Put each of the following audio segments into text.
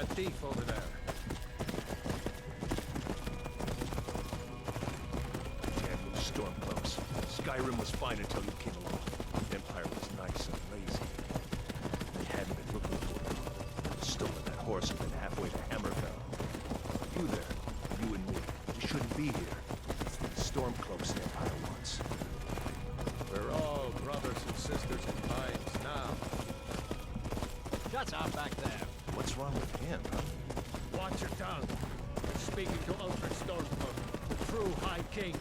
that thief over there. Damn you Stormcloaks. Skyrim was fine until you came along. Empire was nice and lazy. They hadn't been looking for it. Stolen that horse and been halfway to Hammerfell. You there, you and me, we shouldn't be here. It's these Stormcloaks the Empire wants. We're all brothers and sisters in minds now. Shut up back there. What's wrong with him, huh? Watch your tongue. You're speaking to Ulfric Stormcloak, the true High King.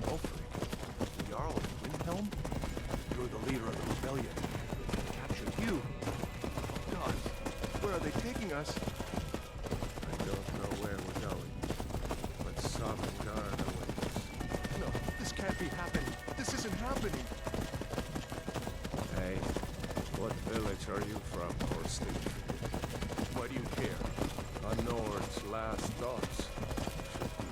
Ulfric? The Jarl of Windhelm? You're the leader of the rebellion. They captured you. God, where are they taking us? I don't know where we're going, but Sovngarde awaits. No, this can't be happening. This isn't happening. Hey, what village are you from, horse thief? Why do you care? A Nord's last thoughts should be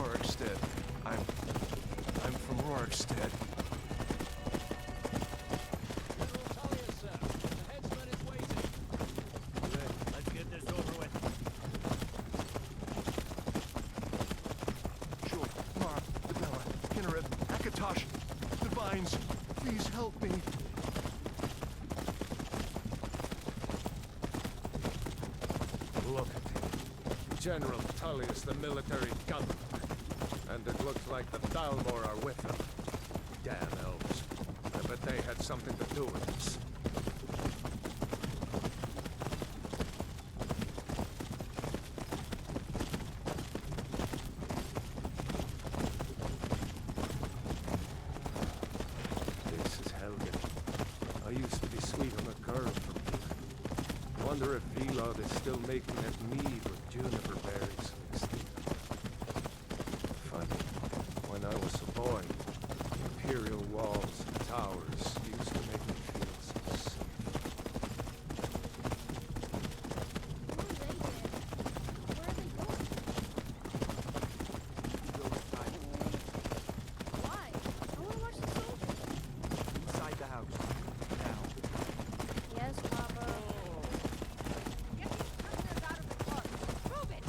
Rorikstead. I'm from Rorikstead. Let's get this over with. Sure, Mara, Debella, Kinnereth, Akatosh, Divines, please help me. Look at him. General Tullius, the military governor. And it looks like the Thalmor are with them. Damn elves. I bet they had something to do with this. This is Helgen. I used to be sweet on a girl from here. Wonder if Vilod is still making that mead with juniper berries mixed in. Funny, when I was a boy, the imperial walls and towers used to make me feel so safe. Why? I want to watch the soldiers. Inside the house. Now. Yes, Papa. Get these prisoners out of the park. Prove it!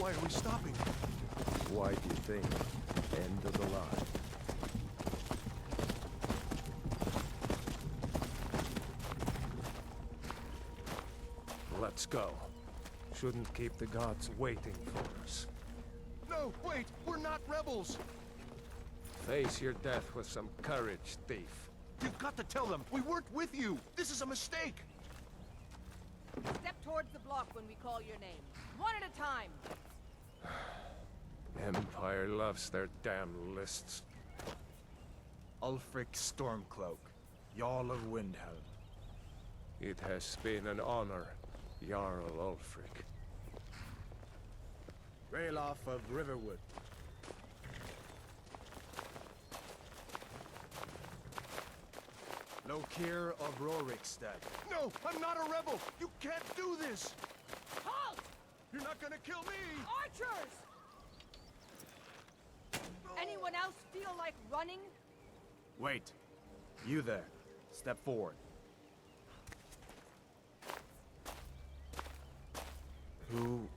Why are we stopping? Why do you think? End of the line. Let's go. Shouldn't keep the gods waiting for us. No, wait, we're not rebels. Face your death with some courage, thief. You've got to tell them we weren't with you. This is a mistake. Step towards the block when we call your name. One at a time. Empire loves their damn lists. Ulfric Stormcloak, Jarl of Windhelm. It has been an honor, Jarl Ulfric. Ralof of Riverwood. Lokir of Rorikstead. No, I'm not a rebel. You can't do this. Halt! You're not gonna kill me. Archers! Anyone else feel like running? Wait. You there. Step forward. Who...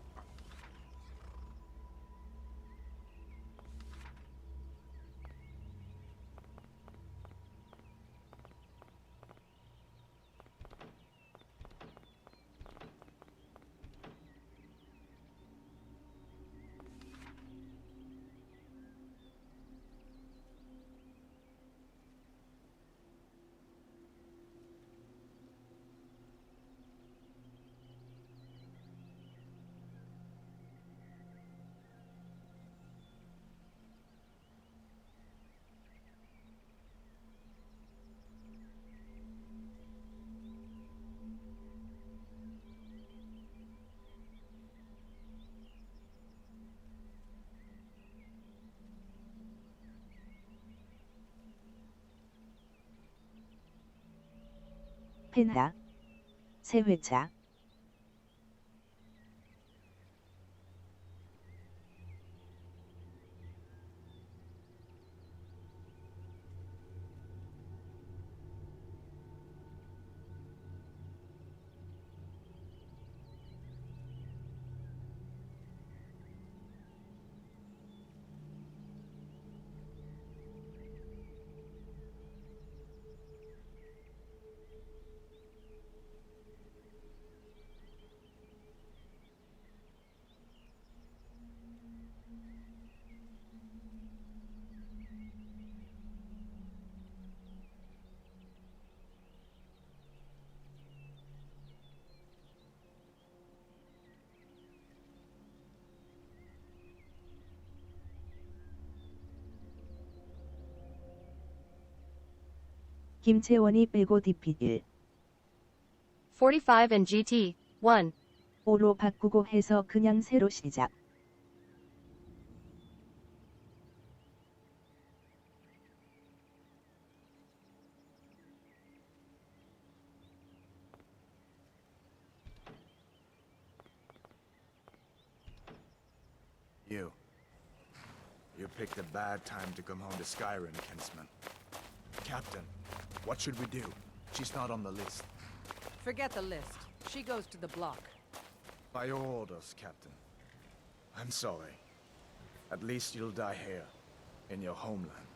펜하 새 회차 김채원이 빼고 DP 1. 45 and GT 1. 5로 바꾸고 해서 그냥 새로 시작. You picked a bad time to come home to Skyrim, Kinsman. Captain, what should we do? She's not on the list. Forget the list. She goes to the block. By your orders, Captain. I'm sorry. At least you'll die here, in your homeland.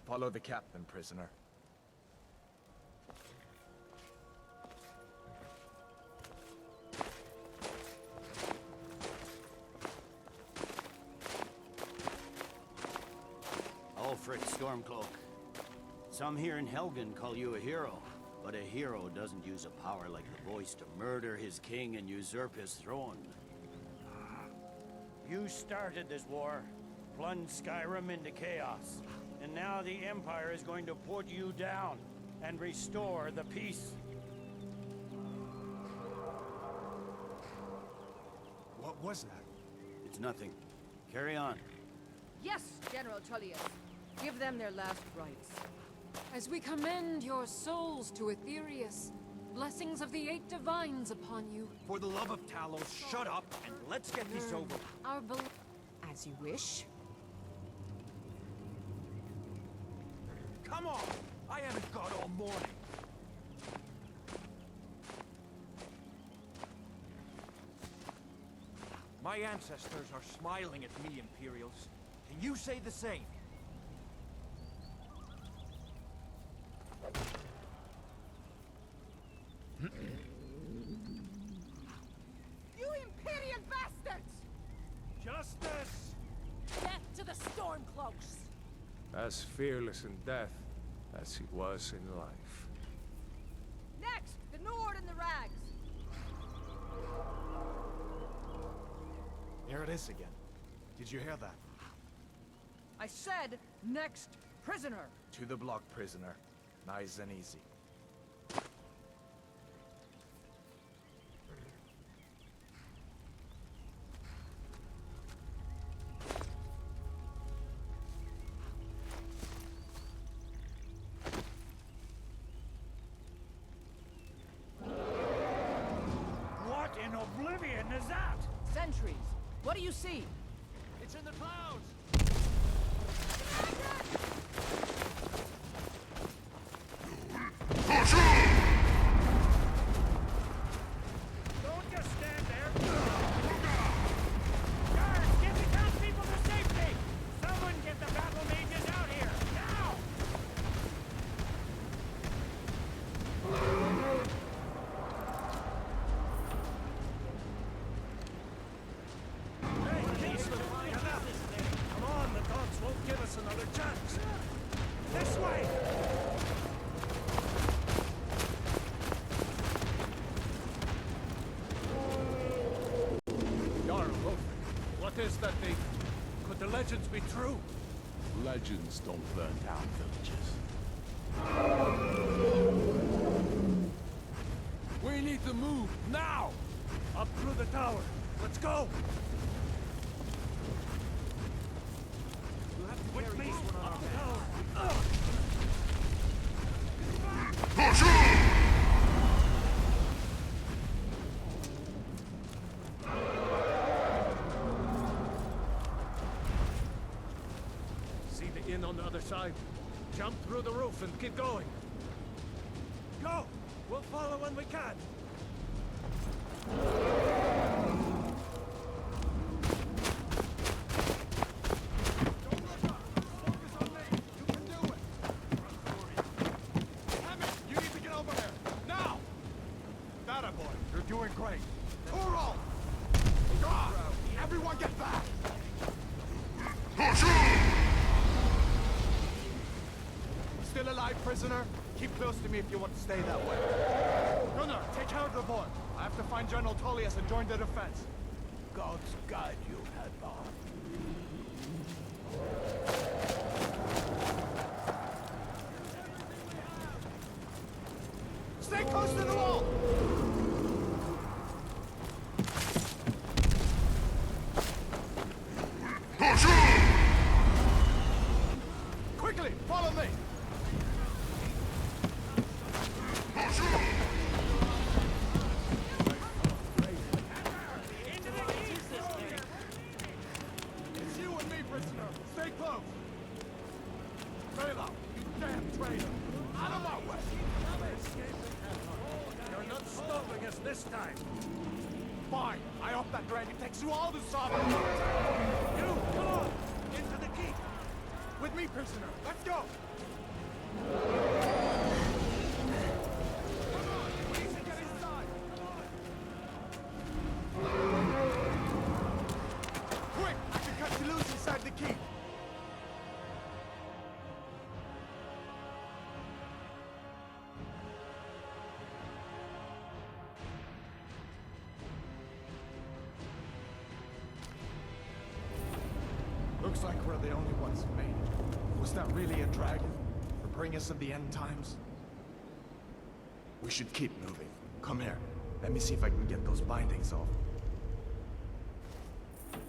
Follow the captain, prisoner. Ulfric Stormcloak. Some here in Helgen call you a hero, but a hero doesn't use a power like the voice to murder his king and usurp his throne. You started this war, plunged Skyrim into chaos, and now the Empire is going to put you down and restore the peace. What was that? It's nothing. Carry on. Yes, General Tullius. Give them their last rites. As we commend your souls to Aetherius, blessings of the 8 divines upon you. For the love of Talos, shut up and let's get this over. Our as you wish. Come on! I haven't got all morning. My ancestors are smiling at me, Imperials. Can you say the same? You Imperial bastards! Justice! Death to the Stormcloaks! As fearless in death as he was in life. Next, the Nord and the Rags. There it is again. Did you hear that? I said, next prisoner. To the block, prisoner. Nice and easy. What in oblivion is that? Sentries. What do you see? It's in the clouds! Don't just stand there! Guards, get the townspeople to safety! Someone get the battle mages out here, now! Hey, Kingsman, you got this thing. Come on, the dogs won't give us another chance. This way! Jarl Ulfric, what is that thing? Could the legends be true? Legends don't burn down villages. We need to move, now! Up through the tower. Let's go! With me! Up the tower! See the inn on the other side? Jump through the roof and keep going. Go! We'll follow when we can. You're doing great. Overhaul! Everyone get back! Still alive, prisoner? Keep close to me if you want to stay that way. Gunnar, take care of the boy. I have to find General Tullius and join the defense. God's guide you, Hadvar. Stay close to the wall! Quickly, follow me! It's you and me, prisoner. Stay close. Vela, you damn traitor. Out of my way. You're not stopping us this time. Fine. I hope that dragon takes you all to Sodom. You, come on! Into the keep! With me, prisoner. Let's go. Come on, we need to get inside. Quick, I can cut you loose inside the keep. Looks like we're the only ones who made it. Was that really a dragon? The bringers of the end times? We should keep moving. Come here. Let me see if I can get those bindings off.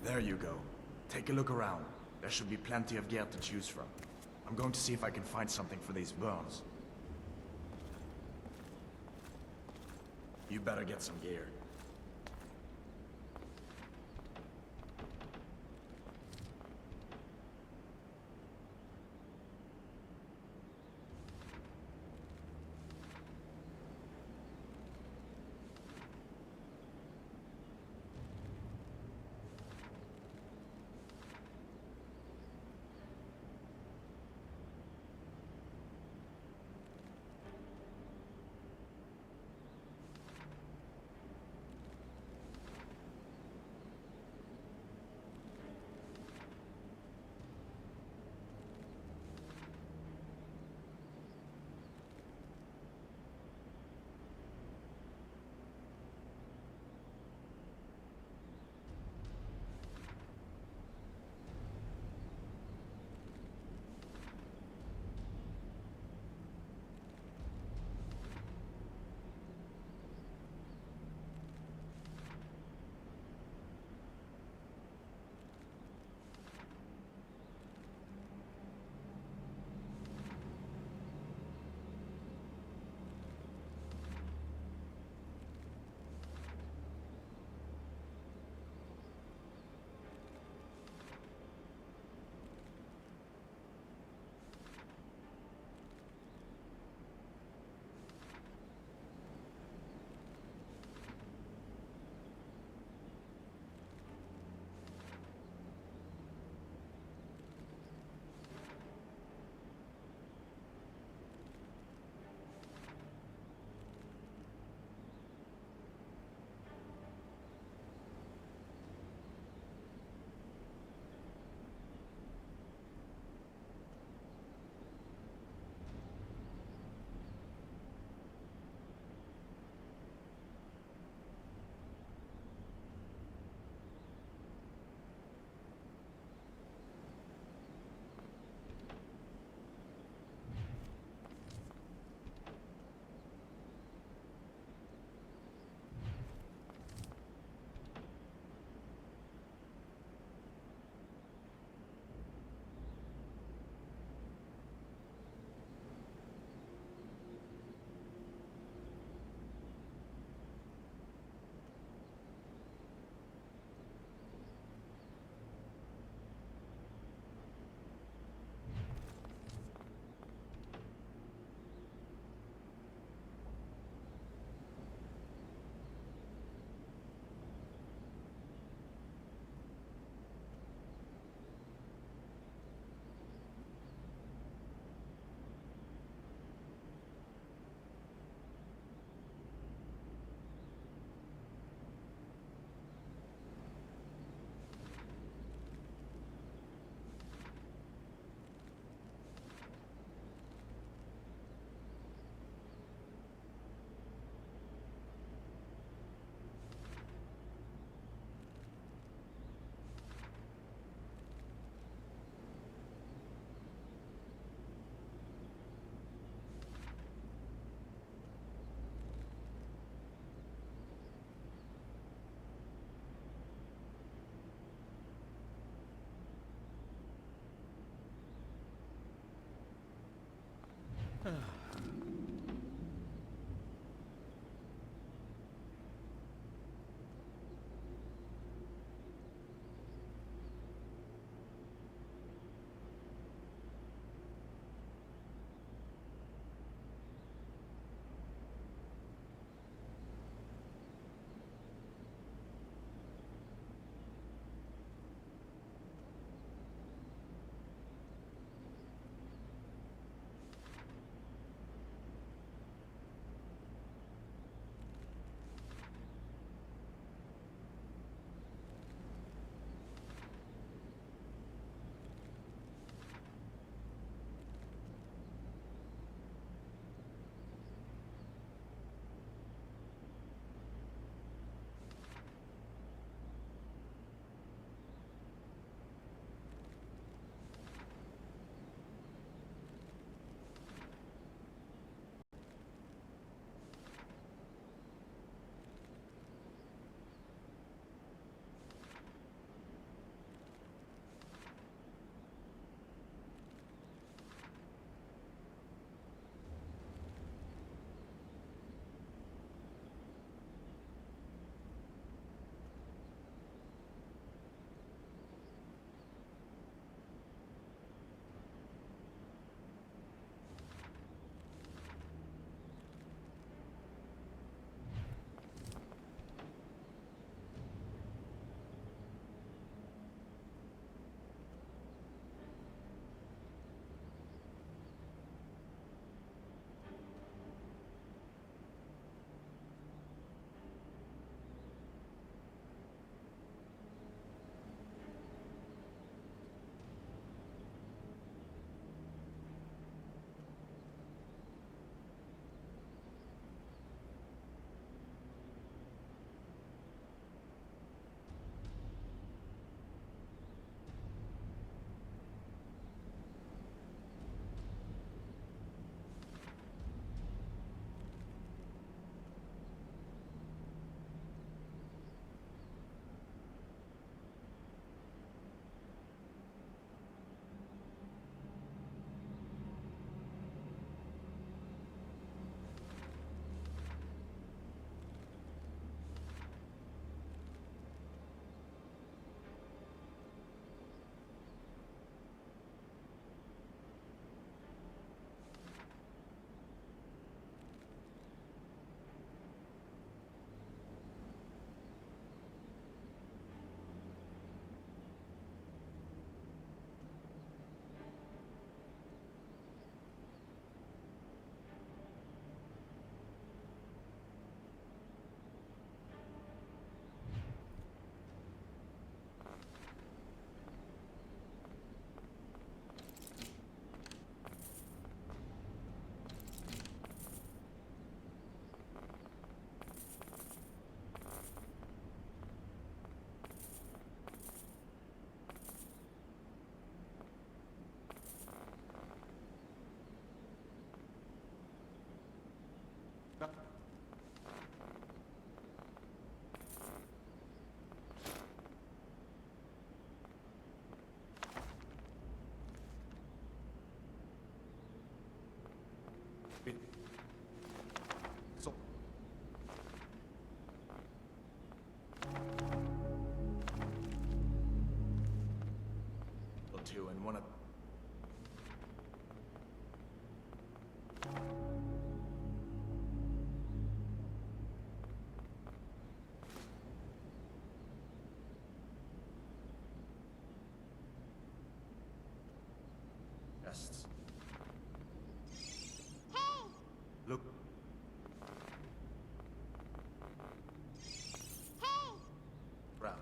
There you go. Take a look around. There should be plenty of gear to choose from. I'm going to see if I can find something for these burns. You better get some gear. So, two and one of guests. Hey! Look. Hey! Round.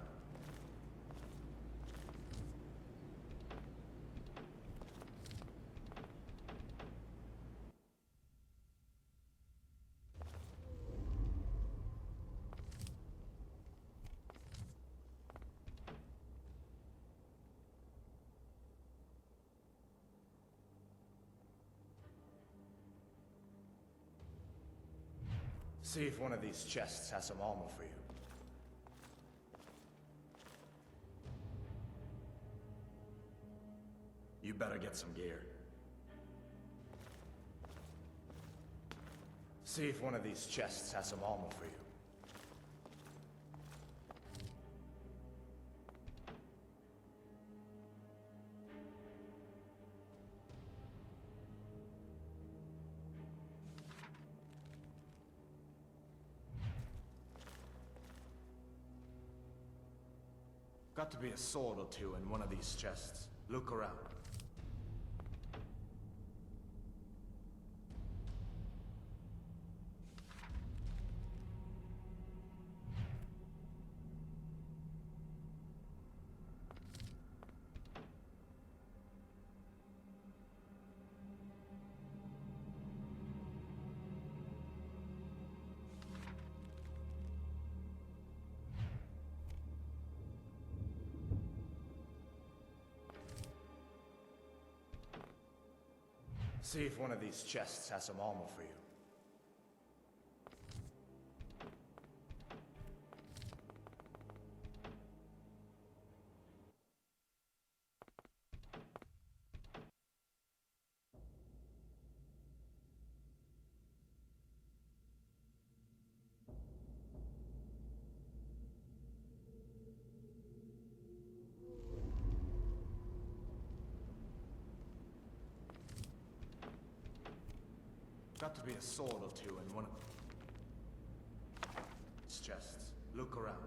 See if one of these chests has some armor for you. You better get some gear. See if one of these chests has some armor for you. Got to be a sword or two in one of these chests. Look around. See if one of these chests has some armor for you. Got to be a sword or two in one of these chests. Look around.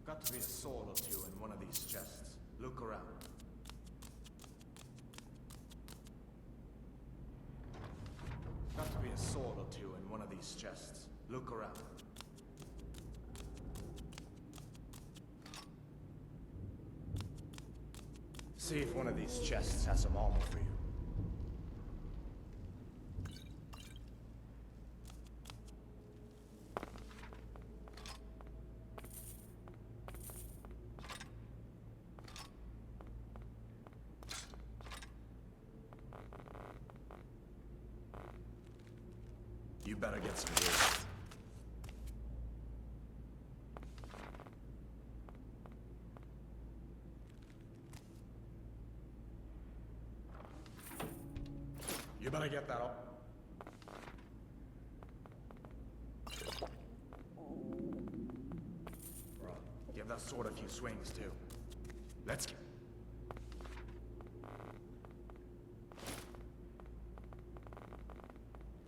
Got to be a sword or two in one of these chests. Look around. Got to be a sword or two in one of these chests. Look around. See if one of these chests has some armor for you. You better get some gear. You better get that up. Bro, give that sword a few swings too. Let's get...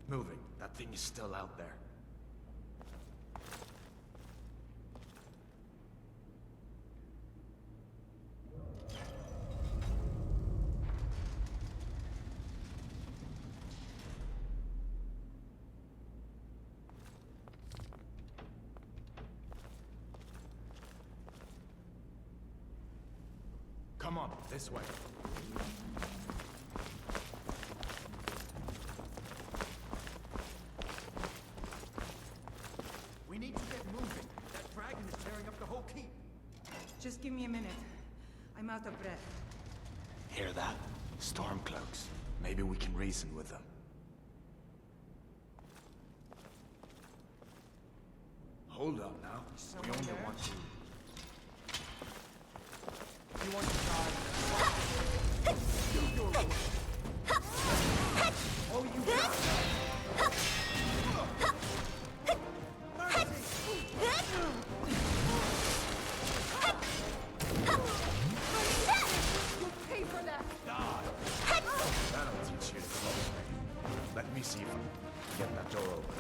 moving. That thing is still out there. Come on, this way. We need to get moving. That dragon is tearing up the whole keep. Just give me a minute. I'm out of breath. Hear that? Stormcloaks. Maybe we can reason with them. Hold up now. We only want to... You want to die? Oh, you got You pay for that! That'll teach you to close me. Let me see if I can get that door open.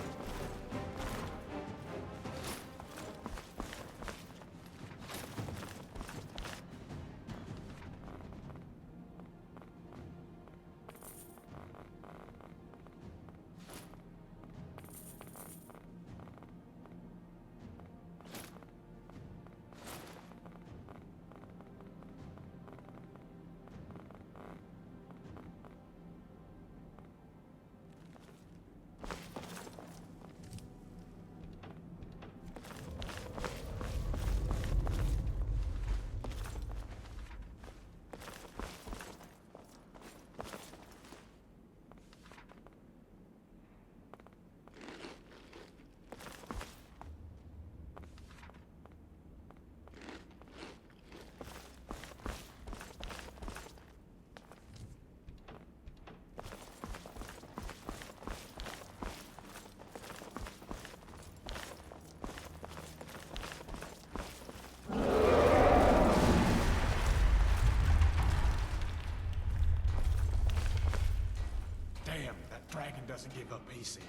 Dragon doesn't give up easy.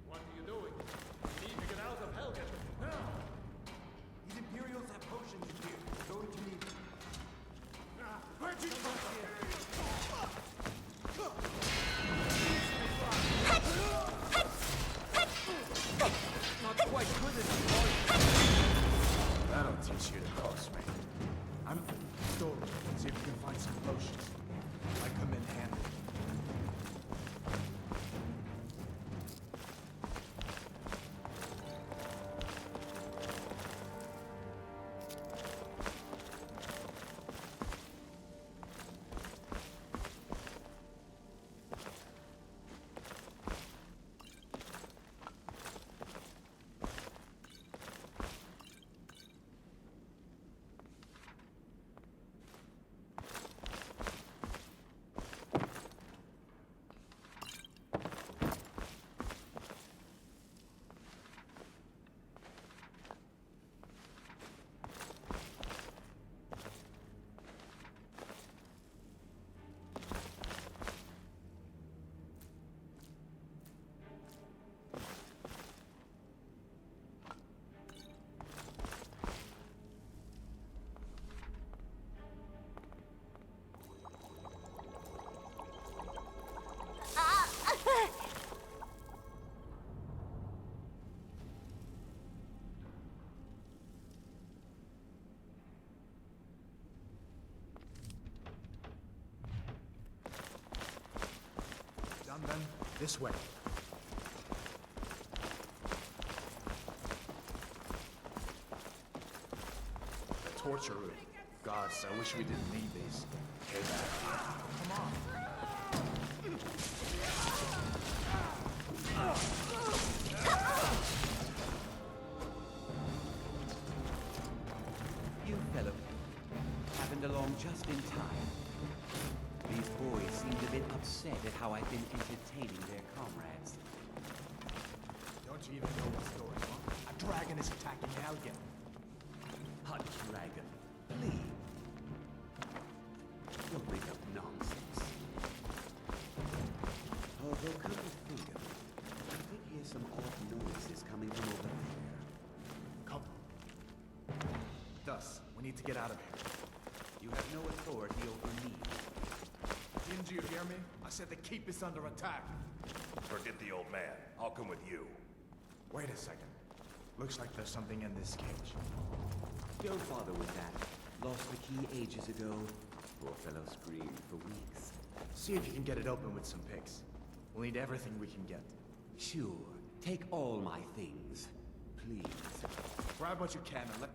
What are you doing? We need to get out of Helgen. Now! These Imperials have potions in here. We're going to need them. Where'd you come from? Not quite good enough. That'll teach you to cross me. I'm story. See if we can find some potions. Might come in handy. Done then? This way. The torture room. Gods, I wish we didn't need these. Okay, come on. You fellow happened along just in time. These boys seemed a bit upset at how I've been entertaining their comrades. Don't you even know what's going on? A dragon is attacking Helgen. A dragon, please. Don't make up nonsense. Although, come to think of it, I did hear some odd noises coming from over there. Come. Thus, we need to get out of here. You have no authority over me. Didn't you hear me? I said the keep is under attack. Forget the old man. I'll come with you. Wait a second. Looks like there's something in this cage. Don't bother with that. Lost the key ages ago. Poor fellow screamed for weeks. See if you can get it open with some picks. We'll need everything we can get. Sure. Take all my things. Please. Grab what you can and let...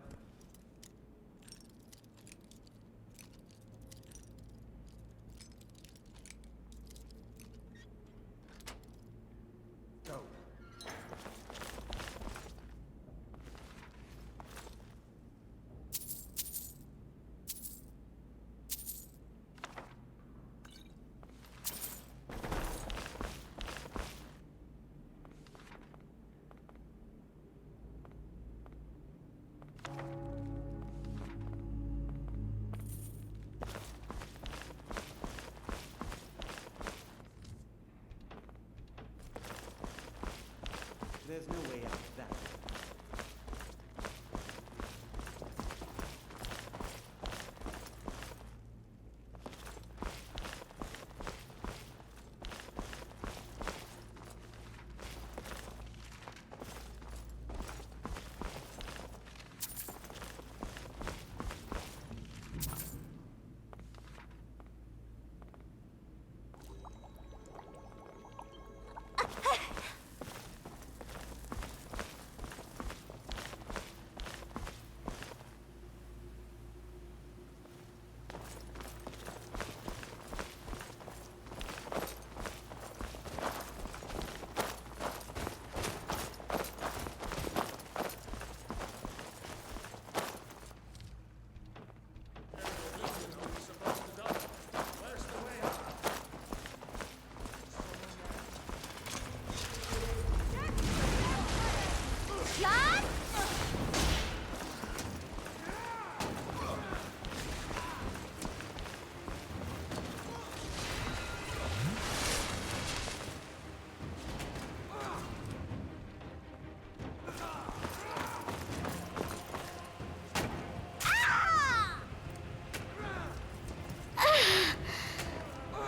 Go.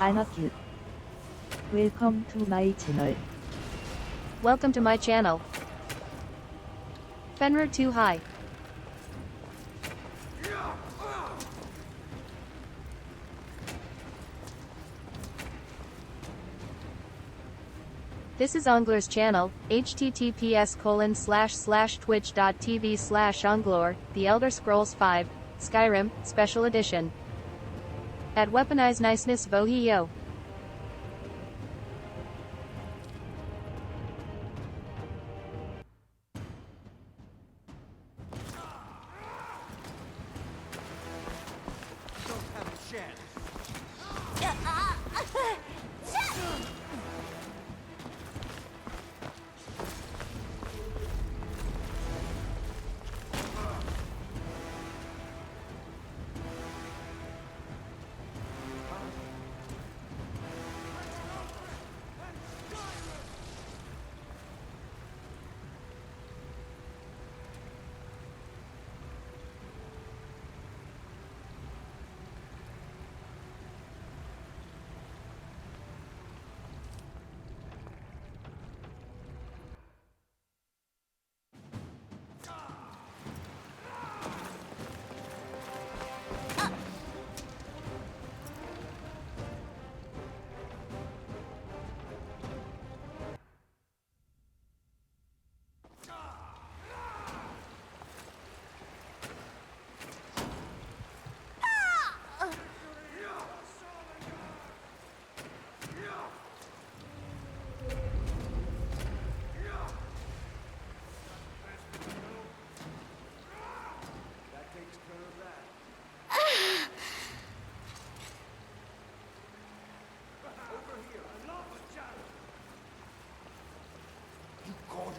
Anarchy. Welcome to my channel. Welcome to my channel. Fenrir too high. This is Ongler's channel, https://twitch.tv/Onglor, The Elder Scrolls 5, Skyrim, Special Edition. At Weaponize Niceness Vohio. Don't have a chance.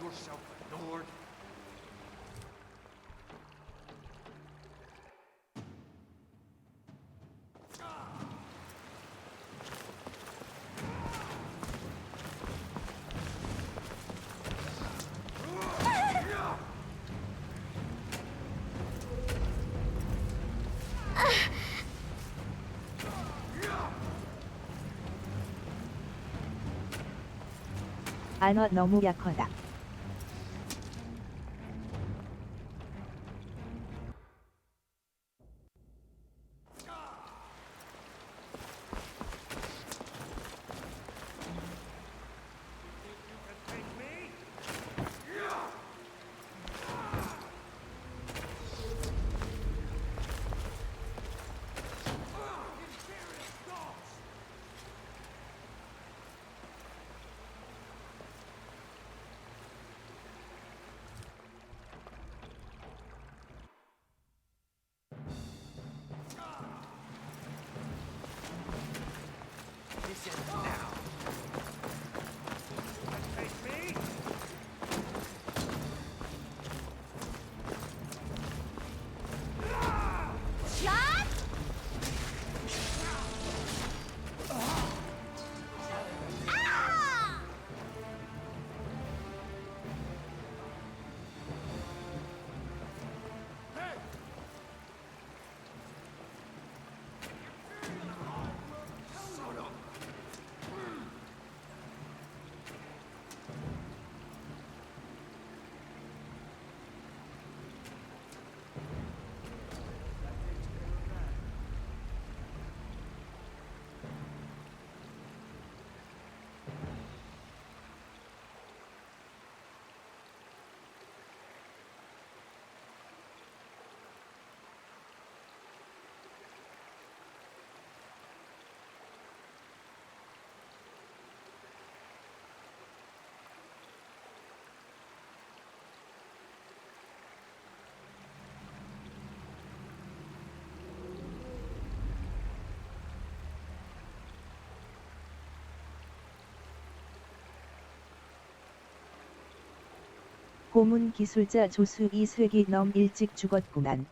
Yourself a lord. 안어 너무 약하다. 고문 기술자 조수 2세기 넘 일찍 죽었구만.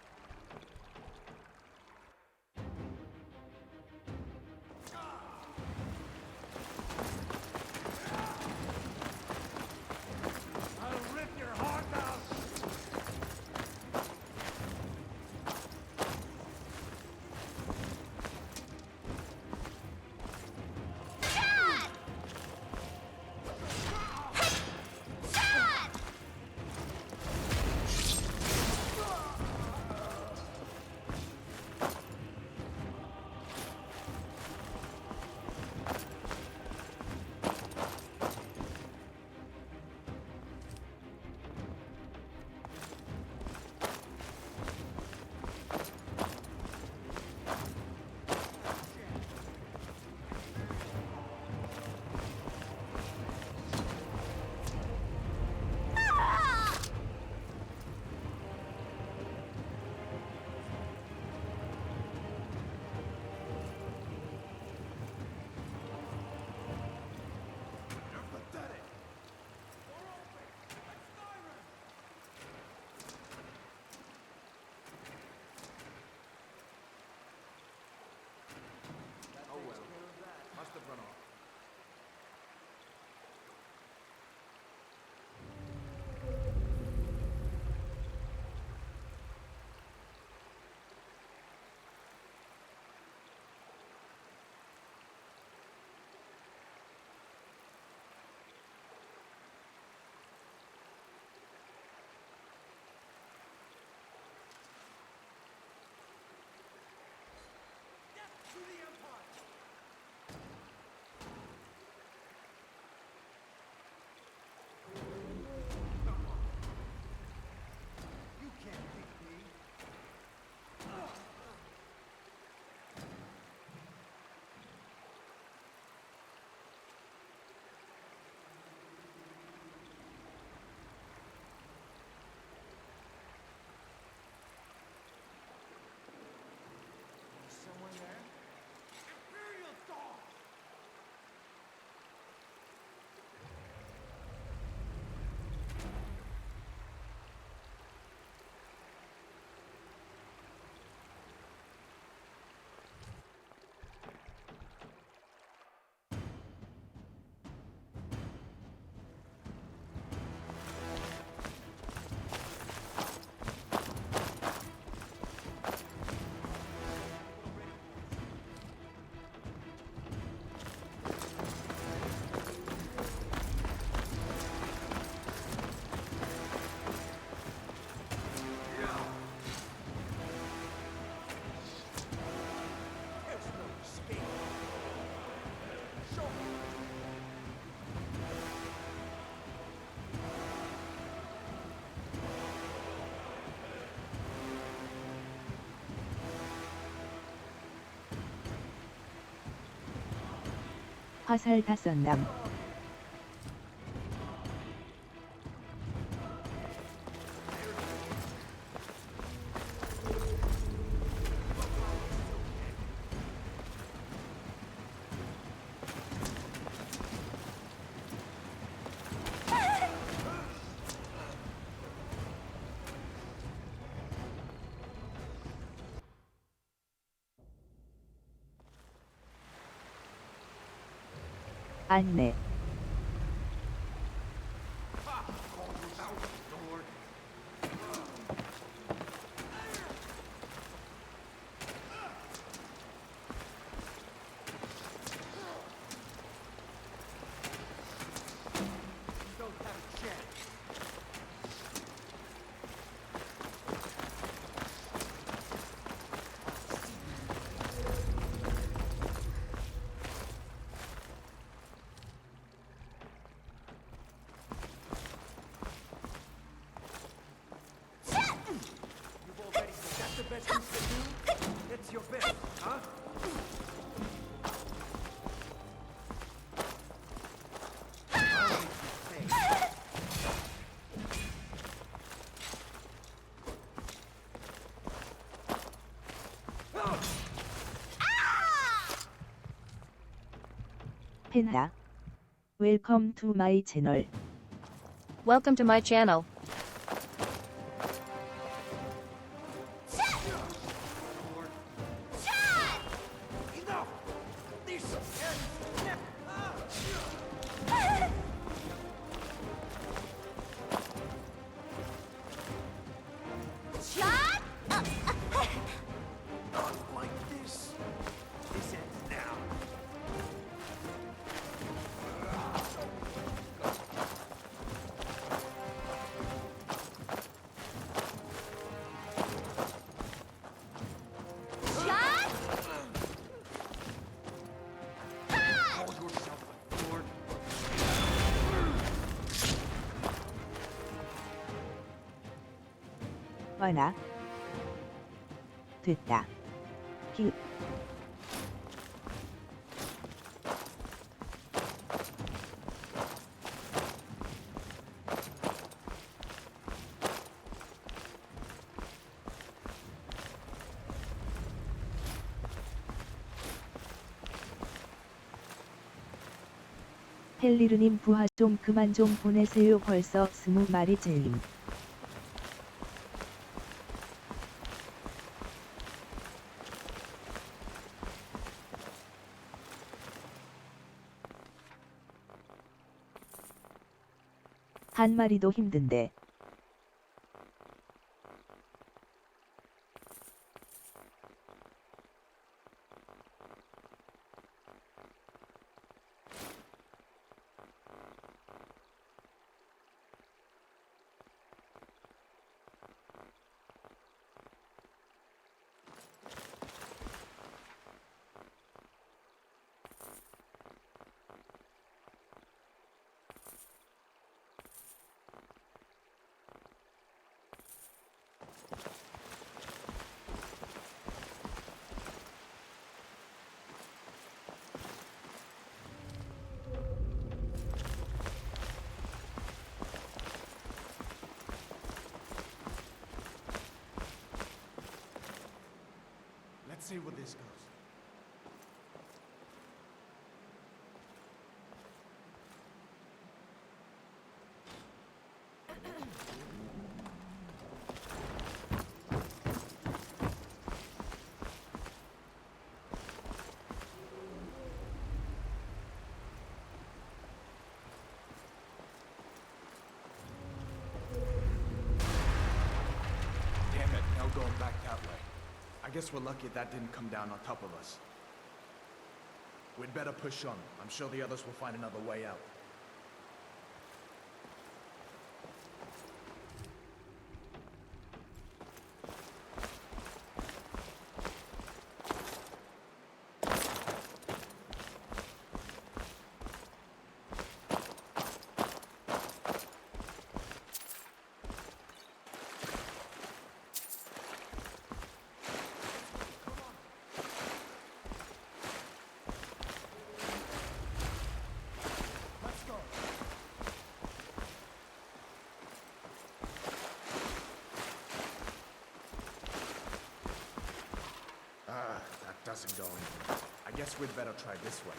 화살 다선남. 안내. It's your best, huh? 펜하. Welcome to my channel. Welcome to my channel. 완화. 됐다. 기. 헬리르님 부하 좀 그만 좀 보내세요. 벌써 20마리 젤림. 한 마리도 힘든데. Let's see where this goes. Damn it, now going back that way. I guess we're lucky that didn't come down on top of us. We'd better push on. I'm sure the others will find another way out. isn't going. I guess we'd better try this way.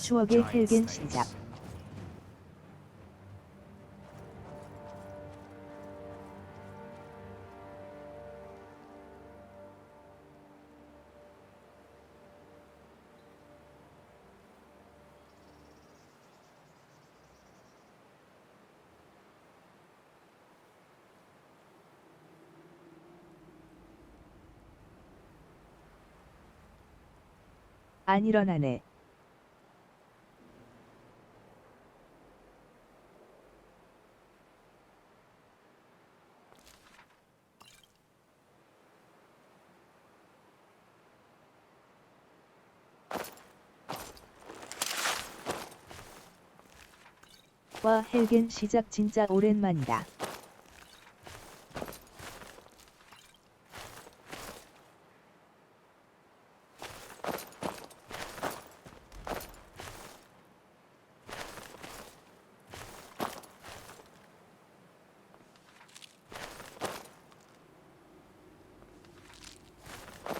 추억의 헬겐 시작. 안 일어나네. 와 헬겐 시작 진짜 오랜만이다.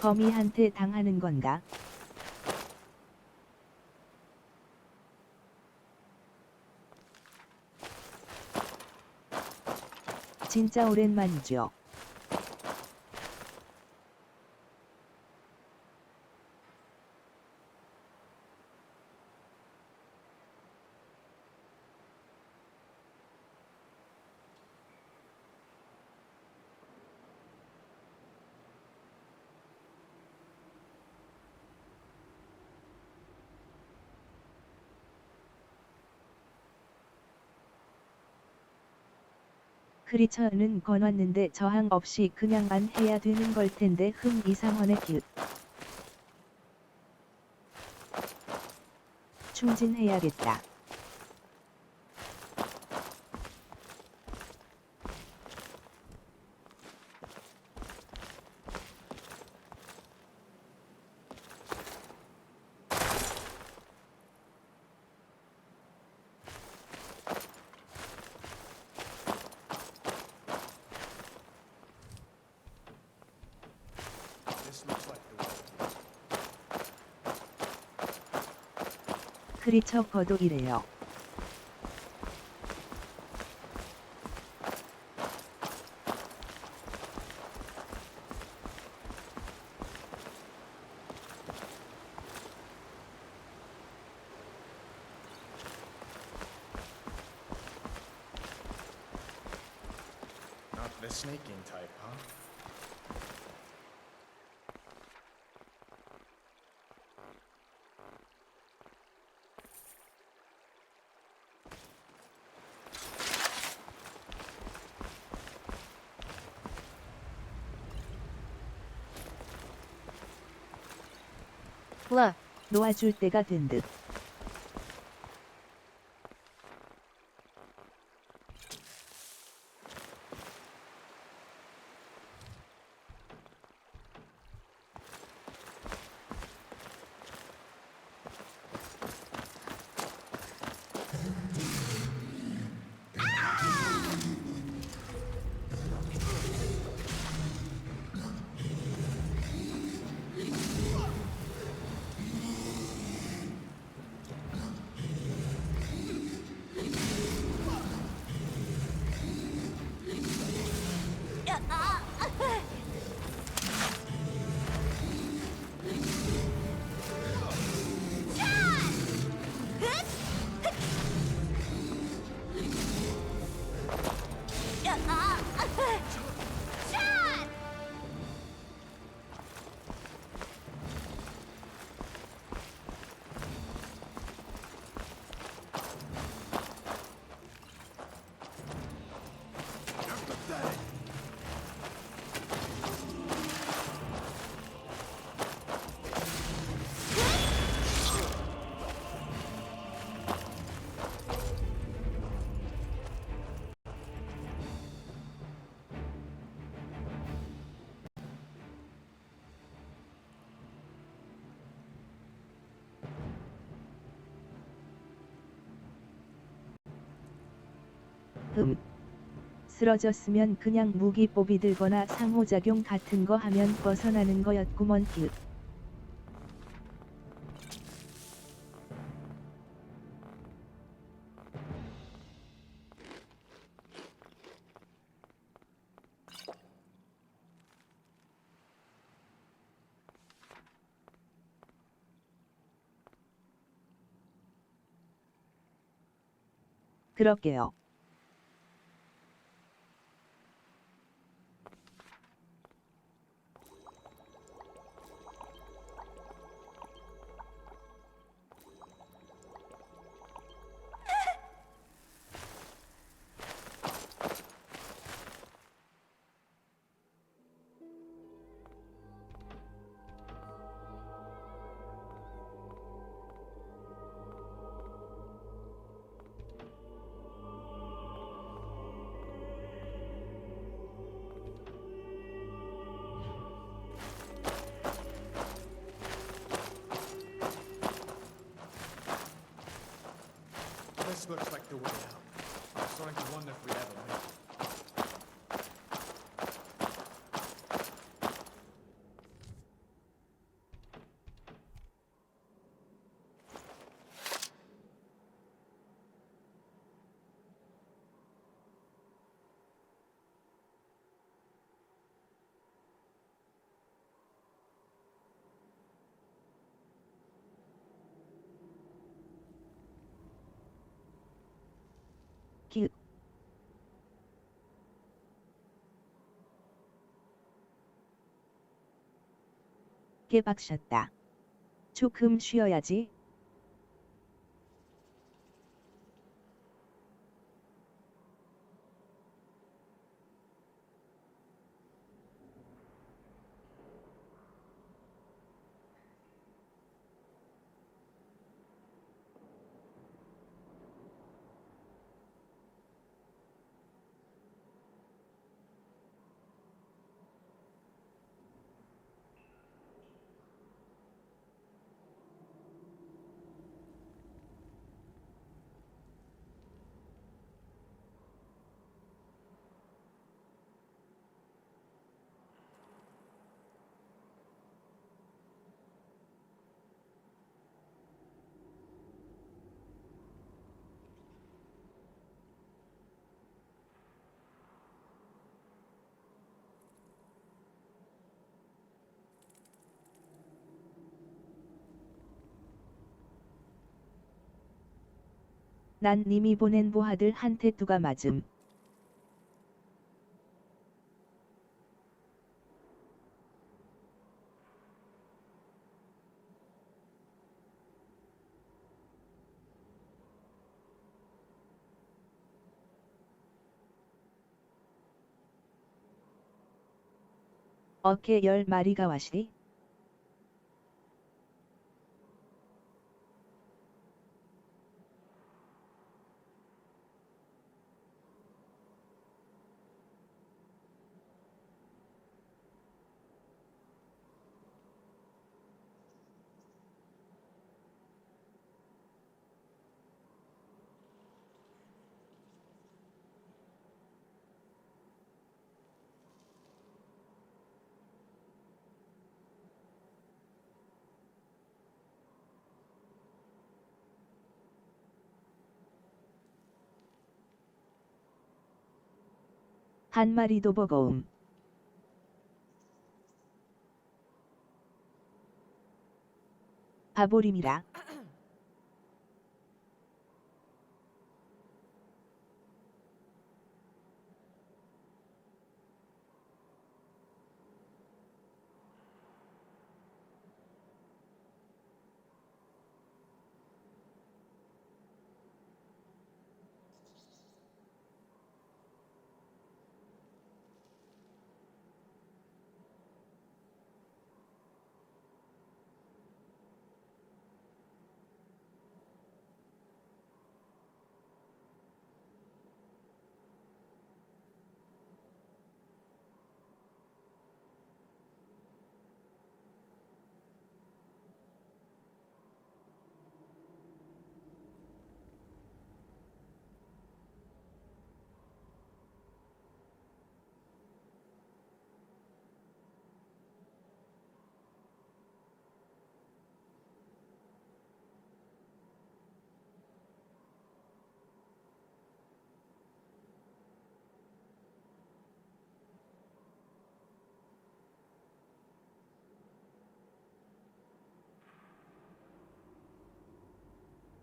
거미한테 당하는 건가? 진짜 오랜만이죠. 크리처는 건왔는데 저항 없이 그냥 안 해야 되는 걸 텐데 이상원의 길. 충진해야겠다. 크리처 거독이래요. Not the snaking type, huh? 라 놓아줄 때가 된 듯. 쓰러졌으면 그냥 무기 뽀비 들거나 상호작용 같은 거 하면 벗어나는 거였구먼. 그럴게요. This looks like the way out. I'm starting to wonder if we have a map. 개박셨다. 조금 쉬어야지. 난 님이 보낸 보하들 한테 누가 맞음. 어케 10마리가 와시리? 한 마리도 버거움. 바보림이라.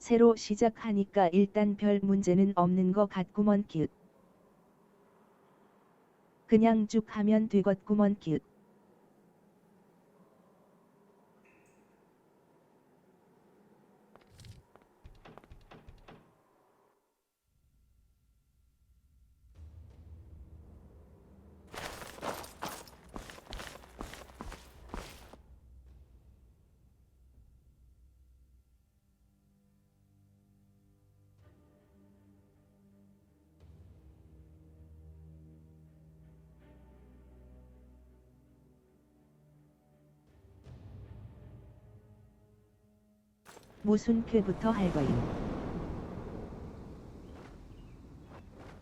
새로 시작하니까 일단 별 문제는 없는 거 같구먼 큐. 그냥 쭉 하면 되겠구먼 큐. 무슨 쾌부터 할 거임.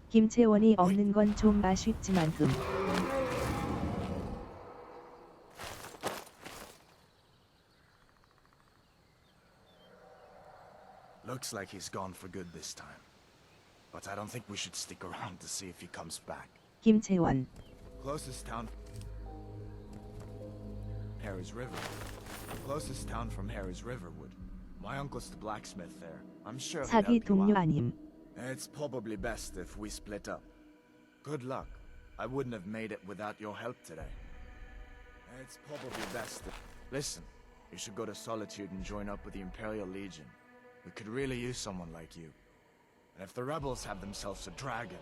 김채원이 없는 건 좀 아쉽지만 Looks like he's gone for good this time. But I don't think we should stick around to see if he comes back. 김채원. Closest town... Harry's River. Closest town from Harry's Riverwood. My uncle's the blacksmith there. I'm sure he'll 사기 help you 동료 out. 아님. It's probably best if we split up. Good luck. I wouldn't have made it without your help today. It's probably best if... Listen, you should go to Solitude and join up with the Imperial Legion. We could really use someone like you. And if the rebels have themselves a dragon,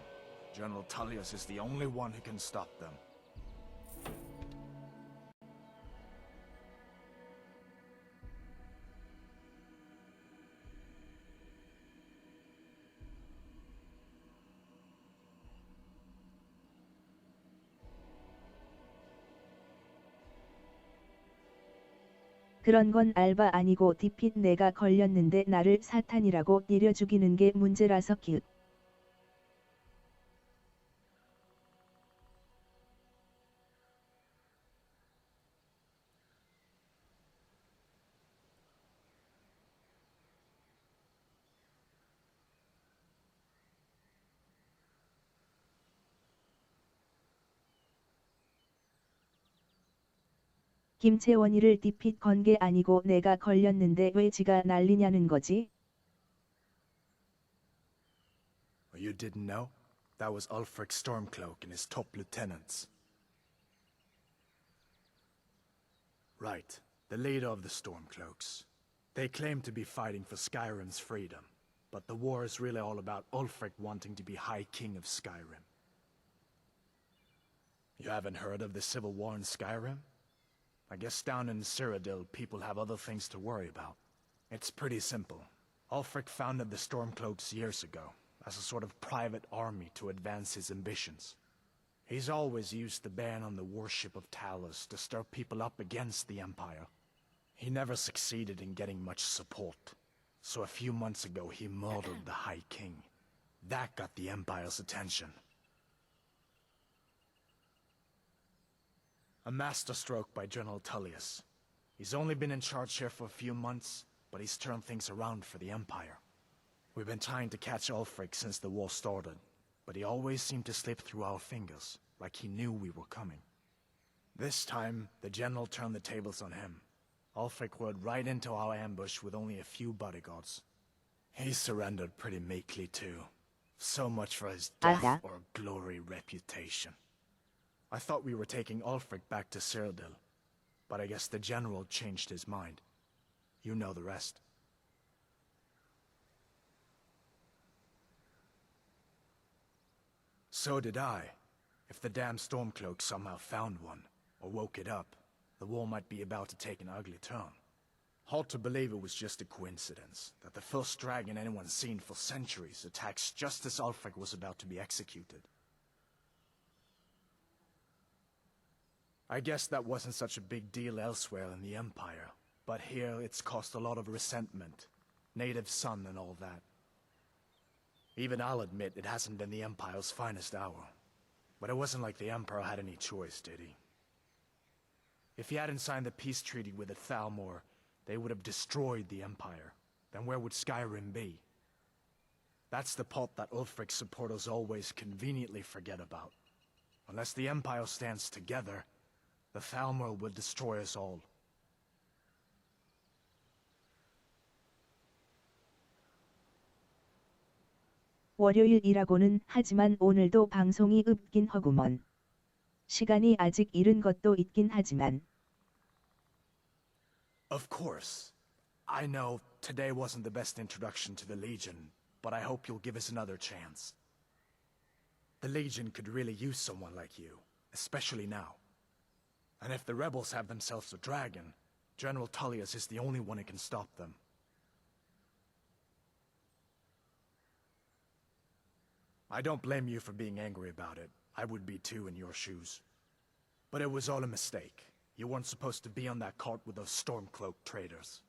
General Tullius is the only one who can stop them. 그런 건 알바 아니고 디핏 내가 걸렸는데 나를 사탄이라고 때려 죽이는 게 문제라서 큐. 김채원이를 디핏 건 게 아니고 내가 걸렸는데 왜 지가 난리냐는 거지? You didn't know? That was Ulfric Stormcloak and his top lieutenants. Right, the leader of the Stormcloaks. They claim to be fighting for Skyrim's freedom, but the war is really all about Ulfric wanting to be High King of Skyrim. You haven't heard of the civil war in Skyrim? I guess down in Cyrodiil, people have other things to worry about. It's pretty simple. Ulfric founded the Stormcloaks years ago, as a sort of private army to advance his ambitions. He's always used the ban on the worship of Talos to stir people up against the Empire. He never succeeded in getting much support, so a few months ago he murdered the High King. That got the Empire's attention. A masterstroke by General Tullius. He's only been in charge here for a few months, but he's turned things around for the Empire. We've been trying to catch Ulfric since the war started, but he always seemed to slip through our fingers, like he knew we were coming. This time, the general turned the tables on him. Ulfric rode right into our ambush with only a few bodyguards. He surrendered pretty meekly too. So much for his death or glory reputation. I thought we were taking Ulfric back to Cyrodiil, but I guess the general changed his mind. You know the rest. So did I. If the damn Stormcloak somehow found one, or woke it up, the war might be about to take an ugly turn. Hard to believe it was just a coincidence, that the first dragon anyone's seen for centuries attacks just as Ulfric was about to be executed. I guess that wasn't such a big deal elsewhere in the Empire, but here it's caused a lot of resentment. Native son and all that. Even I'll admit it hasn't been the Empire's finest hour. But it wasn't like the Emperor had any choice, did he? If he hadn't signed the peace treaty with the Thalmor, they would have destroyed the Empire. Then where would Skyrim be? That's the part that Ulfric's supporters always conveniently forget about. Unless the Empire stands together, the Thalmor will destroy us all. 월요일이라고는 하지만 오늘도 방송이 없긴 허구먼. 시간이 아직 이른 것도 있긴 하지만. Of course. I know today wasn't the best introduction to the Legion, but I hope you'll give us another chance. The Legion could really use someone like you, especially now. And if the rebels have themselves a dragon, General Tullius is the only one who can stop them. I don't blame you for being angry about it. I would be too in your shoes. But it was all a mistake. You weren't supposed to be on that cart with those Stormcloak traitors.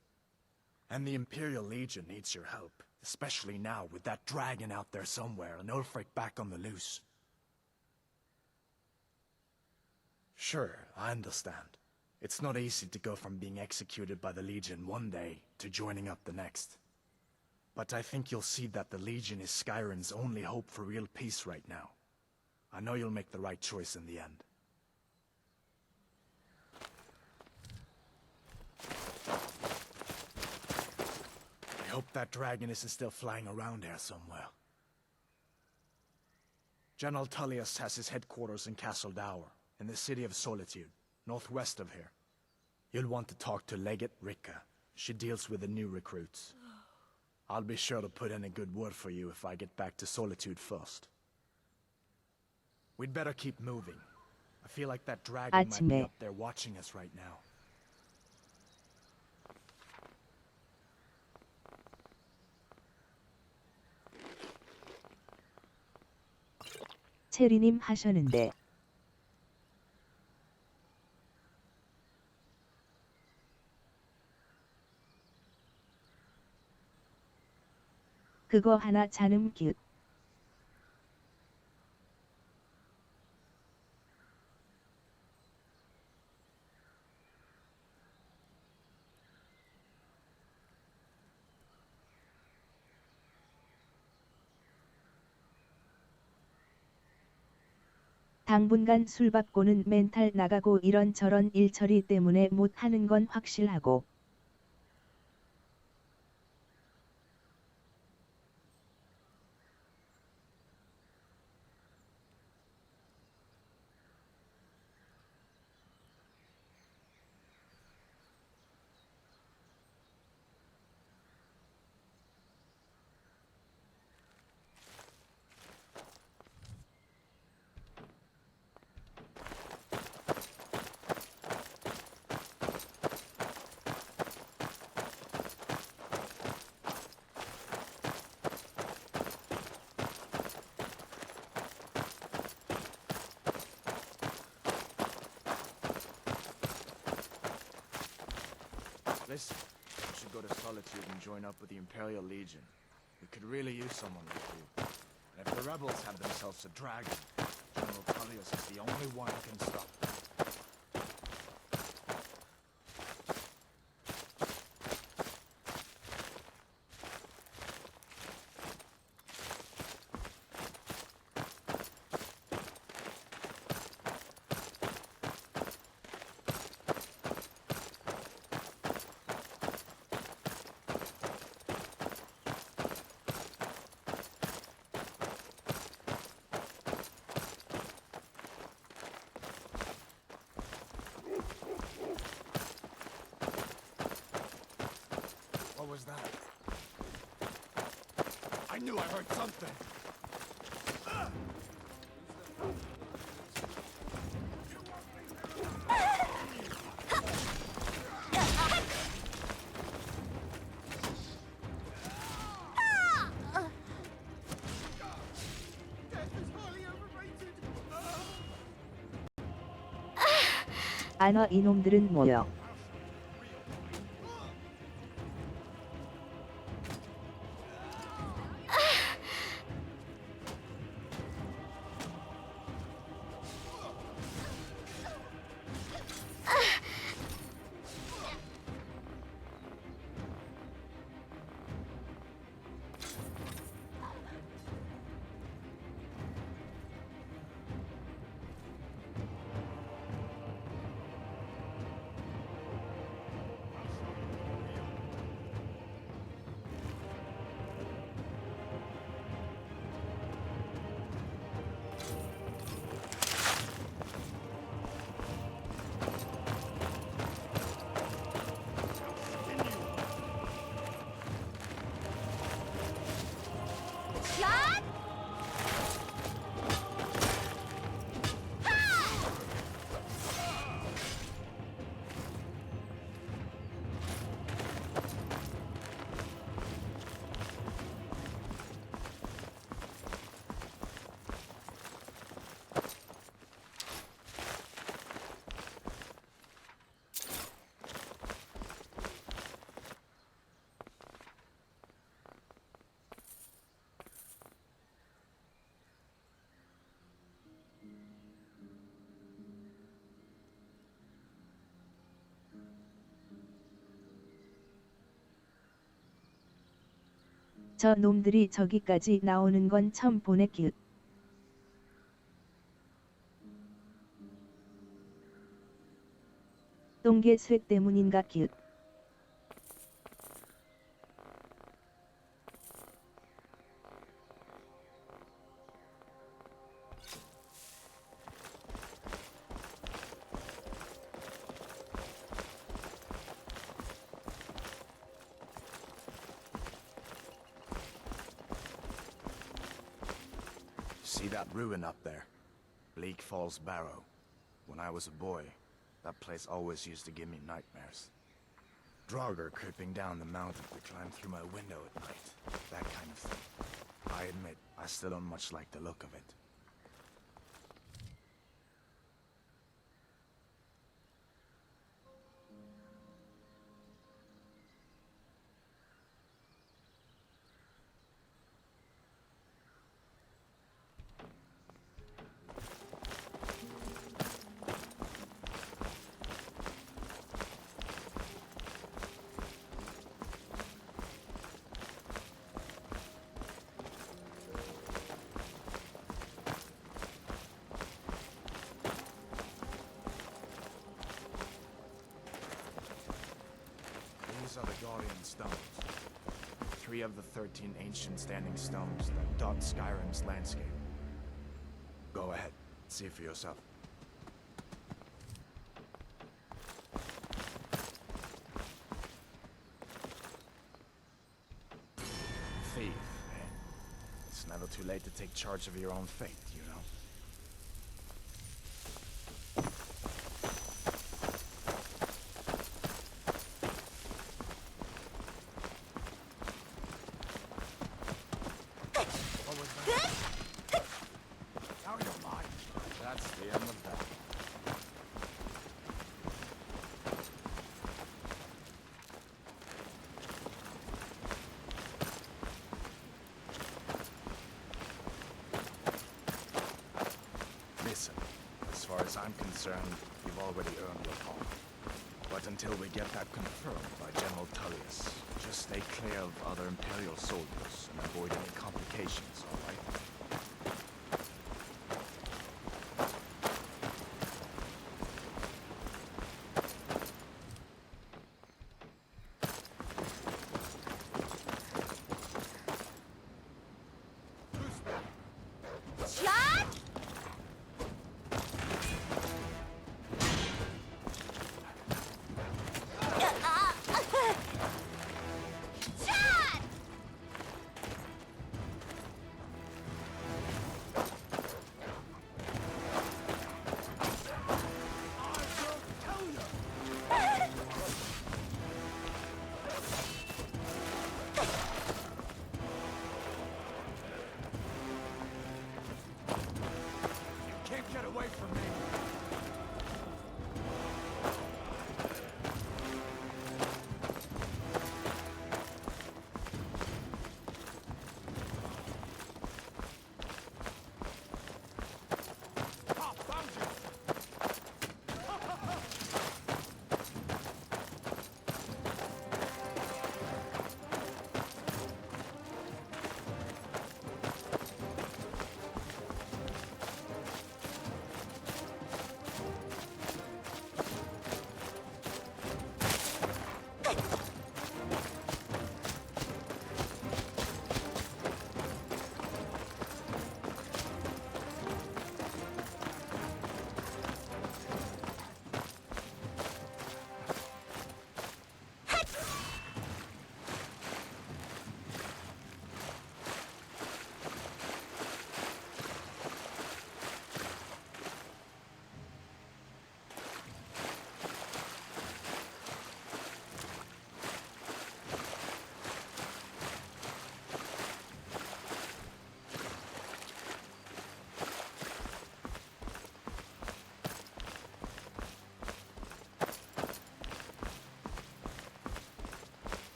And the Imperial Legion needs your help, especially now with that dragon out there somewhere and Ulfric back on the loose. Sure, I understand. It's not easy to go from being executed by the Legion one day to joining up the next. But I think you'll see that the Legion is Skyrim's only hope for real peace right now. I know you'll make the right choice in the end. I hope that dragon isn't still flying around here somewhere. General Tullius has his headquarters in Castle Dower, in the city of Solitude, northwest of here. You'll want to talk to Legate Ricka. She deals with the new recruits. I'll be sure to put in a good word for you if I get back to Solitude first. We'd better keep moving. I feel like that dragon might be up there watching us right now. 체리님 하셨는데. 그거 하나 잔음 뀨. 당분간 술 받고는 멘탈 나가고 이런저런 일처리 때문에 못 하는 건 확실하고. Listen, you should go to Solitude and join up with the Imperial Legion. We could really use someone like you. And if the rebels have themselves a dragon, General Tullius is the only one who can stop them. What was that? I knew I heard something! 안와 이놈들은 모여. 저 놈들이 저기까지 나오는 건 처음 보네. 기읒. 똥개 쇠 때문인가. 기읒. See that ruin up there? Bleak Falls Barrow. When I was a boy, that place always used to give me nightmares. Draugr creeping down the mountain to climb through my window at night. That kind of thing. I admit, I still don't much like the look of it. These are the Guardian Stones. 3 of the 13 ancient standing stones that dot Skyrim's landscape. Go ahead, see for yourself. Thief, eh? It's never too late to take charge of your own fate, you know? Now you're mine. That's the end of that. Listen, as far as I'm concerned, you've already earned your palm. But until we get that confirmed by General Tullius, just stay clear of other Imperial soldiers and avoid any complications, all right?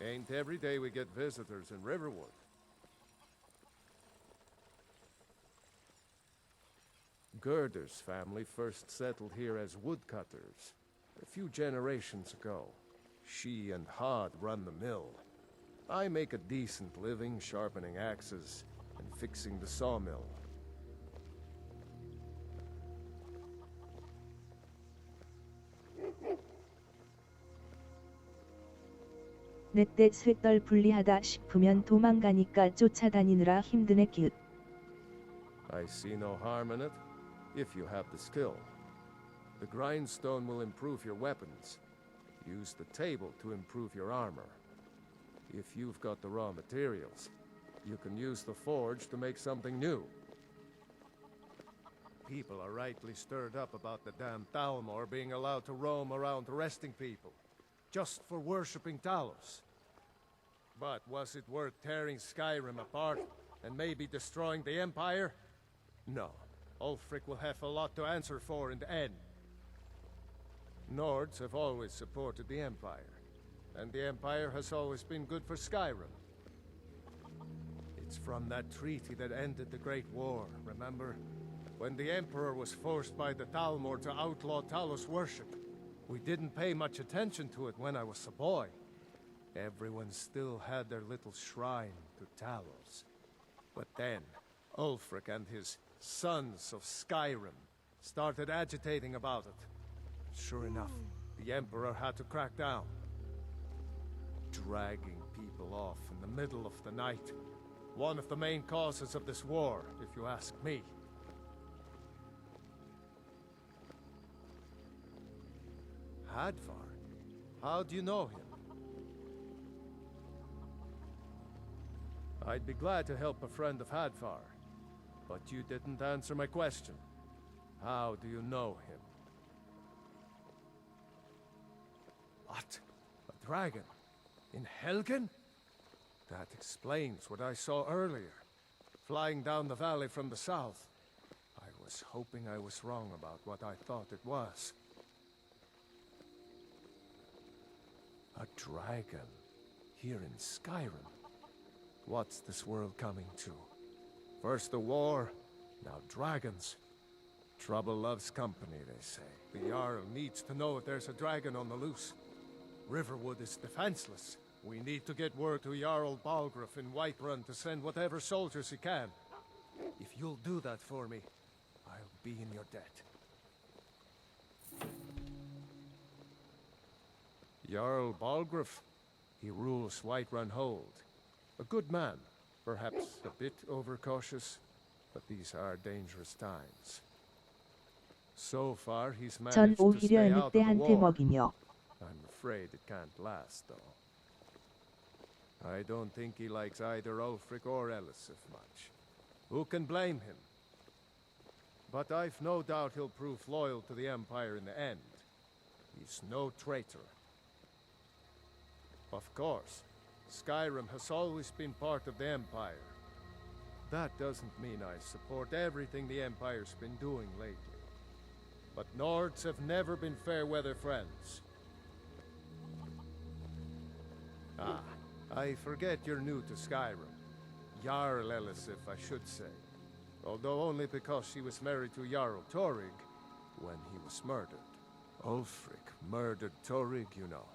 Ain't every day we get visitors in Riverwood. Gerder's family first settled here as woodcutters a few generations ago. She and Hod run the mill. I make a decent living sharpening axes and fixing the sawmill. 넷대 쇳떨 불리하다 싶으면 도망가니까 쫓아다니느라 힘드네 길. I see no harm in it, if you have the skill. The grindstone will improve your weapons. Use the table to improve your armor. If you've got the raw materials, you can use the forge to make something new. People are rightly stirred up about the damn Thalmor being allowed to roam around arresting people, just for worshipping Talos. But was it worth tearing Skyrim apart and maybe destroying the Empire? No. Ulfric will have a lot to answer for in the end. Nords have always supported the Empire, and the Empire has always been good for Skyrim. It's from that treaty that ended the Great War, remember? When the Emperor was forced by the Thalmor to outlaw Talos worship. We didn't pay much attention to it when I was a boy. Everyone still had their little shrine to Talos. But then, Ulfric and his Sons of Skyrim started agitating about it. Sure enough, the Emperor had to crack down. Dragging people off in the middle of the night. One of the main causes of this war, if you ask me. Hadvar? How do you know him? I'd be glad to help a friend of Hadvar, but you didn't answer my question. How do you know him? What? A dragon? In Helgen? That explains what I saw earlier, flying down the valley from the south. I was hoping I was wrong about what I thought it was. A dragon here in Skyrim. What's this world coming to? First the war, now dragons. Trouble loves company, they say. The Jarl needs to know if there's a dragon on the loose. Riverwood is defenseless. We need to get word to Jarl Balgruuf in Whiterun to send whatever soldiers he can. If you'll do that for me, I'll be in your debt. Jarl Balgruuf. He rules Whiterun Hold. A good man, perhaps a bit overcautious, but these are dangerous times. So far, he's 전 managed to 오히려 stay out of the 늑대한테 war. 먹이며 I'm afraid it can't last, though. I don't think he likes either Ulfric or Elisif much. Who can blame him? But I've no doubt he'll prove loyal to the Empire in the end. He's no traitor. Of course, Skyrim has always been part of the Empire. That doesn't mean I support everything the Empire's been doing lately. But Nords have never been fair-weather friends. Ah, I forget you're new to Skyrim. Jarl Elisif, I should say. Although only because she was married to Jarl Torrig when he was murdered. Ulfric murdered Torrig, you know.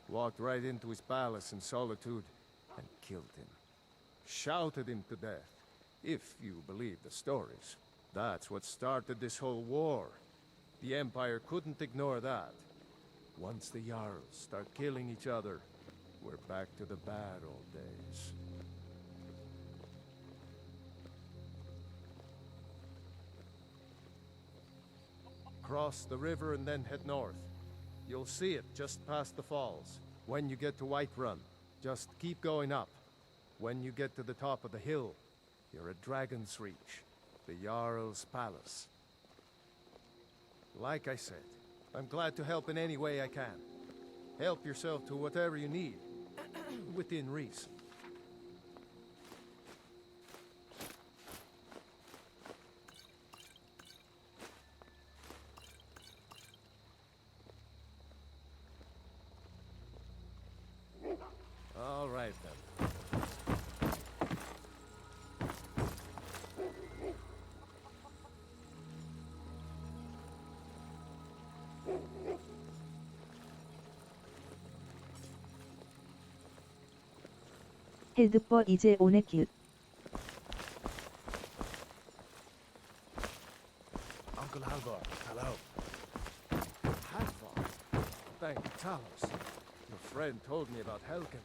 Walked right into his palace in Solitude and killed him. Shouted him to death, if you believe the stories. That's what started this whole war. The Empire couldn't ignore that. Once the Jarls start killing each other, we're back to the bad old days. Cross the river and then head north. You'll see it just past the falls. When you get to Whiterun, just keep going up. When you get to the top of the hill, you're at Dragon's Reach, the Jarl's palace. Like I said, I'm glad to help in any way I can. Help yourself to whatever you need, within reason. right then. 헬드버 이제 오네큐. Uncle Halvar, hello. Halvar? Thank Talos. Your friend told me about Helgen.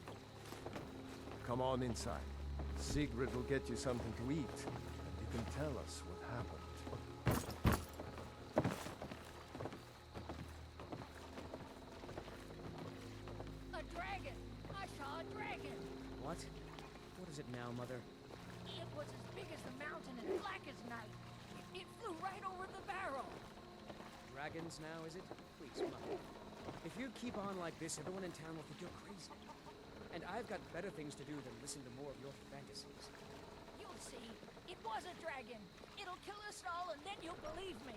Come on inside. Sigrid will get you something to eat, and you can tell us what happened. A dragon! I saw a dragon! What? What is it now, Mother? It was as big as the mountain and black as night. It flew right over the barrel. Dragons now, is it? Please, Mother. If you keep on like this, everyone in town will think you're crazy. And I've got better things to do than listen to more of your fantasies. You'll see. It was a dragon. It'll kill us all and then you'll believe me.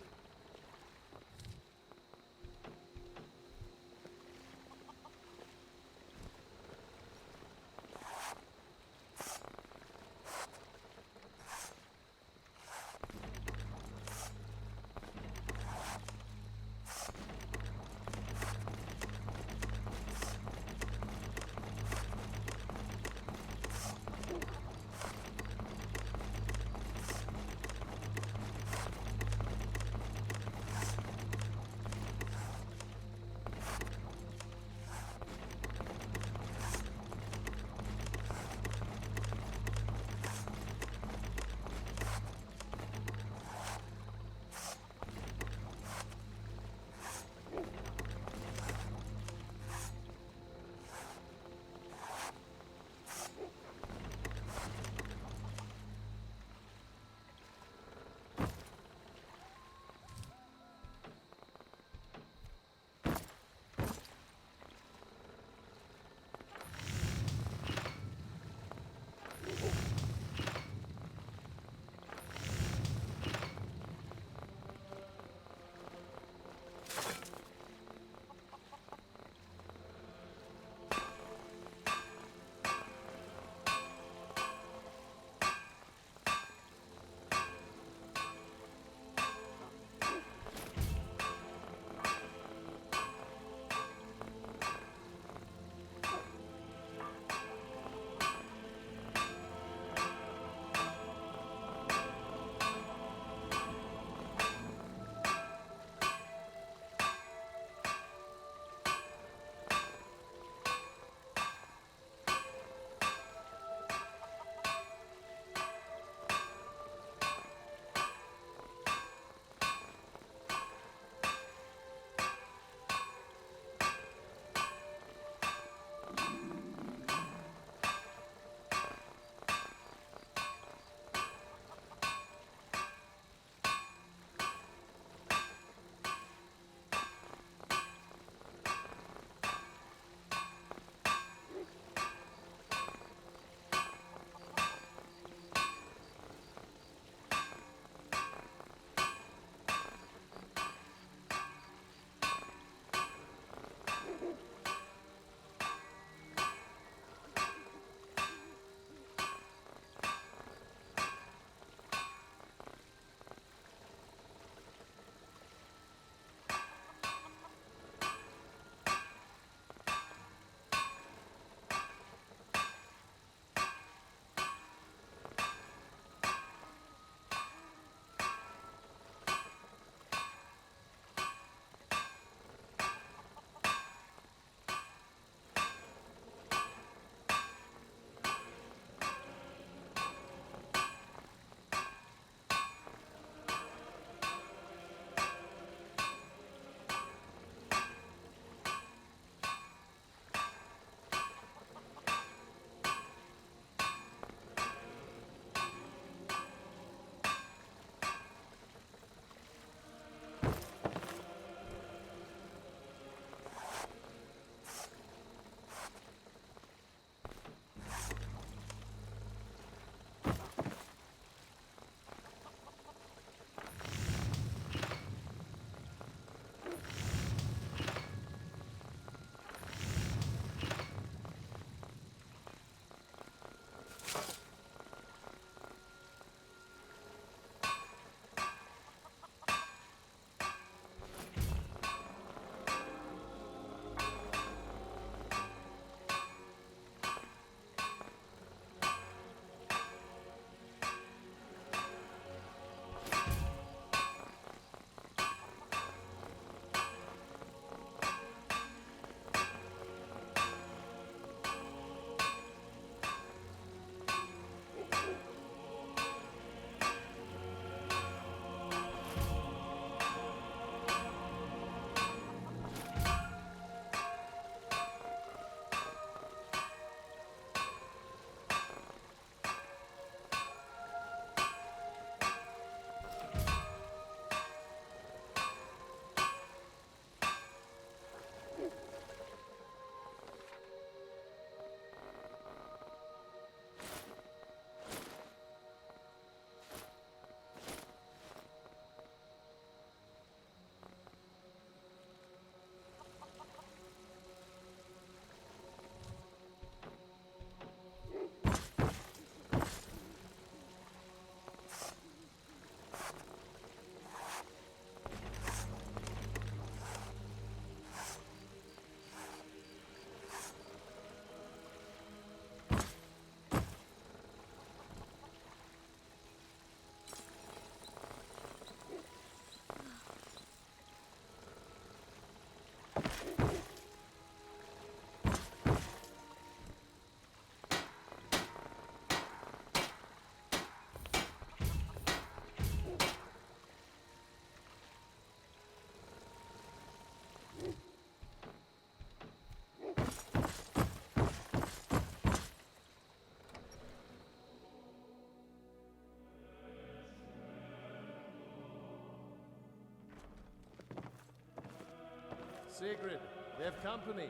Sigrid, they have company.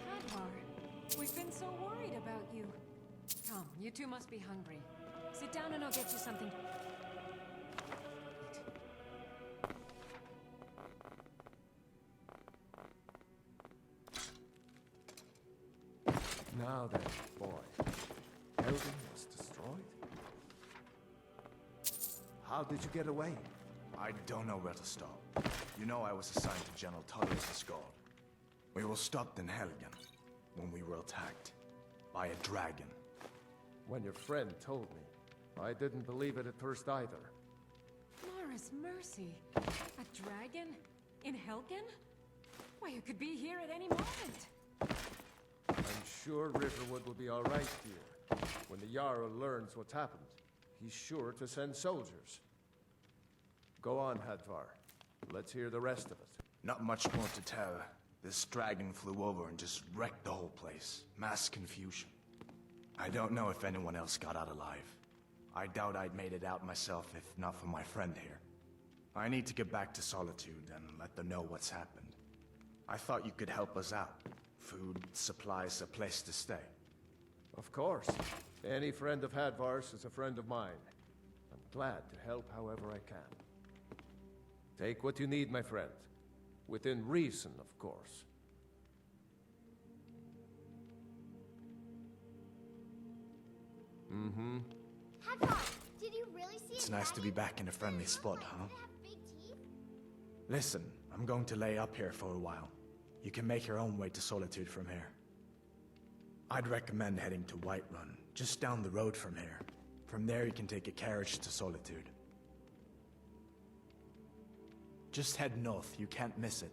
Hadvar, we've been so worried about you. Come, you two must be hungry. Sit down and I'll get you something. Now then, boy. Helgen was destroyed? How did you get away? I don't know where to start. You know I was assigned to General Tullius' guard. We were stopped in Helgen when we were attacked by a dragon. When your friend told me, I didn't believe it at first either. Mara's mercy. A dragon? In Helgen? Why, it could be here at any moment. I'm sure Riverwood will be all right here. When the Jarl learns what's happened, he's sure to send soldiers. Go on, Hadvar. Let's hear the rest of it. Not much more to tell. This dragon flew over and just wrecked the whole place. Mass confusion. I don't know if anyone else got out alive. I doubt I'd made it out myself if not for my friend here. I need to get back to Solitude and let them know what's happened. I thought you could help us out. Food, supplies, a place to stay. Of course. Any friend of Hadvar's is a friend of mine. I'm glad to help however I can. Take what you need, my friend. Within reason, of course. Mm-hmm. Hadvar, did you really see It's nice to be back in a friendly spot, huh? Listen, I'm going to lay up here for a while. You can make your own way to Solitude from here. I'd recommend heading to Whiterun, just down the road from here. From there you can take a carriage to Solitude. Just head north, you can't miss it.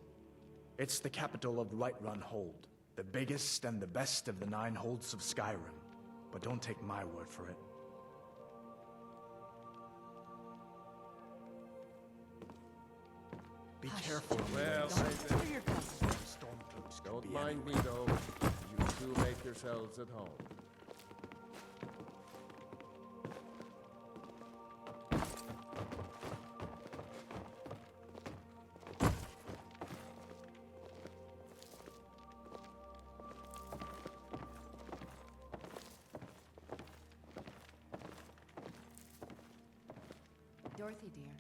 It's the capital of Whiterun Hold, the biggest and the best of the 9 holds of Skyrim. But don't take my word for it. Be careful. Well, Stormcloaks don't be mind me though. You two make yourselves at home. Dorothy, dear,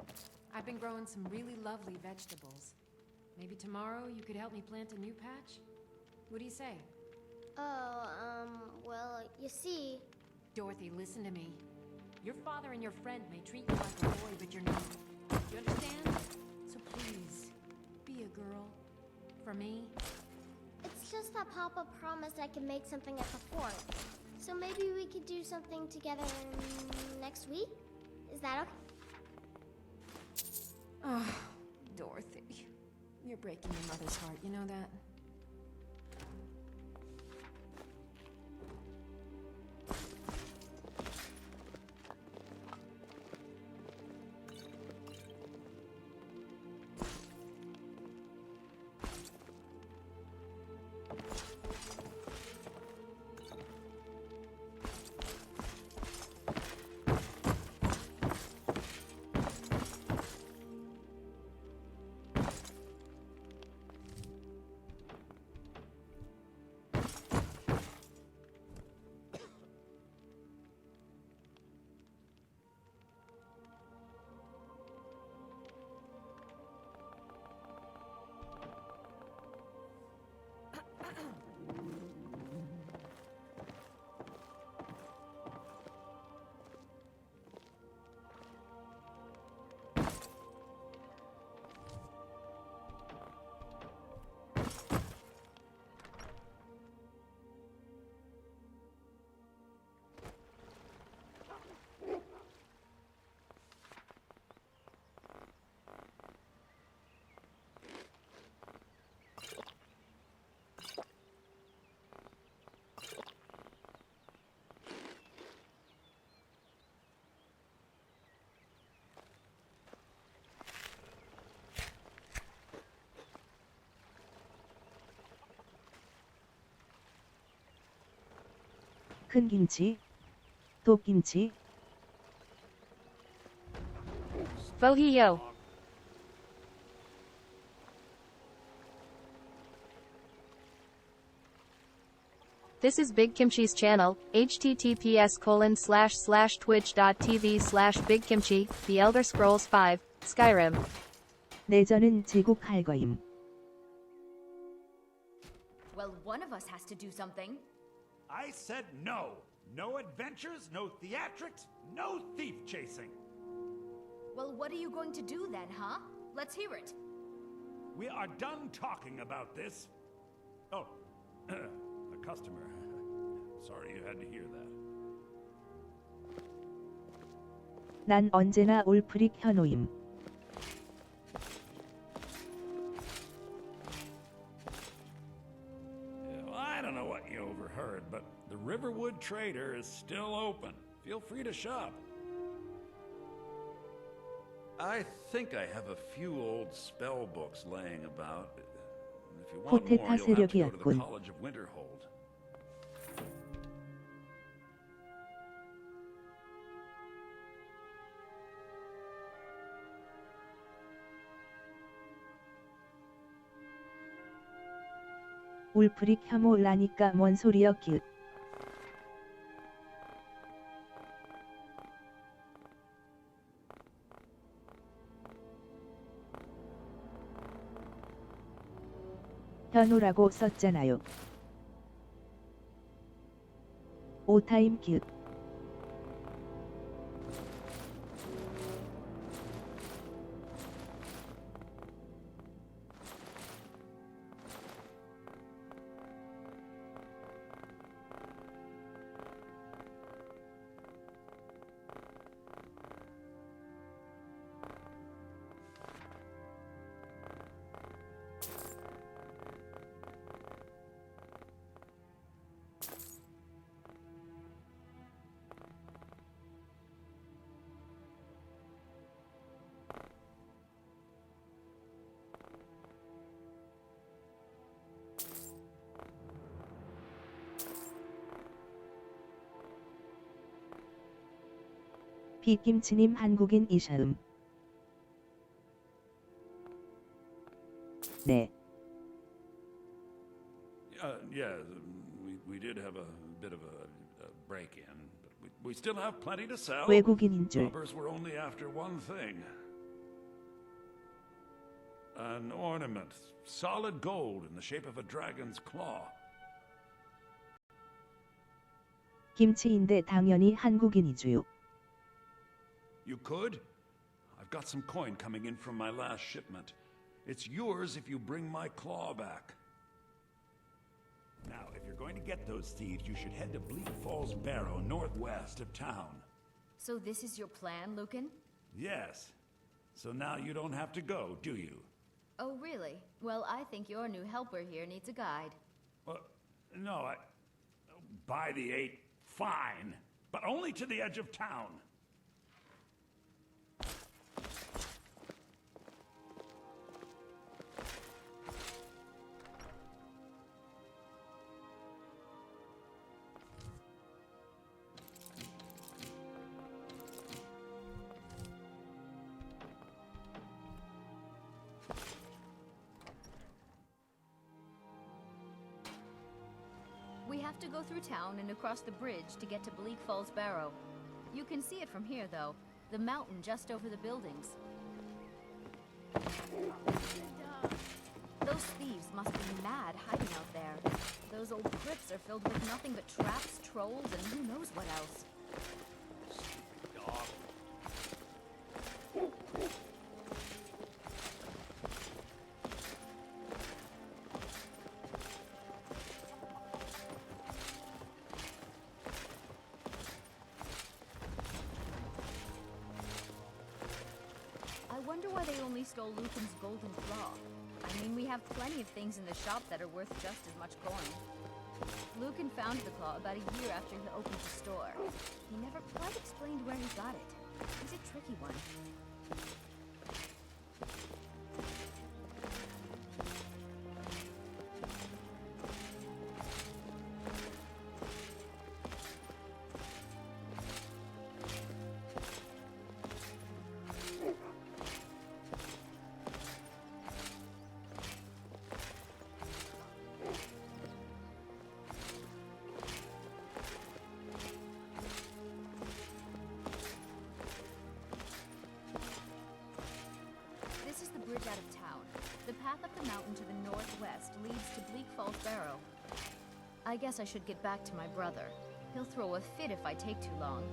I've been growing some really lovely vegetables. Maybe tomorrow you could help me plant a new patch? What do you say? Well, you see... Dorothy, listen to me. Your father and your friend may treat you like a boy, but you're not. You understand? So please, be a girl. For me. It's just that Papa promised I could make something at the fort. So maybe we could do something together next week? Is that okay? Oh, Dorothy. You're breaking your mother's heart, you know that? 큰 김치, 도김치. Vohio. This is Big Kimchi's channel, https://twitch.tv/bigkimchi, The Elder Scrolls 5, Skyrim. 내전은 제국 할 거임. Well, one of us has to do something. I said no. No adventures, no theatrics, no thief chasing. Well, what are you going to do then, huh? Let's hear it. We are done talking about this. Oh, a customer. Sorry you had to hear that. 난 언제나 올프릭 현호임. I don't know what you overheard, but the Riverwood Trader is still open. Feel free to shop. I think I have a few old spell books laying about. If you want more, you'll have to go to the College of Winterhold. 울프릭 혐오라니까 뭔 소리여 뀨. 현호라고 썼잖아요. 오타임 뀨. 빅김치님 한국인이셔음. 네. Yeah, we did have a bit of a break-in, but we still have plenty to sell. 외국인인 줄. Robbers were only after one thing. An ornament, solid gold in the shape of a dragon's claw. 김치인데 당연히 한국인이주요. You could? I've got some coin coming in from my last shipment. It's yours if you bring my claw back. Now, if you're going to get those thieves, you should head to Bleak Falls Barrow, northwest of town. So this is your plan, Lucan? Yes. So now you don't have to go, do you? Oh, really? Well, I think your new helper here needs a guide. No, by the 8, fine. But only to the edge of town. We have to go through town and across the bridge to get to Bleak Falls Barrow. You can see it from here, though. The mountain just over the buildings. Those thieves must be mad hiding out there. Those old crypts are filled with nothing but traps, trolls, and who knows what else. I wonder why they only stole Lucan's golden claw. I mean, we have plenty of things in the shop that are worth just as much coin. Lucan found the claw about a year after he opened the store. He never quite explained where he got it. He's a tricky one. Bridge out of town. The path up the mountain to the northwest leads to Bleak Falls Barrow. I guess I should get back to my brother. He'll throw a fit if I take too long.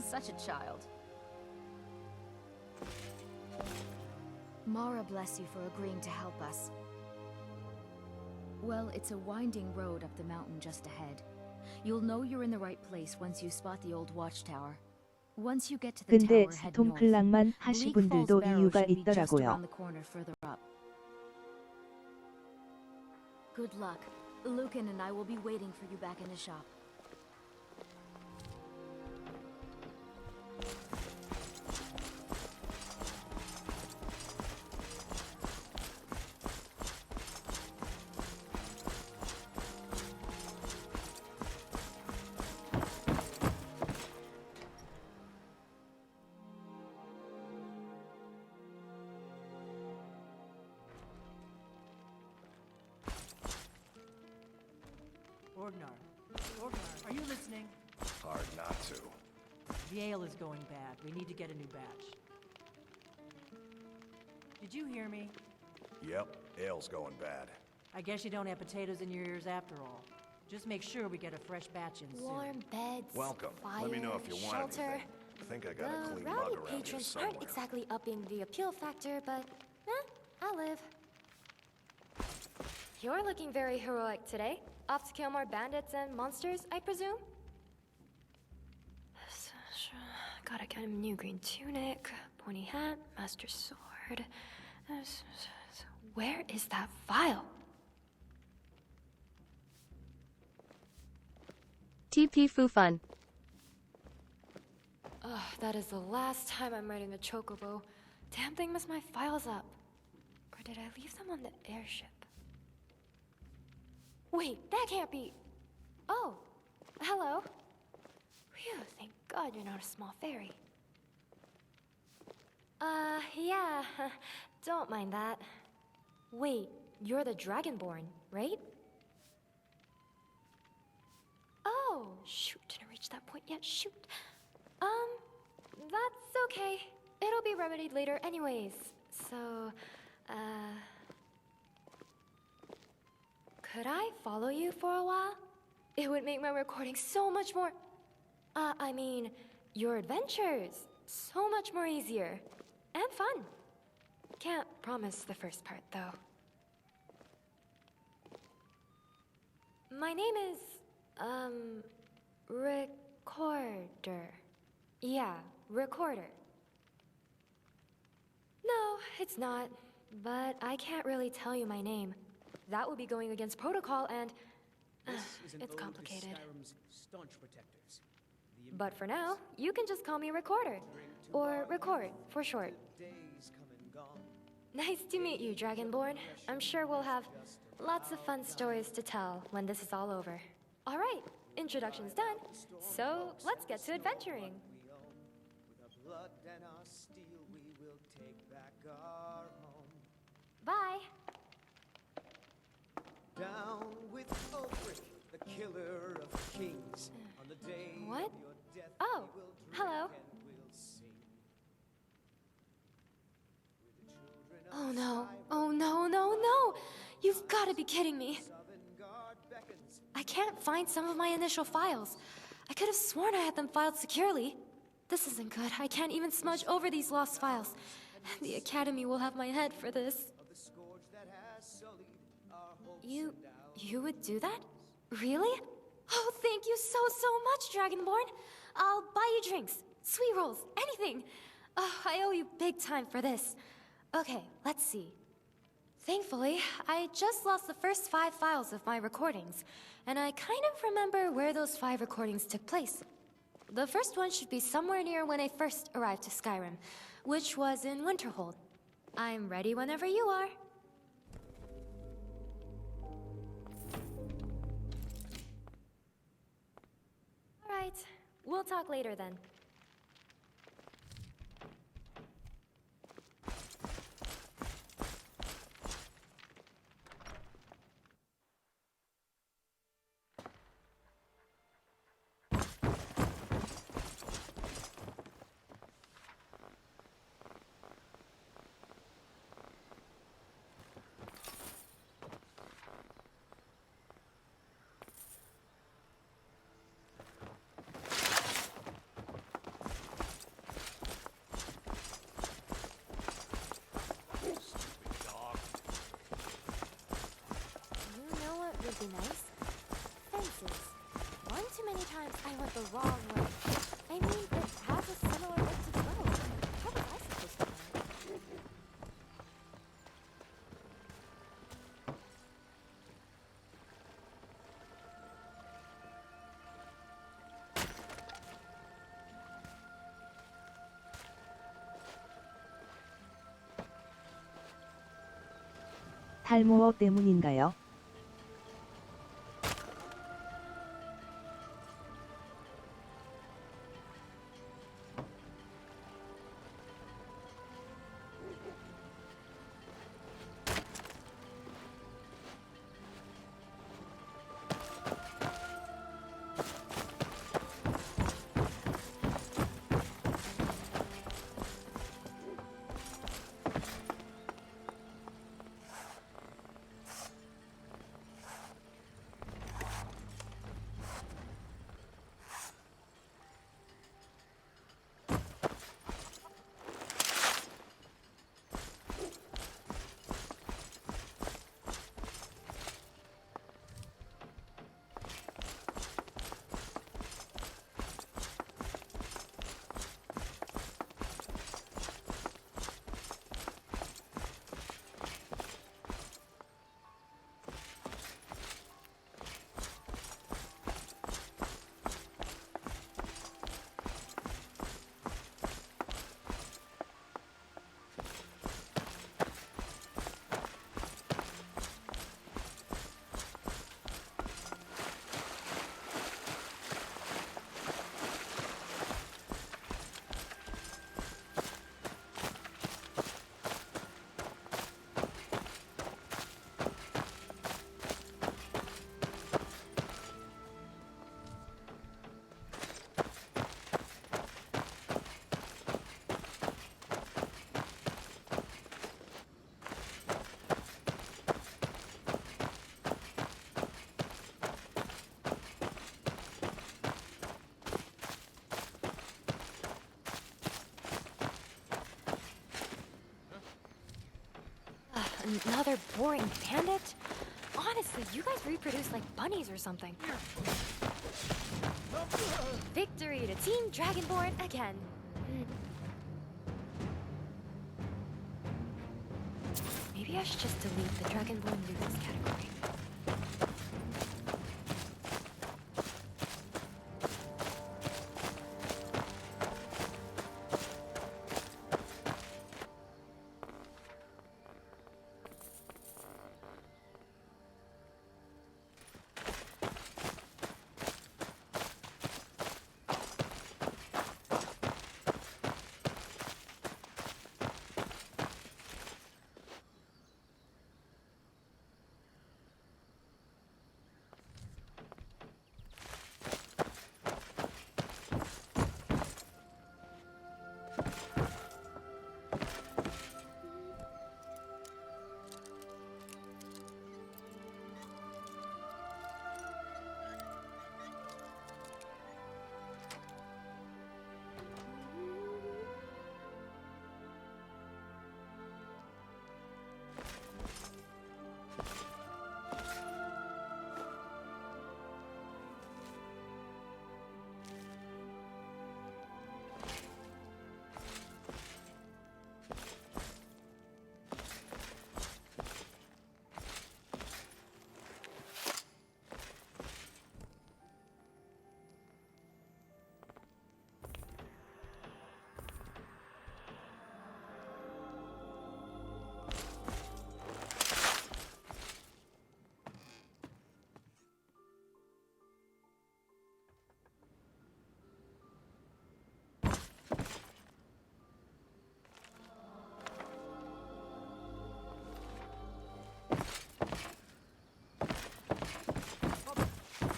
Such a child. Mara bless you for agreeing to help us. Well, it's a winding road up the mountain just ahead. You'll know you're in the right place once you spot the old watchtower. Once you get to the 근데 tower, head north. 스톰클락만 하시 분들도 이유가 있더라고요. Good luck. Lucan and I will be waiting for you back in the shop. Orgnar, are you listening? Hard not to. The ale is going bad. We need to get a new batch. Did you hear me? Yep, ale's going bad. I guess you don't have potatoes in your ears after all. Just make sure we get a fresh batch in soon. Warm beds, Welcome. fire, Let me know if you want shelter. anything. I think I got a clean Rowdy mug around here patrons somewhere. aren't exactly upping the appeal factor, but I'll live. You're looking very heroic today. Off to kill more bandits and monsters, I presume? Gotta get him a new green tunic, pointy hat, master sword. Where is that file? TP Fufun. Ugh, that is the last time I'm riding a chocobo. Damn thing messed my files up. Or did I leave them on the airship? Wait, that can't be... Oh, hello. Phew, thank God you're not a small fairy. Yeah, don't mind that. Wait, you're the Dragonborn, right? Oh, shoot, didn't reach that point yet, shoot. That's okay. It'll be remedied later anyways. So, Could I follow you for a while? It would make my recording so much more... I mean, your adventures so much more easier. And fun. Can't promise the first part, though. My name is, Recorder. Yeah, Recorder. No, it's not. But I can't really tell you my name. That would be going against protocol and... it's complicated. Skyrim's staunch protectors. But for now, you can just call me Recorder. Or Record, for short. Nice to meet you, Dragonborn. I'm sure we'll have lots of fun stories to tell when this is all over. Alright, introduction's done. So, let's get to adventuring. Bye. Down with Ulfric, the killer of kings. On the day What? of your death, Oh, we will hello. drink and we'll sing. Oh no, oh no, no, no! You've gotta be kidding me. I can't find some of my initial files. I could have sworn I had them filed securely. This isn't good. I can't even smudge over these lost files. The Academy will have my head for this. You would do that? Really? Oh, thank you so much, Dragonborn. I'll buy you drinks, sweet rolls, anything. Oh, I owe you big time for this. Okay, let's see. Thankfully, I just lost the first 5 files of my recordings, and I kind of remember where those 5 recordings took place. The first one should be somewhere near when I first arrived to Skyrim, which was in Winterhold. I'm ready whenever you are. Alright, we'll talk later then. Would be nice. Fences. One too many times I went the wrong way. I mean, it has a similar look to the road. How was I supposed to know? 탈모어 때문인가요? Another boring bandit? Honestly, you guys reproduce like bunnies or something. Victory to Team Dragonborn again. Maybe I should just delete the Dragonborn Lucas category.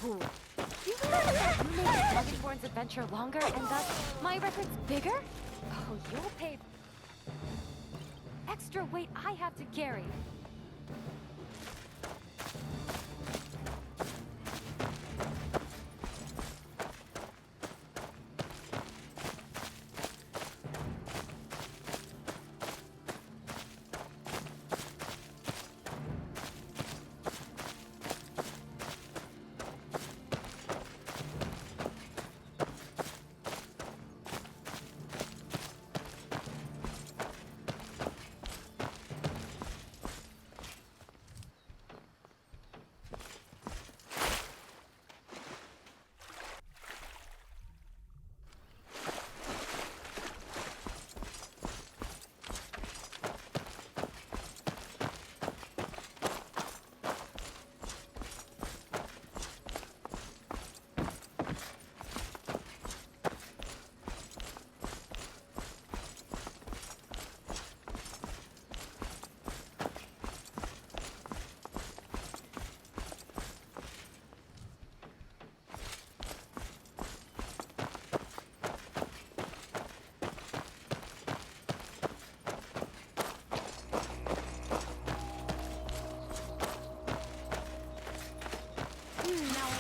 You realize that you made Dragonborn's adventure longer and thus my record's bigger? Oh, you'll pay extra weight I have to carry.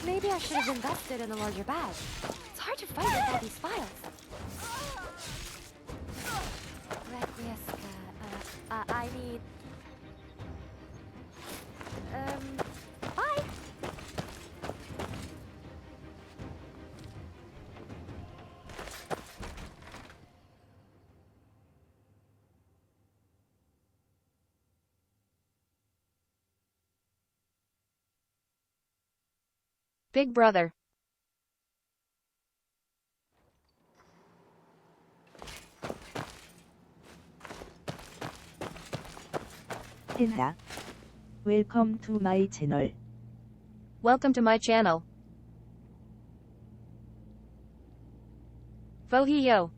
Maybe I should have invested in a larger bag. It's hard to fight with all these files. I need... bye! Big Brother. Henha. Welcome to my channel. Welcome to my channel. Fohiyo.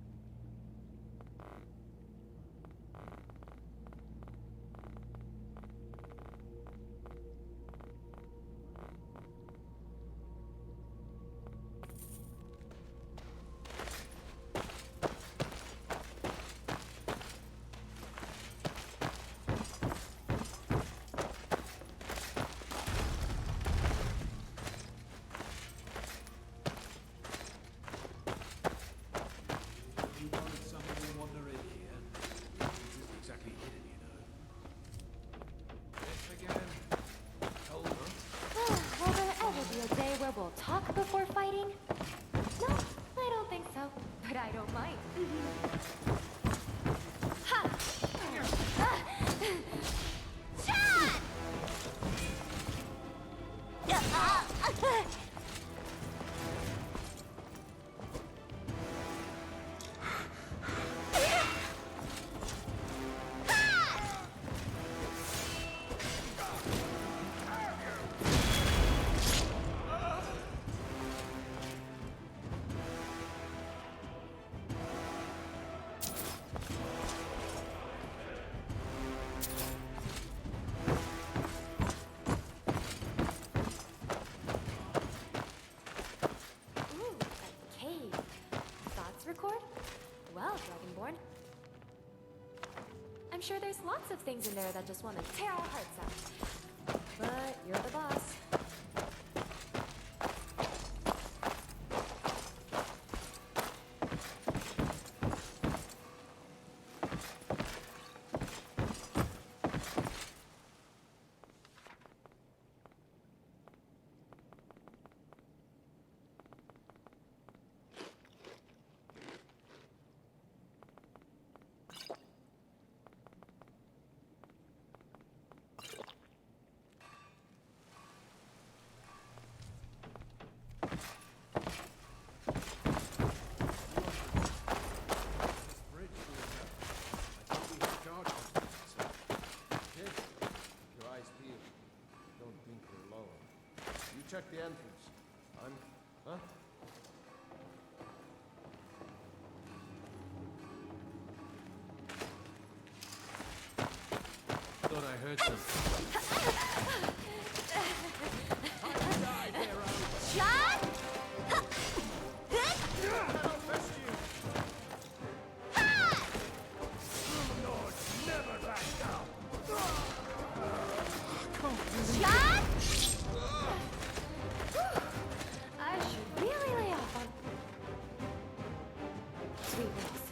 sure there's lots of things in there that just want to tear our hearts out. But you're the boss. Check the entrance. Huh? Thought I heard something. Shot! Never back down. Shot! I should really lay off on sweet rolls.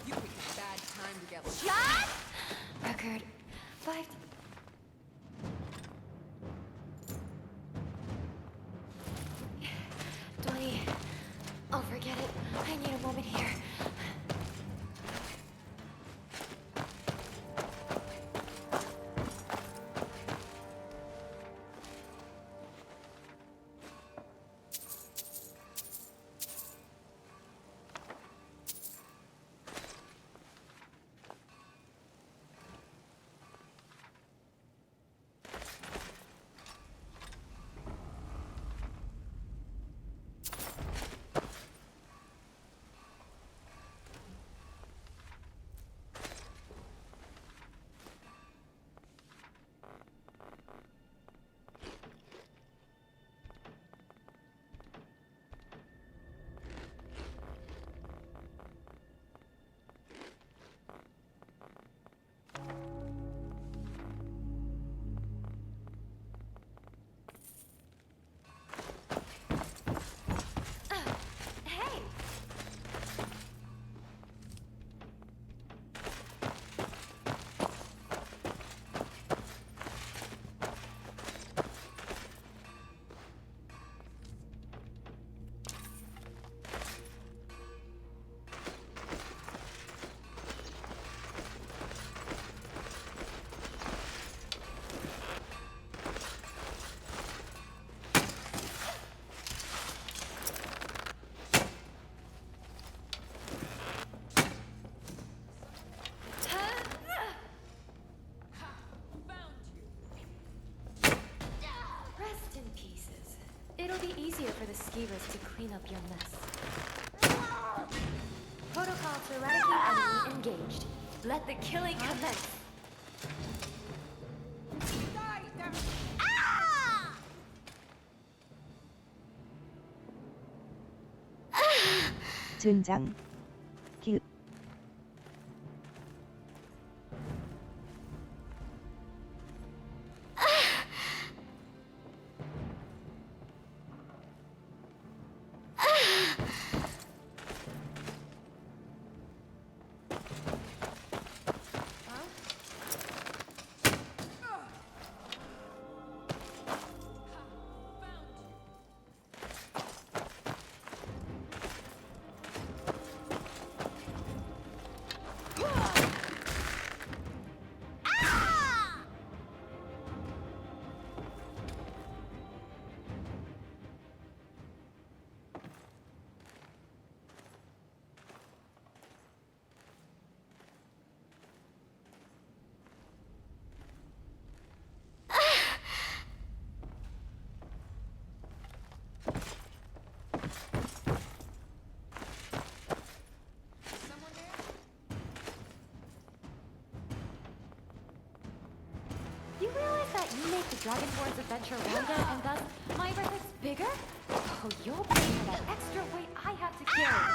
You picked a bad time to get Shot! Record 5. Donnie, I'll forget it. I need a moment here. Hey! Rest in pieces. It'll be easier for the skeevers to clean up your mess. Protocol to eradicate enemy engaged. Let the killing commence. 젠장. 길. that you make the Dragonborn's adventure longer and thus my records bigger? Oh, you'll pay for that extra weight I have to carry.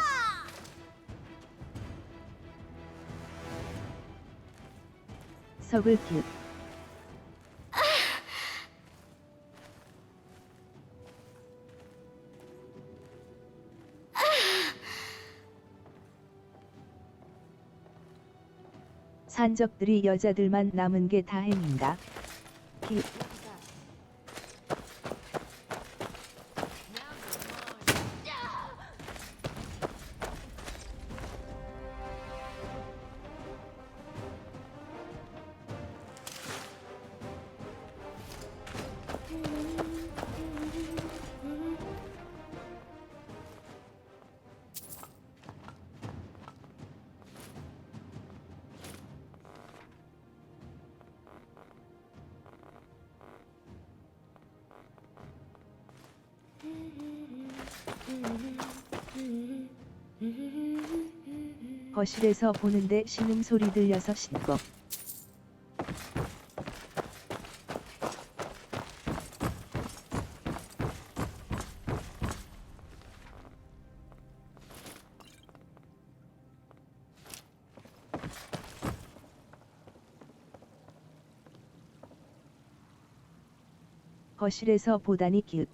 서글큐. 산적들이 여자들만 남은 게 다행인가? 기. 거실에서 보는데 신음소리 들려서 신고. 거실에서 보다니 큐.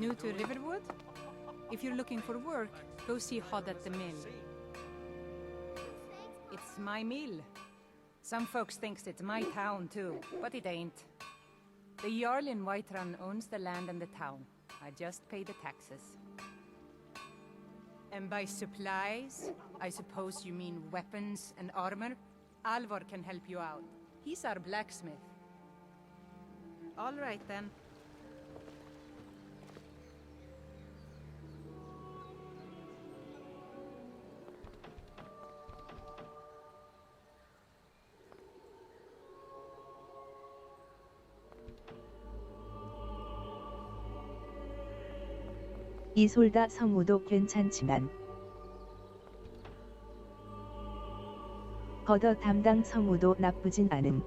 New to Riverwood? If you're looking for work, go see Hod at the mill. It's my mill. Some folks thinks it's my town too, but it ain't. The Jarl in Whiterun owns the land and the town. I just pay the taxes. And by supplies, I suppose you mean weapons and armor? Alvor can help you out. He's our blacksmith. All right then. 이솔다 성우도 괜찮지만 버더 담당 성우도 나쁘진 않은.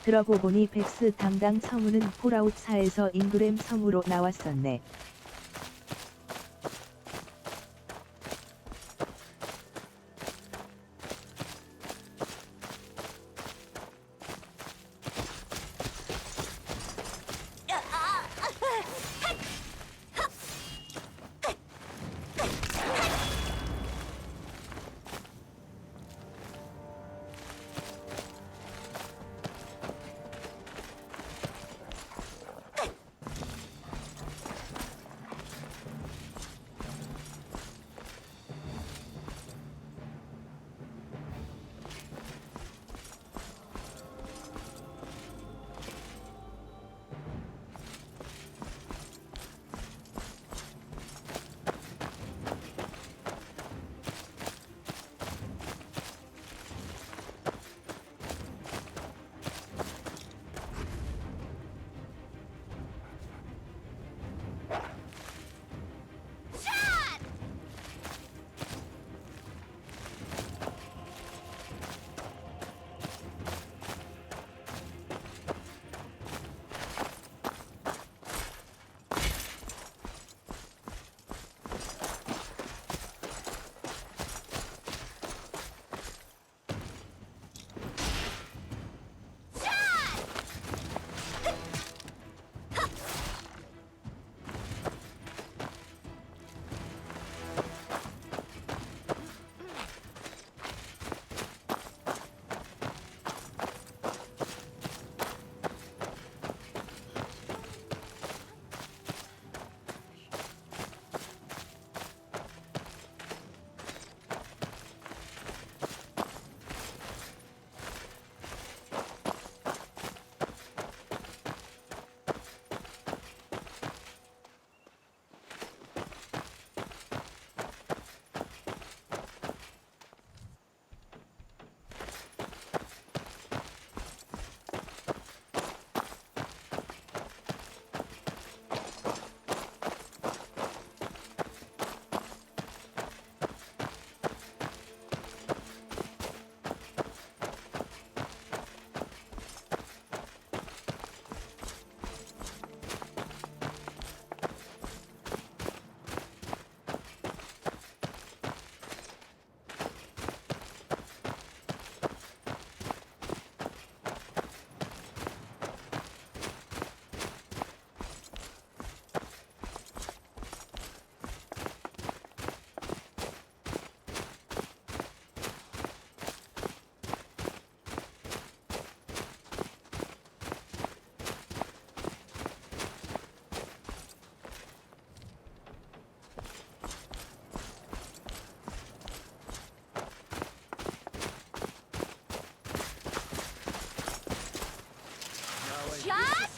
그러고 보니 백스 담당 성우는 폴아웃4에서 잉그램 성우로 나왔었네.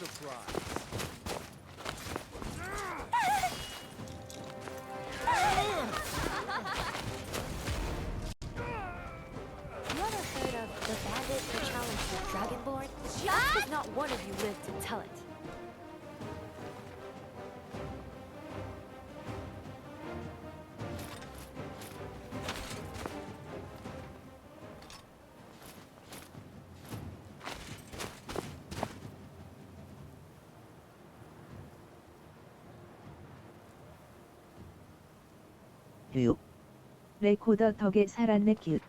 surprise. You ever heard of the bandit who challenged the Dragonborn? Just as not one of you lived to tell it. 레코더 덕에 살았네 길.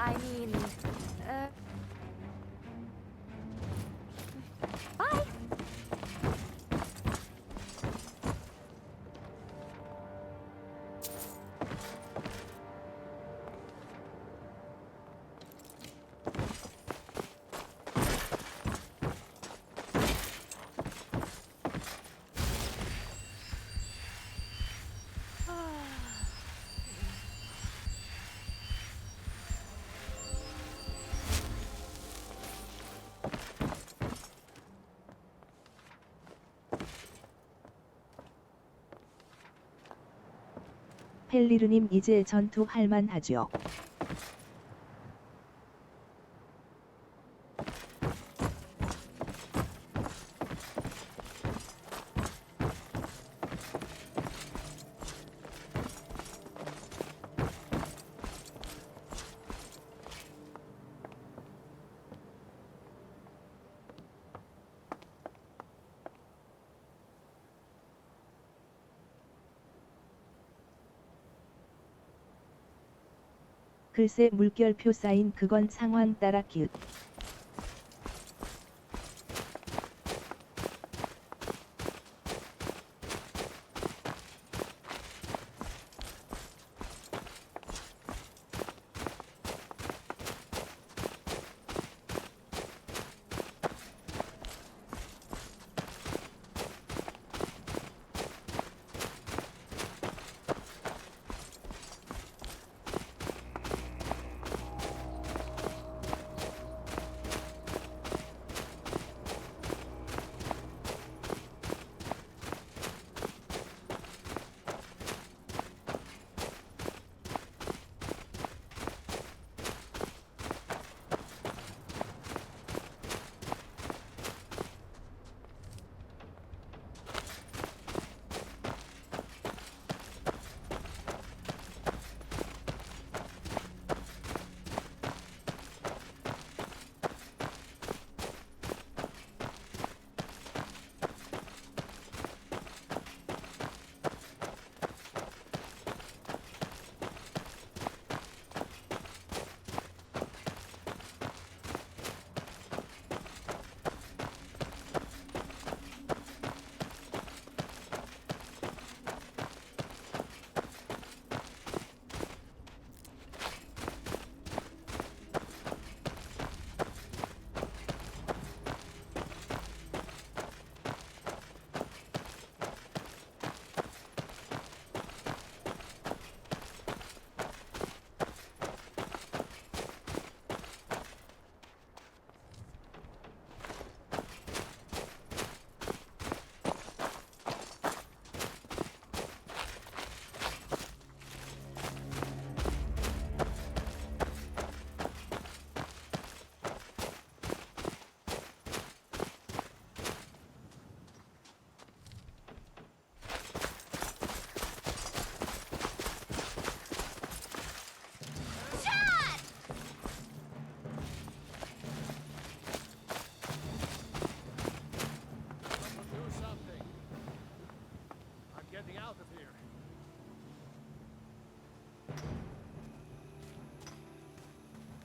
Bye! 펠리르님 이제 전투할 만하죠. 글쎄 물결표 쌓인 그건 상황 따라 기웃.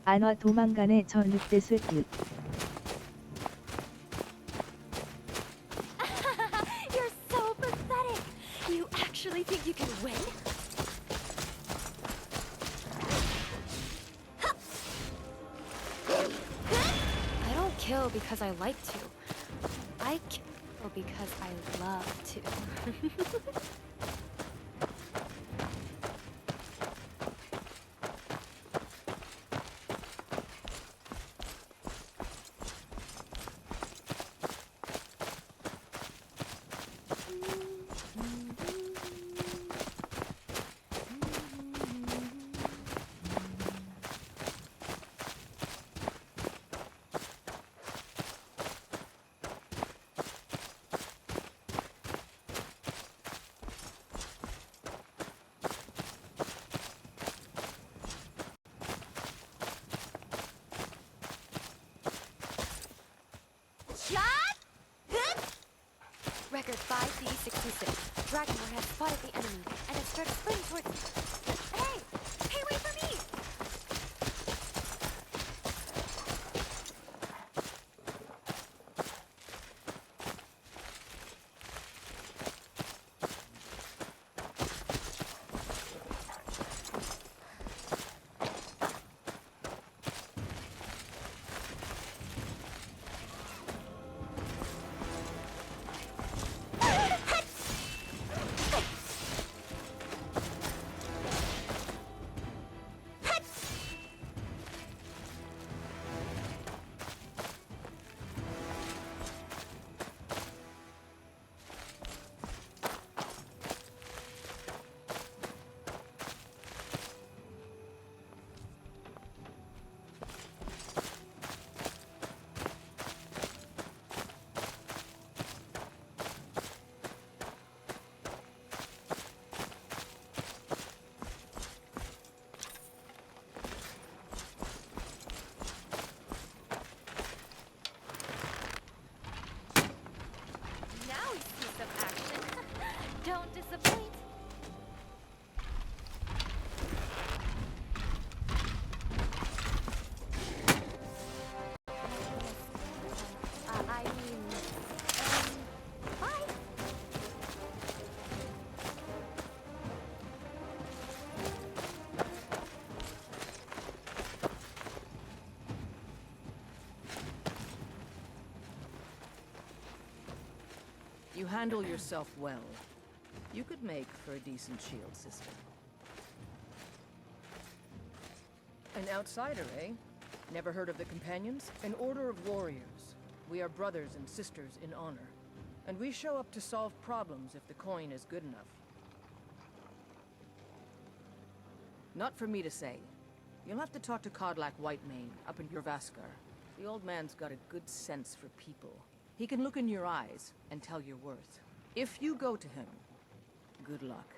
안와 도망가네 저 늑대술 윷. You're so pathetic. You actually think you can win? I don't kill because I like to. I kill because I love to. Shot! Record 5D66. Dragonborn has spotted the enemy and has started sprinting towards me. Hey! Hey, wait for me! Now we see some action. Don't disappoint. I mean, bye. You handle yourself well. You could make for a decent shield system. An outsider, eh? Never heard of the Companions? An order of warriors. We are brothers and sisters in honor. And we show up to solve problems if the coin is good enough. Not for me to say. You'll have to talk to Kodlak Whitemane up in Jorvaskar. The old man's got a good sense for people. He can look in your eyes and tell your worth. If you go to him, good luck.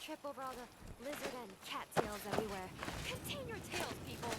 Trip over all the lizard and cattails everywhere. Contain your tails, people!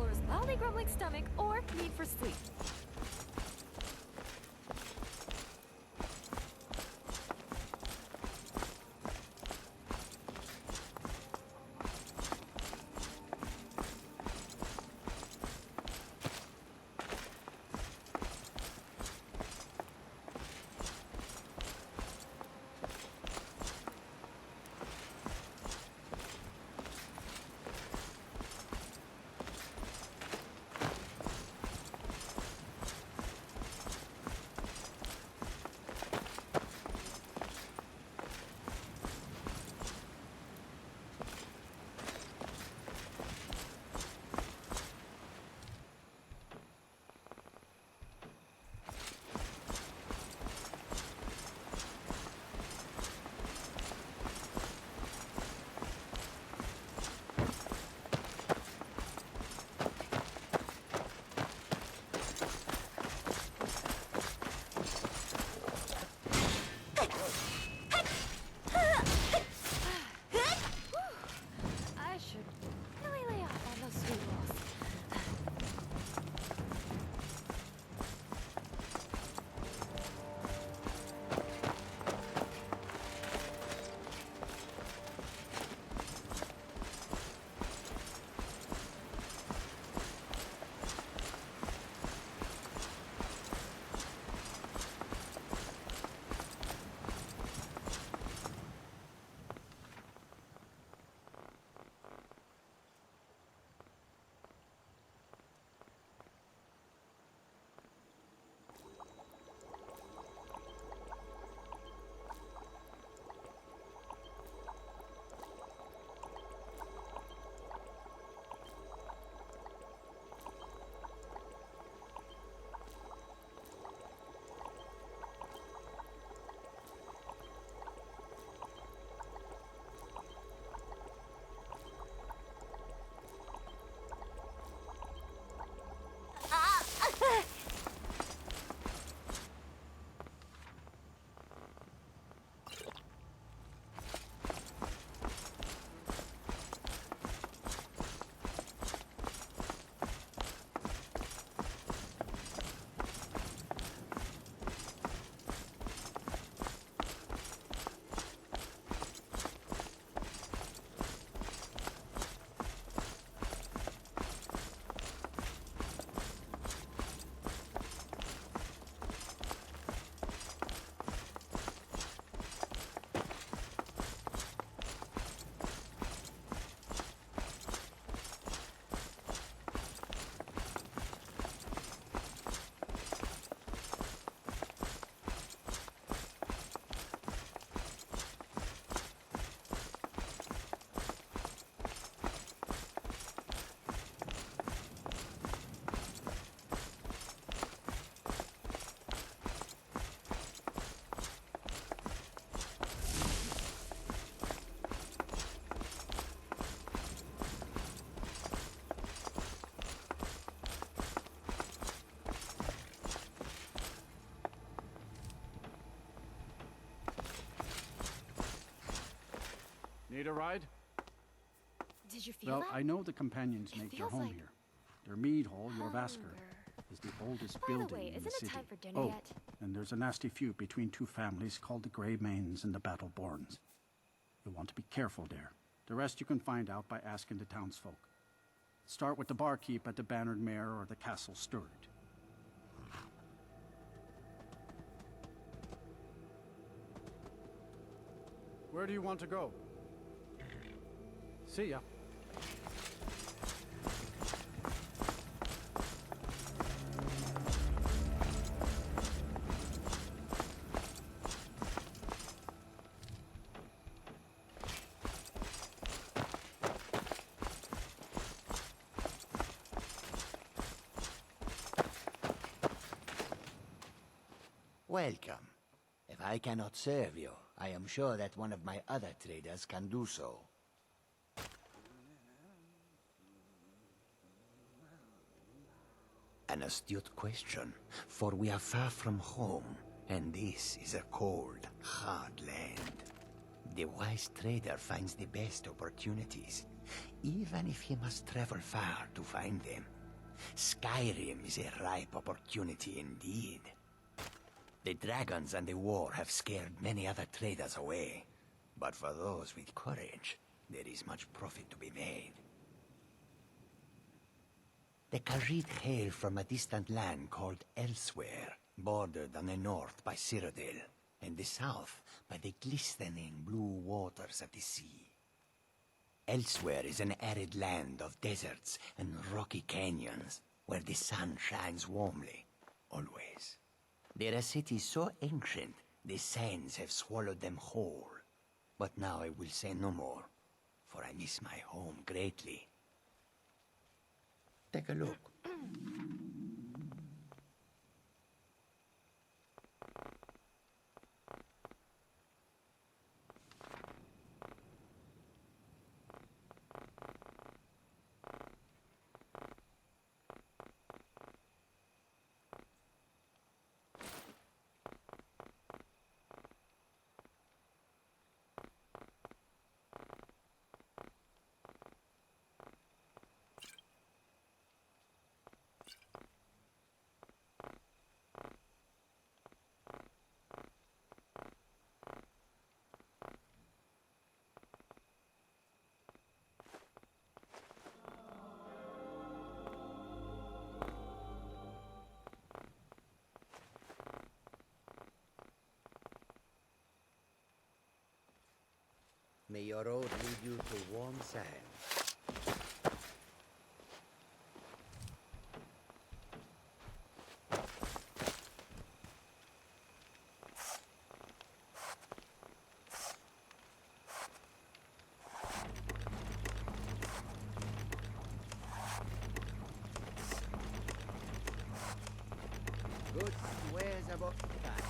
traveler's loudly grumbling stomach or need for sleep. I should really lay off on those sweet rolls. Need a ride? Did you feel Well, that? I know the companions It make their feels home like here. Their mead hall, your Vasker, is the oldest By the building way, in the isn't it city. time for dinner Oh, yet? and there's a nasty feud between two families called the Grey Mains and the Battleborns. You'll want to be careful there. The rest you can find out by asking the townsfolk. Start with the barkeep at the Bannered Mare or the Castle Steward. Where do you want to go? See ya. Welcome. If I cannot serve you, I am sure that one of my other traders can do so. An astute question, for we are far from home, and this is a cold, hard land. The wise trader finds the best opportunities, even if he must travel far to find them. Skyrim is a ripe opportunity indeed. The dragons and the war have scared many other traders away. But for those with courage, there is much profit to be made. The Khajiit hail from a distant land called Elsewhere, bordered on the north by Cyrodiil, and the south by the glistening blue waters of the sea. Elsewhere is an arid land of deserts and rocky canyons, where the sun shines warmly, always. They're a city so ancient, the sands have swallowed them whole. But now I will say no more, for I miss my home greatly. Take a look. May your road lead you to warm sands. Good wares about that.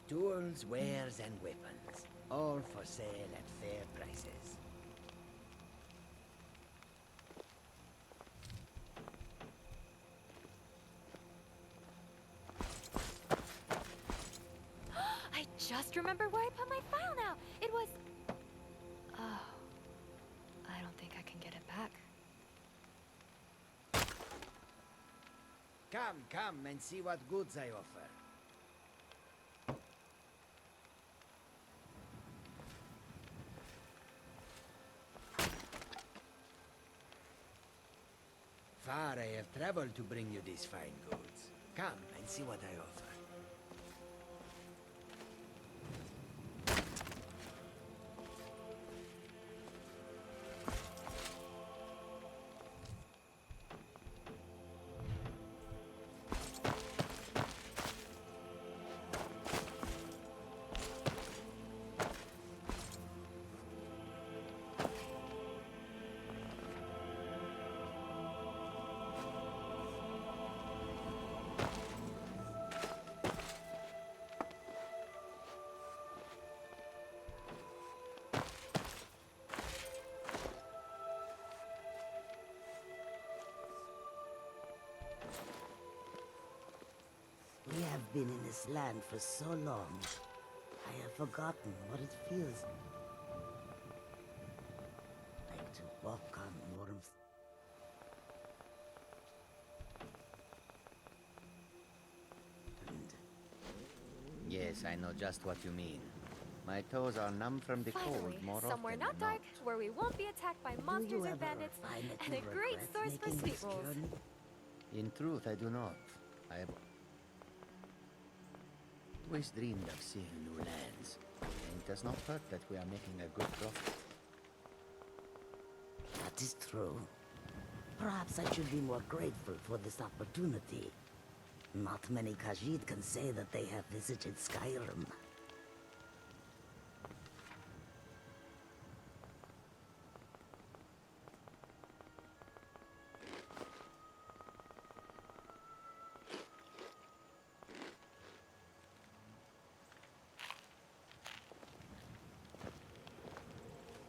Tools, wares, and weapons, all for sale at fair prices. I just remembered where I put my file now. It was... Oh. I don't think I can get it back. Come and see what goods I offer. Far I have traveled to bring you these fine goods. Come and see what I offer. We have been in this land for so long. I have forgotten what it feels like to walk on warmth. Yes, I know just what you mean. My toes are numb from the Finally, cold more somewhere often not than dark, where we won't be attacked by monsters or bandits, and a great source for sweet rolls. In truth, I do not. I have always dreamed of seeing new lands, and it does not hurt that we are making a good profit. That is true. Perhaps I should be more grateful for this opportunity. Not many Khajiit can say that they have visited Skyrim.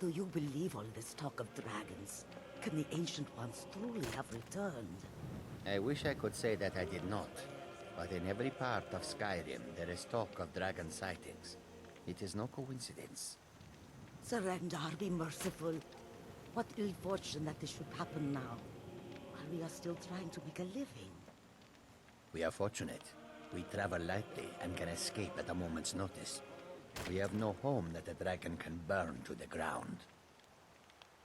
Do you believe all this talk of dragons? Can the Ancient Ones truly have returned? I wish I could say that I did not. But in every part of Skyrim, there is talk of dragon sightings. It is no coincidence. Surrender, be merciful. What ill fortune that this should happen now, while we are still trying to make a living. We are fortunate. We travel lightly and can escape at a moment's notice. We have no home that a dragon can burn to the ground.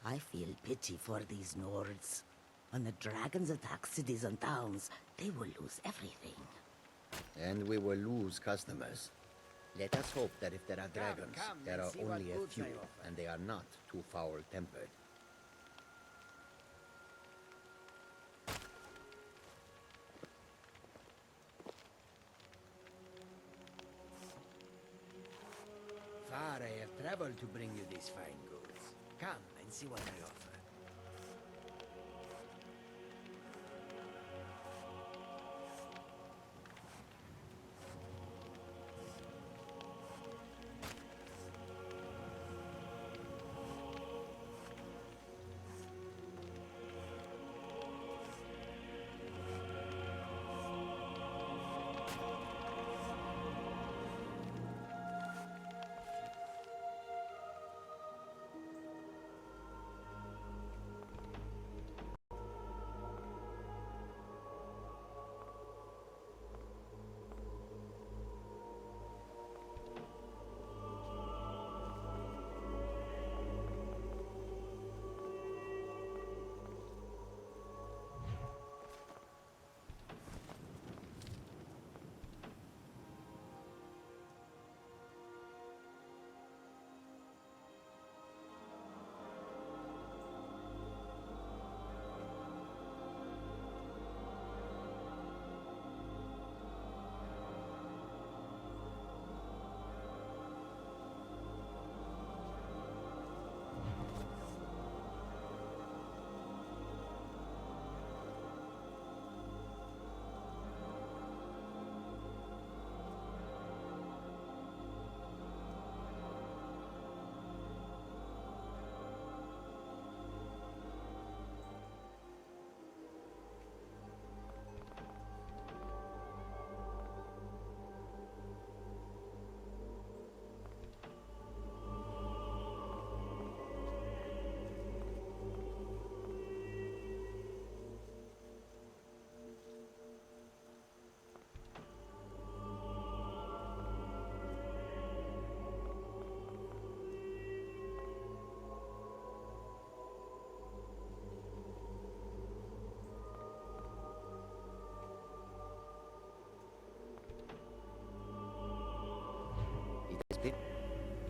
I feel pity for these Nords. When the dragons attack cities and towns, they will lose everything. And we will lose customers. Let us hope that if there are dragons, there are only a few, and they are not too foul-tempered. Far I have traveled to bring you these fine goods. Come and see what I offer.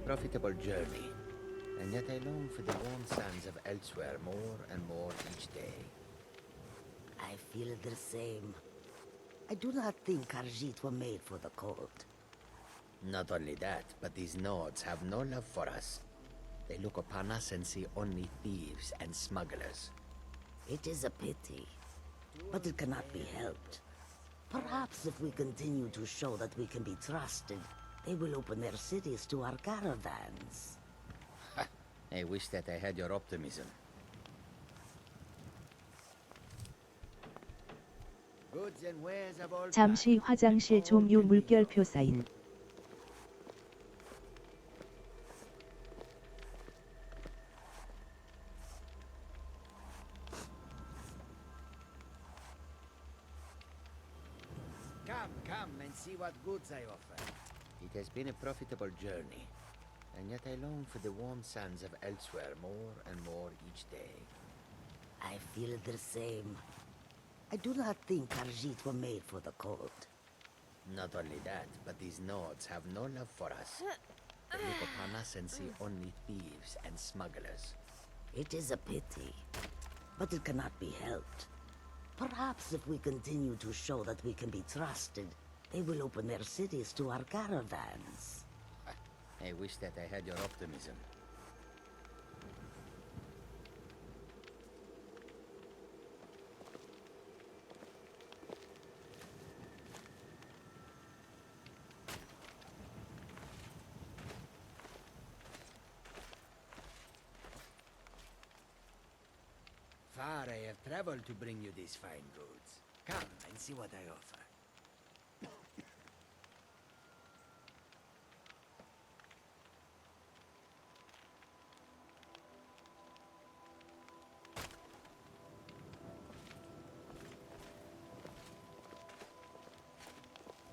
Profitable journey, and yet I long for the warm sands of elsewhere more and more each day. I feel the same. I do not think Khajiit were made for the cold. Not only that, but these Nords have no love for us. They look upon us and see only thieves and smugglers. It is a pity, but it cannot be helped. Perhaps if we continue to show that we can be trusted, they will open their cities to our caravans. I wish that I had your optimism. Goods and wares of all 잠시 화장실 종료 물결표 사인. Come and see what goods I offer. It has been a profitable journey, and yet I long for the warm sands of elsewhere more and more each day. I feel the same. I do not think Khajiit were made for the cold. Not only that, but these Nords have no love for us. They look upon us and see only thieves and smugglers. It is a pity, but it cannot be helped. Perhaps if we continue to show that we can be trusted, they will open their cities to our caravans. I wish that I had your optimism. Far I have traveled to bring you these fine goods. Come and see what I offer.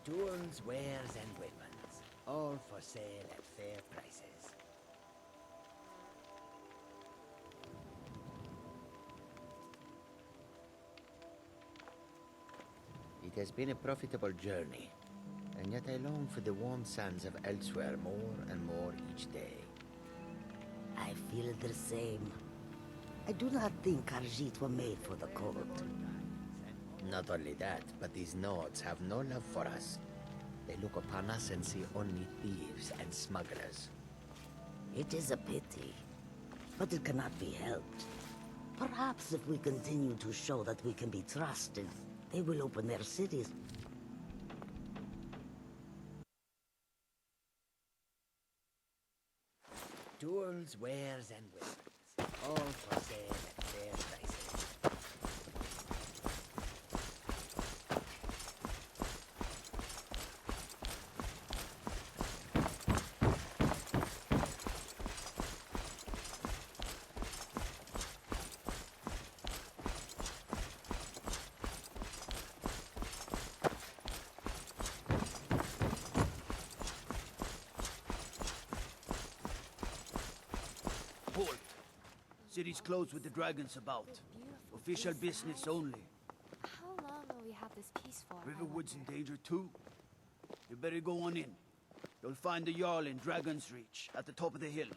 Tools, wares, and weapons. All for sale at fair prices. It has been a profitable journey, and yet I long for the warm sands of elsewhere more and more each day. I feel the same. I do not think Khajiit were made for the cold. Not only that, but these Nords have no love for us. They look upon us and see only thieves and smugglers. It is a pity, but it cannot be helped. Perhaps if we continue to show that we can be trusted, they will open their cities. Tools, wares, and weapons. All for sale at fair prices. Halt! City's closed with the dragons about. Official business only. How long will we have this peace for? Riverwood's in danger too. You better go on in. You'll find the Jarl in Dragon's Reach, at the top of the hill.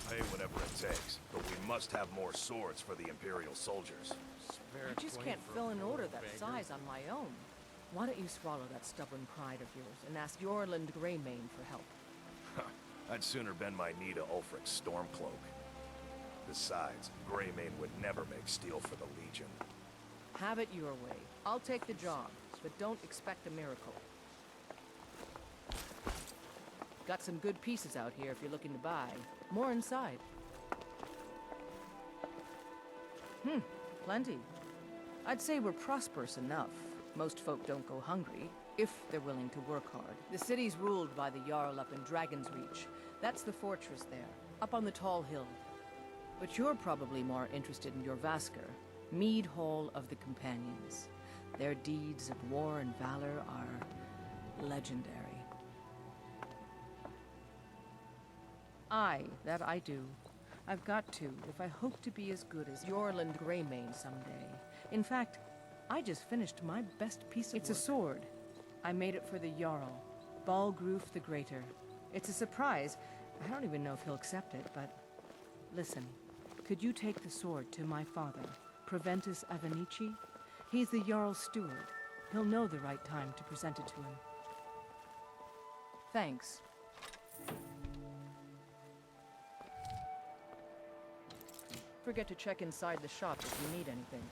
Pay whatever it takes, but we must have more swords for the Imperial soldiers. I just can't fill an order that size on my own. Why don't you swallow that stubborn pride of yours and ask Yorland Greymane for help? I'd sooner bend my knee to Ulfric's Stormcloak. Besides, Greymane would never make steel for the Legion. Have it your way. I'll take the job, but don't expect a miracle. Got some good pieces out here if you're looking to buy. More inside. Plenty. I'd say we're prosperous enough. Most folk don't go hungry, if they're willing to work hard. The city's ruled by the Jarl up in Dragon's Reach. That's the fortress there, up on the tall hill. But you're probably more interested in your Vasker, Mead Hall of the Companions. Their deeds of war and valor are legendary. Aye, that I do. I've got to, if I hope to be as good as Yorland Greymane someday. In fact, I just finished my best piece of work. It's a sword. I made it for the Jarl, Balgruf the Greater. It's a surprise. I don't even know if he'll accept it, but... Listen, could you take the sword to my father, Proventus Avenici? He's the Jarl's steward. He'll know the right time to present it to him. Thanks. Forget to check inside the shop if you need anything.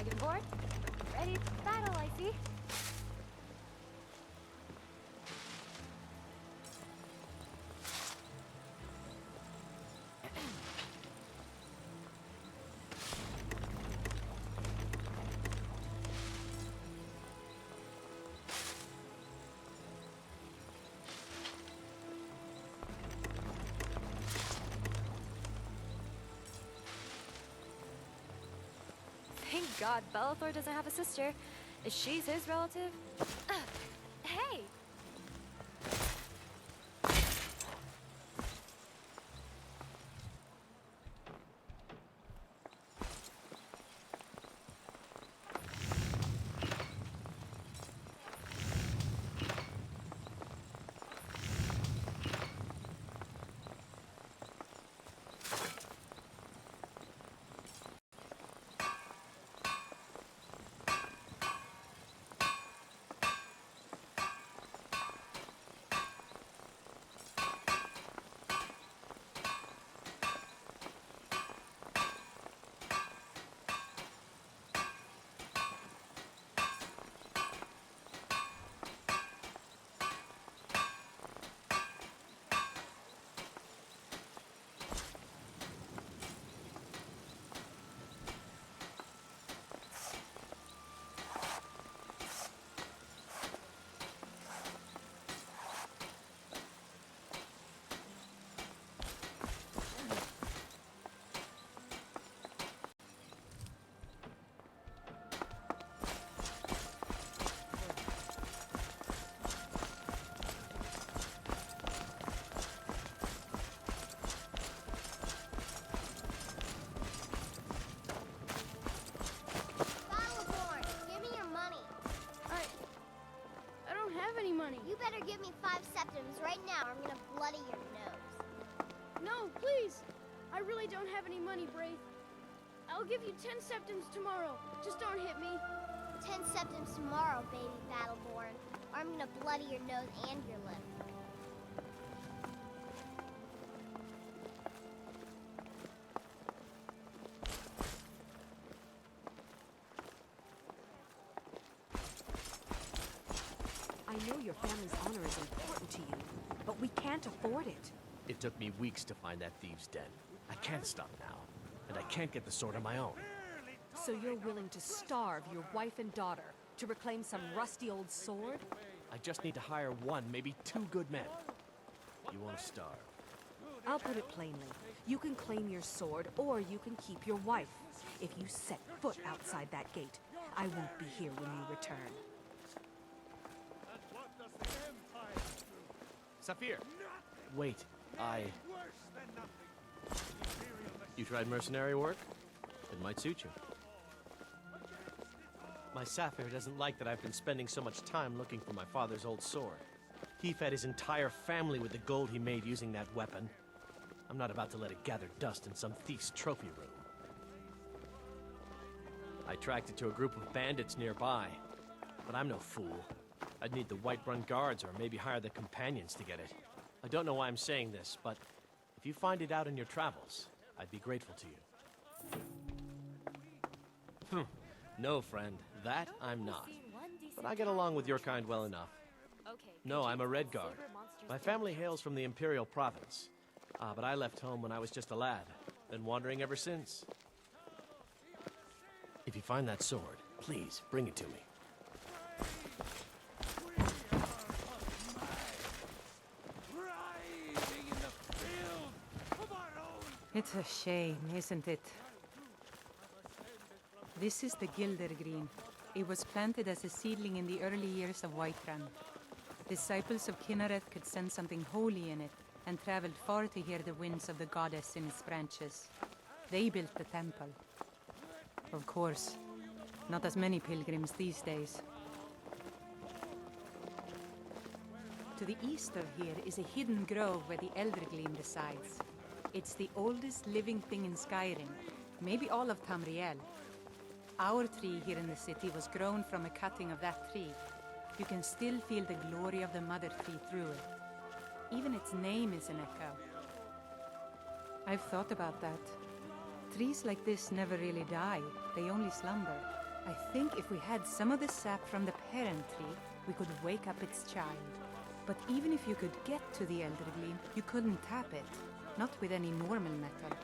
Dragonborn. Ready for battle, I see. Thank God Bellathor doesn't have a sister. Is she's his relative? Hey! You better give me 5 septims right now or I'm gonna bloody your nose. No, please! I really don't have any money, Brave. I'll give you 10 septims tomorrow. Just don't hit me. 10 septims tomorrow, baby Battleborn, or I'm gonna bloody your nose and your lip. I know your family's honor is important to you, but we can't afford it. It took me weeks to find that thieves' den. I can't stop now, and I can't get the sword on my own. So you're willing to starve your wife and daughter to reclaim some rusty old sword? I just need to hire one, maybe 2 good men. You won't starve. I'll put it plainly. You can claim your sword, or you can keep your wife. If you set foot outside that gate, I won't be here when you return. Saphir! Wait, You tried mercenary work? It might suit you. My Saphir doesn't like that I've been spending so much time looking for my father's old sword. He fed his entire family with the gold he made using that weapon. I'm not about to let it gather dust in some thief's trophy room. I tracked it to a group of bandits nearby, but I'm no fool. I'd need the Whiterun guards or maybe hire the companions to get it. I don't know why I'm saying this, but if you find it out in your travels, I'd be grateful to you. No, friend, that I'm not. But I get along with your kind well enough. No, I'm a Red Guard. My family hails from the Imperial Province. But I left home when I was just a lad. Been wandering ever since. If you find that sword, please bring it to me. It's a shame, isn't it? This is the Gilder Green. It was planted as a seedling in the early years of Whiterun. Disciples of Kynareth could sense something holy in it, and traveled far to hear the winds of the goddess in its branches. They built the temple. Of course, not as many pilgrims these days. To the east of here is a hidden grove where the Eldergleam resides. It's the oldest living thing in Skyrim, maybe all of Tamriel. Our tree here in the city was grown from a cutting of that tree. You can still feel the glory of the mother tree through it. Even its name is an echo. I've thought about that. Trees like this never really die, they only slumber. I think if we had some of the sap from the parent tree, we could wake up its child. But even if you could get to the Elder Gleam, you couldn't tap it. Not with any normal metal.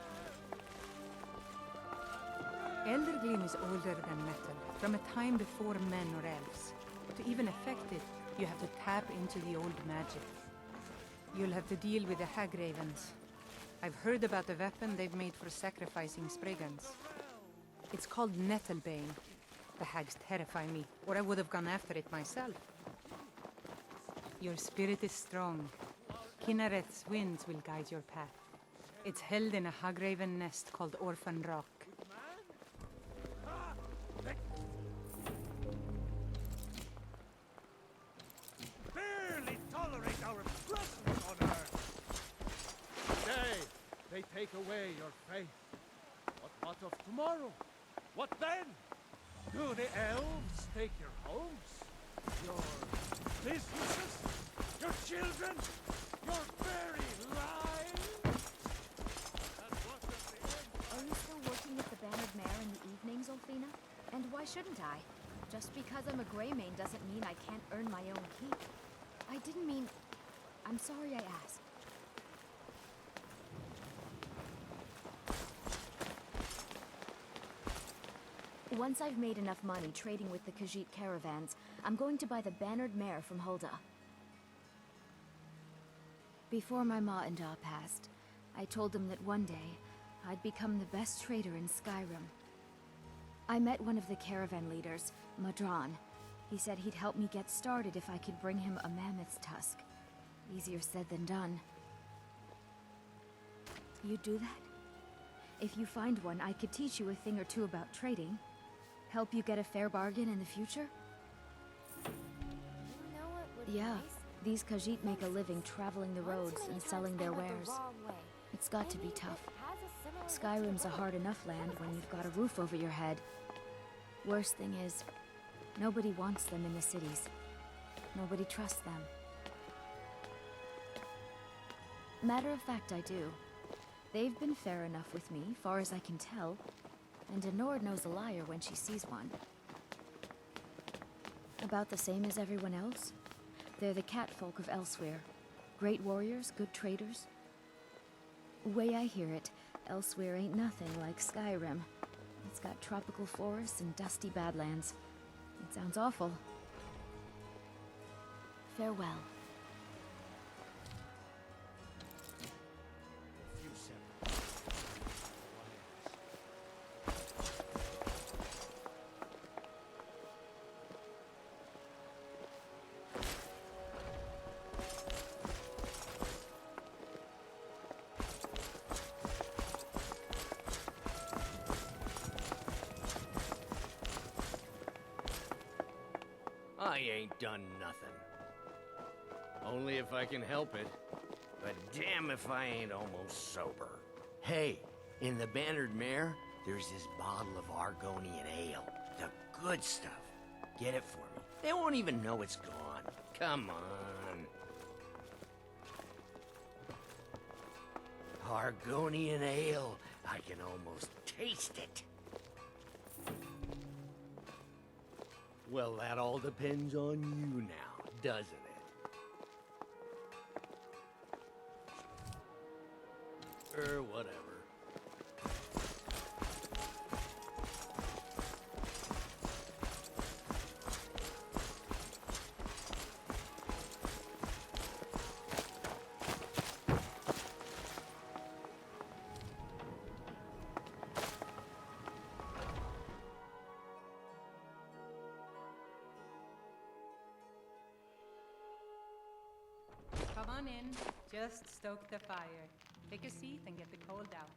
Elder Gleam is older than metal, from a time before men or elves. To even affect it, you have to tap into the old magic. You'll have to deal with the Hag Ravens. I've heard about the weapon they've made for sacrificing Spriggans. It's called Nettlebane. The hags terrify me, or I would have gone after it myself. Your spirit is strong. Kinnereth's winds will guide your path. It's held in a Hagraven nest called Orphan Rock. Barely tolerate our presence on Earth. Today, they take away your faith. But what of tomorrow? What then? Do the elves take your homes? Your businesses? Your children? Your very lives? Are you still working with the Bannered Mare in the evenings, Ulfina? And why shouldn't I? Just because I'm a Greymane doesn't mean I can't earn my own keep. I didn't mean... I'm sorry I asked. Once I've made enough money trading with the Khajiit caravans, I'm going to buy the Bannered Mare from Hulda. Before my ma and Da passed, I told them that one day, I'd become the best trader in Skyrim. I met one of the caravan leaders, Madran. He said he'd help me get started if I could bring him a mammoth's tusk. Easier said than done. You'd do that? If you find one, I could teach you a thing or two about trading. Help you get a fair bargain in the future? Yeah, these Khajiit make a living traveling the roads and selling their wares. It's got to be tough. Skyrim's a hard enough land when you've got a roof over your head. Worst thing is, nobody wants them in the cities. Nobody trusts them. Matter of fact, I do. They've been fair enough with me, far as I can tell. And a Nord knows a liar when she sees one. About the same as everyone else. They're the catfolk of Elsewhere. Great warriors, good traders. Way I hear it, Elsewhere ain't nothing like Skyrim. It's got tropical forests and dusty badlands. It sounds awful. Farewell. I ain't done nothing. Only if I can help it. But damn if I ain't almost sober. Hey, in the Bannered Mare, there's this bottle of Argonian ale. The good stuff. Get it for me. They won't even know it's gone. Come on. Argonian ale. I can almost taste it. Well, that all depends on you now, doesn't it? Whatever. Come on in. Just stoke the fire. Take a seat and get the cold out.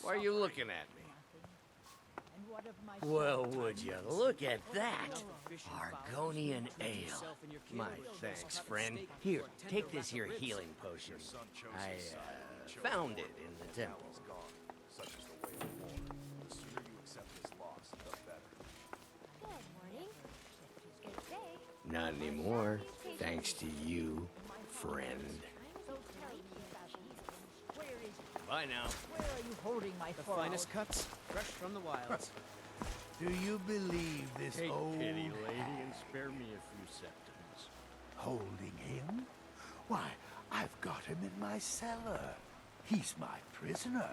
Why are you looking at me? Well, would you look at that? Argonian ale. My thanks, friend. Here, take this here healing potion. I, found it in the temple. Such is the way of war. The sooner you accept this loss, the better. Good morning. Good day. Not anymore, thanks to you, friend. Bye now. Where are you holding my The forearm? finest cuts, fresh from the wilds. Do you believe this Take old... pity, lady, and spare me a few septims. Holding him? Why, I've got him in my cellar. He's my prisoner.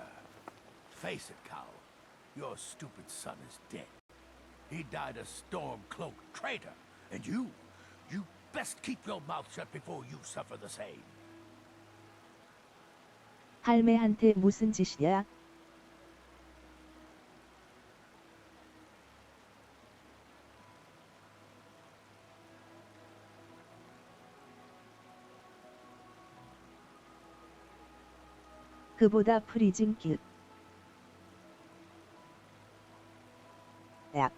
Face it, Cal. Your stupid son is dead. He died a storm-cloaked traitor. And you best keep your mouth shut before you suffer the same. 할매한테 무슨 짓이야? 그보다 프리징 길. 약.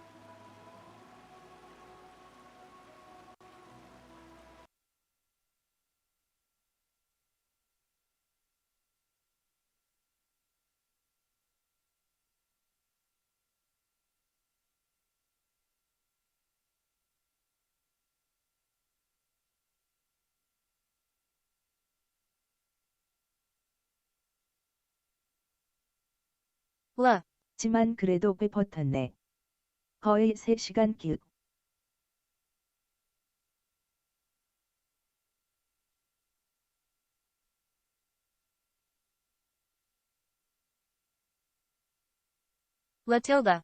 라. 지만 그래도 꽤 버텼네. 거의 3시간 길. Latilda.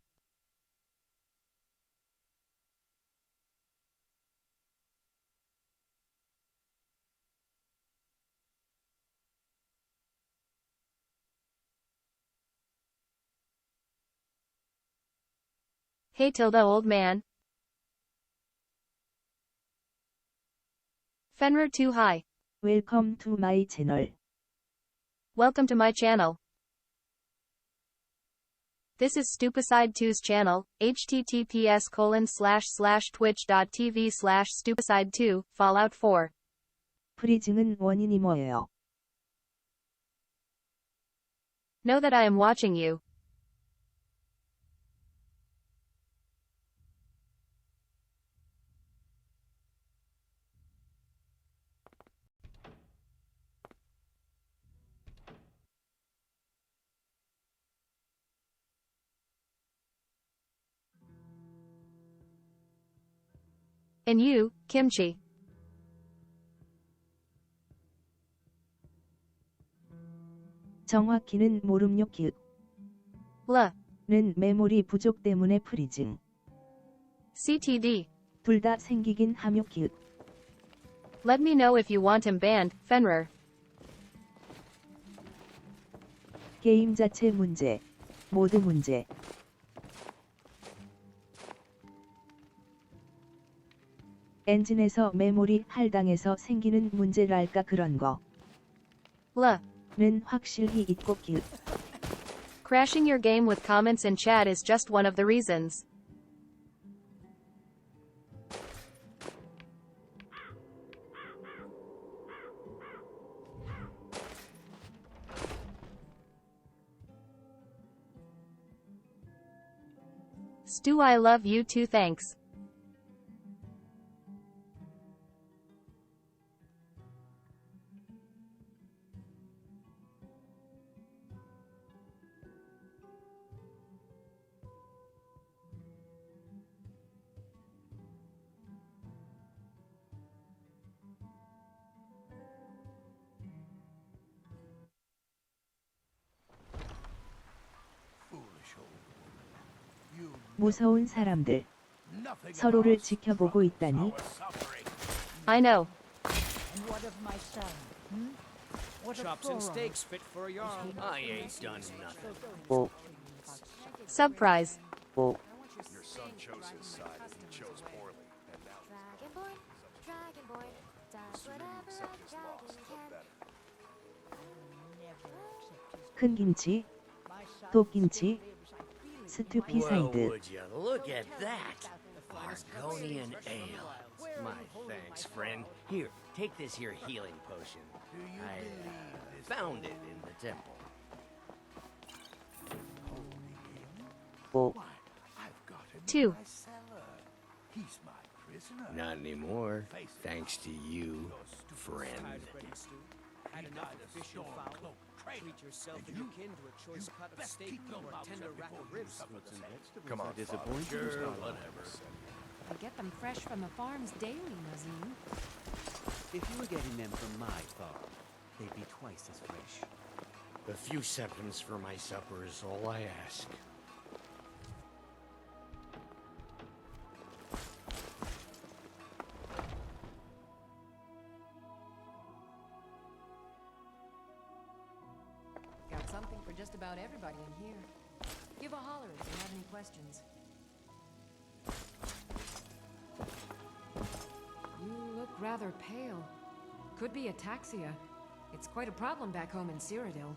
Hey Tilda, old man. Fenrir too high. Welcome to my channel. Welcome to my channel. This is Stupicide2's channel, https://twitch.tv/stupicide2, Fallout 4. 프리징은 원인이 뭐예요? Know that I am watching you. And you, kimchi. 정확히는 모름요 길. 는 메모리 부족 때문에 프리징. CTD. 둘 다 생기긴 함요 길. Let me know if you want him banned, Fenrir. 게임 자체 문제. 모드 문제. 엔진에서 메모리 할당에서 생기는 문제랄까 그런 거. 는 확실히 있고 길. Crashing your game with comments and chat is just one of the reasons. Stu, I love you too, thanks. 무서운 사람들. 서로를 지켜보고 있다니. I know. And what of my son? What of Chops and Thoron? steaks fit for a jarl. I ain't done nothing. 오. Surprise. 오. Your son chose his side and he chose poorly, and now Dragonborn, Dragonborn, does whatever a dragon can. 큰 김치. 토마토 김치, Well, 스튜피사이드. would you look at that? Argonian ale. My thanks, friend. Here, take this here healing potion. I found it in the temple. 5. 2. He's my prisoner. Not anymore, thanks to you, friend. Had enough of fish and fowl? Treat yourself and your kin to a choice cut of steak or a tender rack of ribs. Come on, disappointing. Sure, whatever. I get them fresh from the farms daily, Nazim. If you were getting them from my farm, they'd be twice as fresh. A few septums for my supper is all I ask. Got something for just about everybody in here. Give a holler if you have any questions. You look rather pale. Could be ataxia. It's quite a problem back home in Cyrodiil.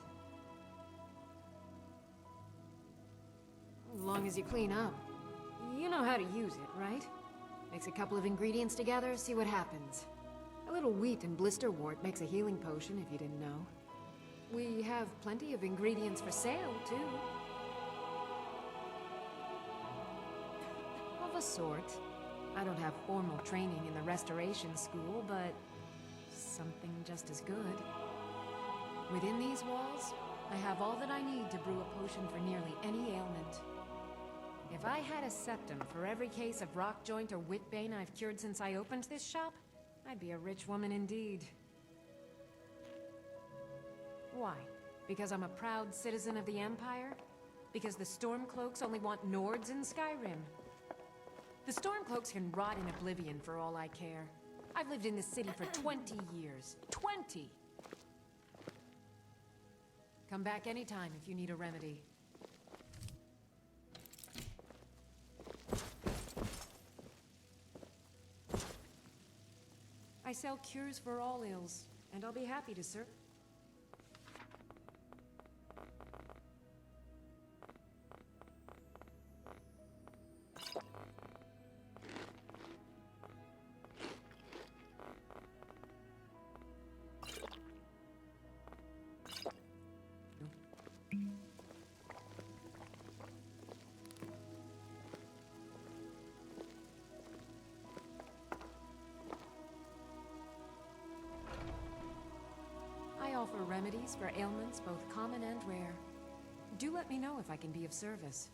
As long as you clean up. You know how to use it, right? Mix a couple of ingredients together, see what happens. A little wheat and blister wort makes a healing potion, if you didn't know. We have plenty of ingredients for sale, too. Of a sort. I don't have formal training in the restoration school, but something just as good. Within these walls, I have all that I need to brew a potion for nearly any ailment. If I had a septum for every case of rock joint or whitbane I've cured since I opened this shop, I'd be a rich woman indeed. Why? Because I'm a proud citizen of the Empire? Because the Stormcloaks only want Nords in Skyrim? The Stormcloaks can rot in oblivion for all I care. I've lived in this city for 20 years. 20! Come back anytime if you need a remedy. I sell cures for all ills, and I'll be happy to serve. I offer remedies for ailments both common and rare. Do let me know if I can be of service.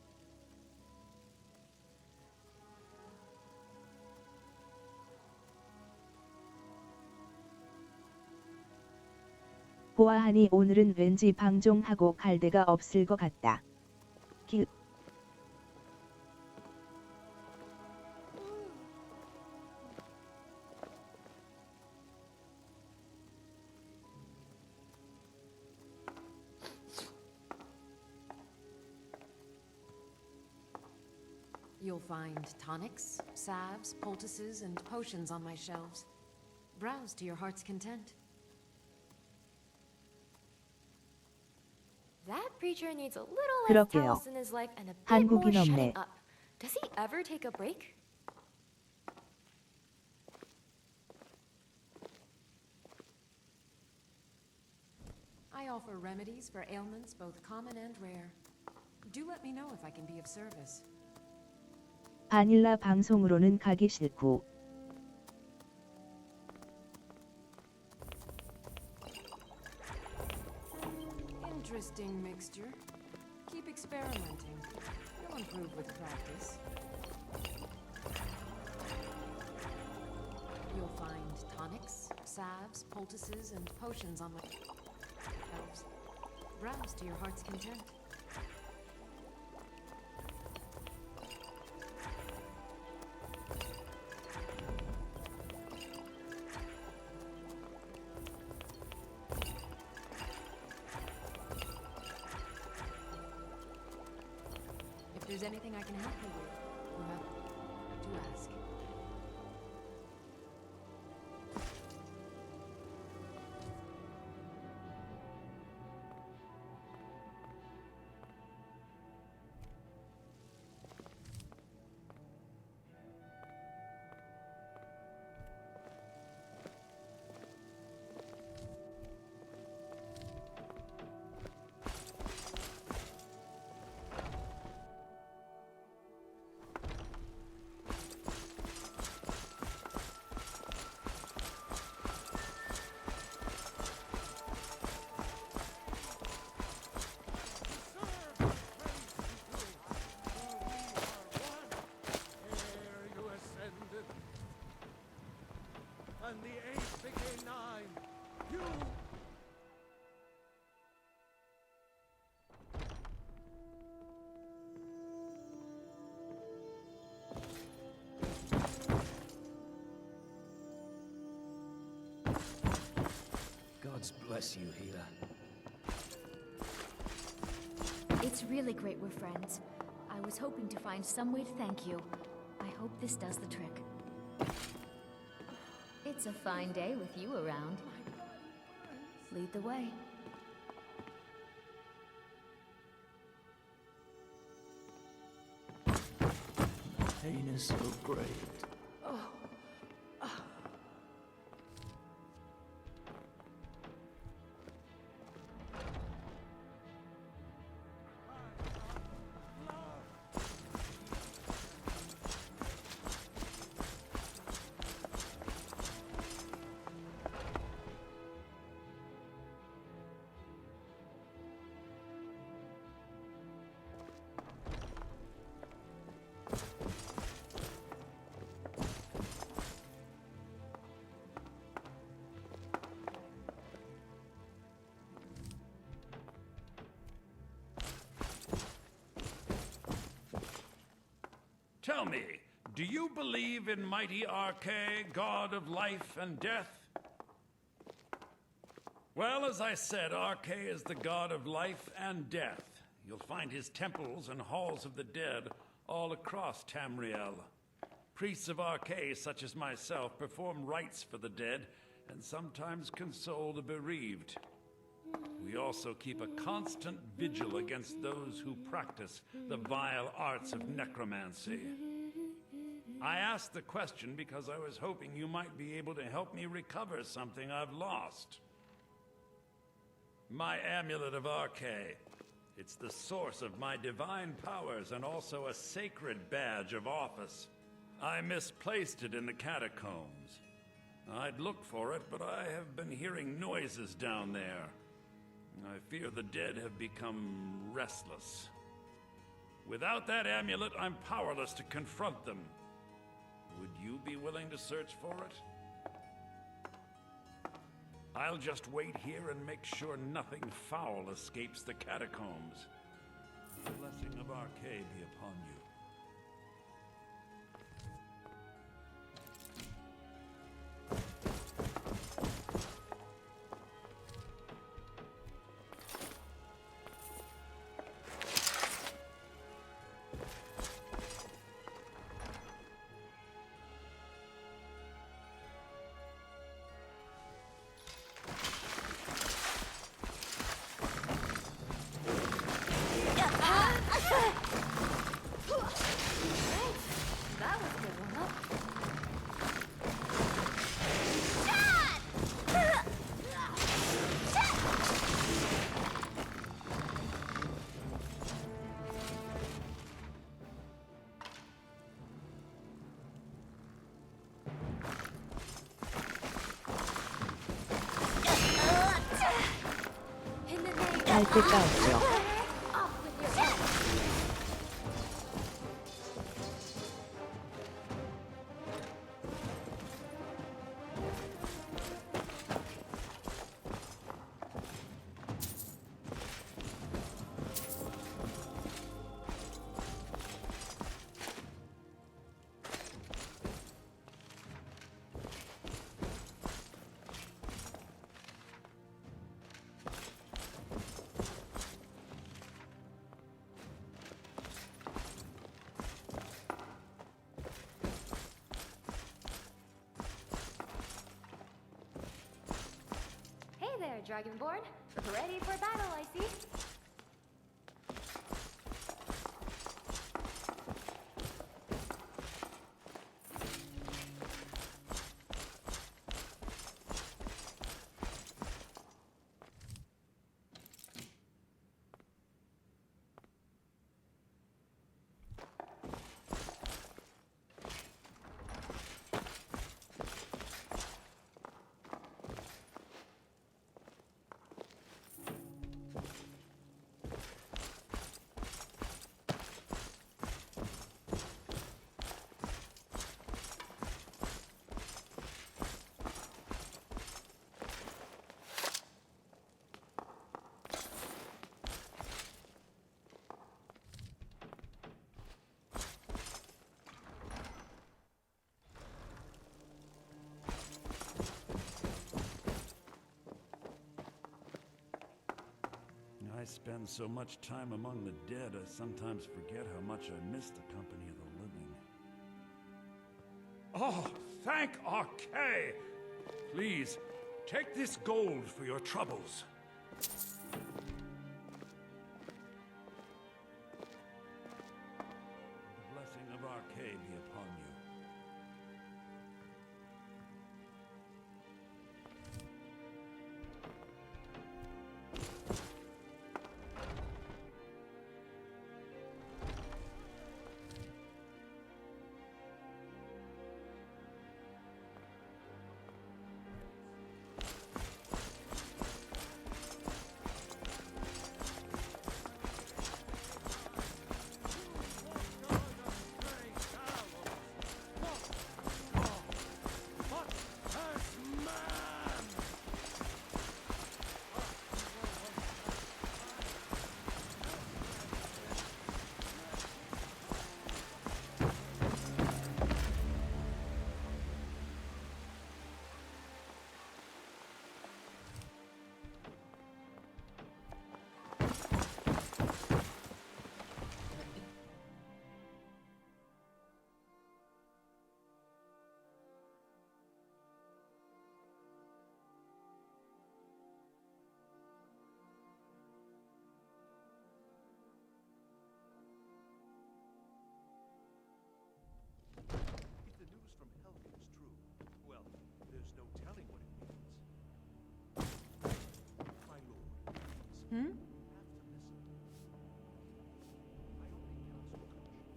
보아하니 오늘은 왠지 방종하고 갈 데가 없을 것 같다. 길. You'll find tonics, salves, poultices, and potions on my shelves. Browse to your heart's content. That preacher needs a little less 그러게요. Talos in his life and a bit more 한국인 shutting 없네. up. Does he ever take a break? I offer remedies for ailments both common and rare. Do let me know if I can be of service. 바닐라 방송으로는 가기 싫고. Interesting mixture. Keep experimenting. You'll improve with practice. You'll find tonics, salves, poultices, and potions on my shelves. Browse to your heart's content. If there's anything I can help you with, do ask. and the 8 became 9. You... Gods bless you, Hila. It's really great we're friends. I was hoping to find some way to thank you. I hope this does the trick. It's a fine day with you around. Lead the way. Pain is so great. Tell me, do you believe in mighty Arche, god of life and death? Well, as I said, Arche is the god of life and death. You'll find his temples and halls of the dead all across Tamriel. Priests of Arche, such as myself, perform rites for the dead and sometimes console the bereaved. We also keep a constant vigil against those who practice the vile arts of necromancy. I asked the question because I was hoping you might be able to help me recover something I've lost. My amulet of Arche. It's the source of my divine powers and also a sacred badge of office. I misplaced it in the catacombs. I'd look for it, but I have been hearing noises down there. I fear the dead have become restless. Without that amulet, I'm powerless to confront them. Would you be willing to search for it? I'll just wait here and make sure nothing foul escapes the catacombs. The blessing of Arche be upon you. 할 데가 없죠. Dragonborn. Ready for battle, I see. spend so much time among the dead, I sometimes forget how much I miss the company of the living. Oh, thank Archay! Please, take this gold for your troubles. The blessing of Archay be upon you. If the news from Helgen is true, well, there's no telling what it means. My lord, please.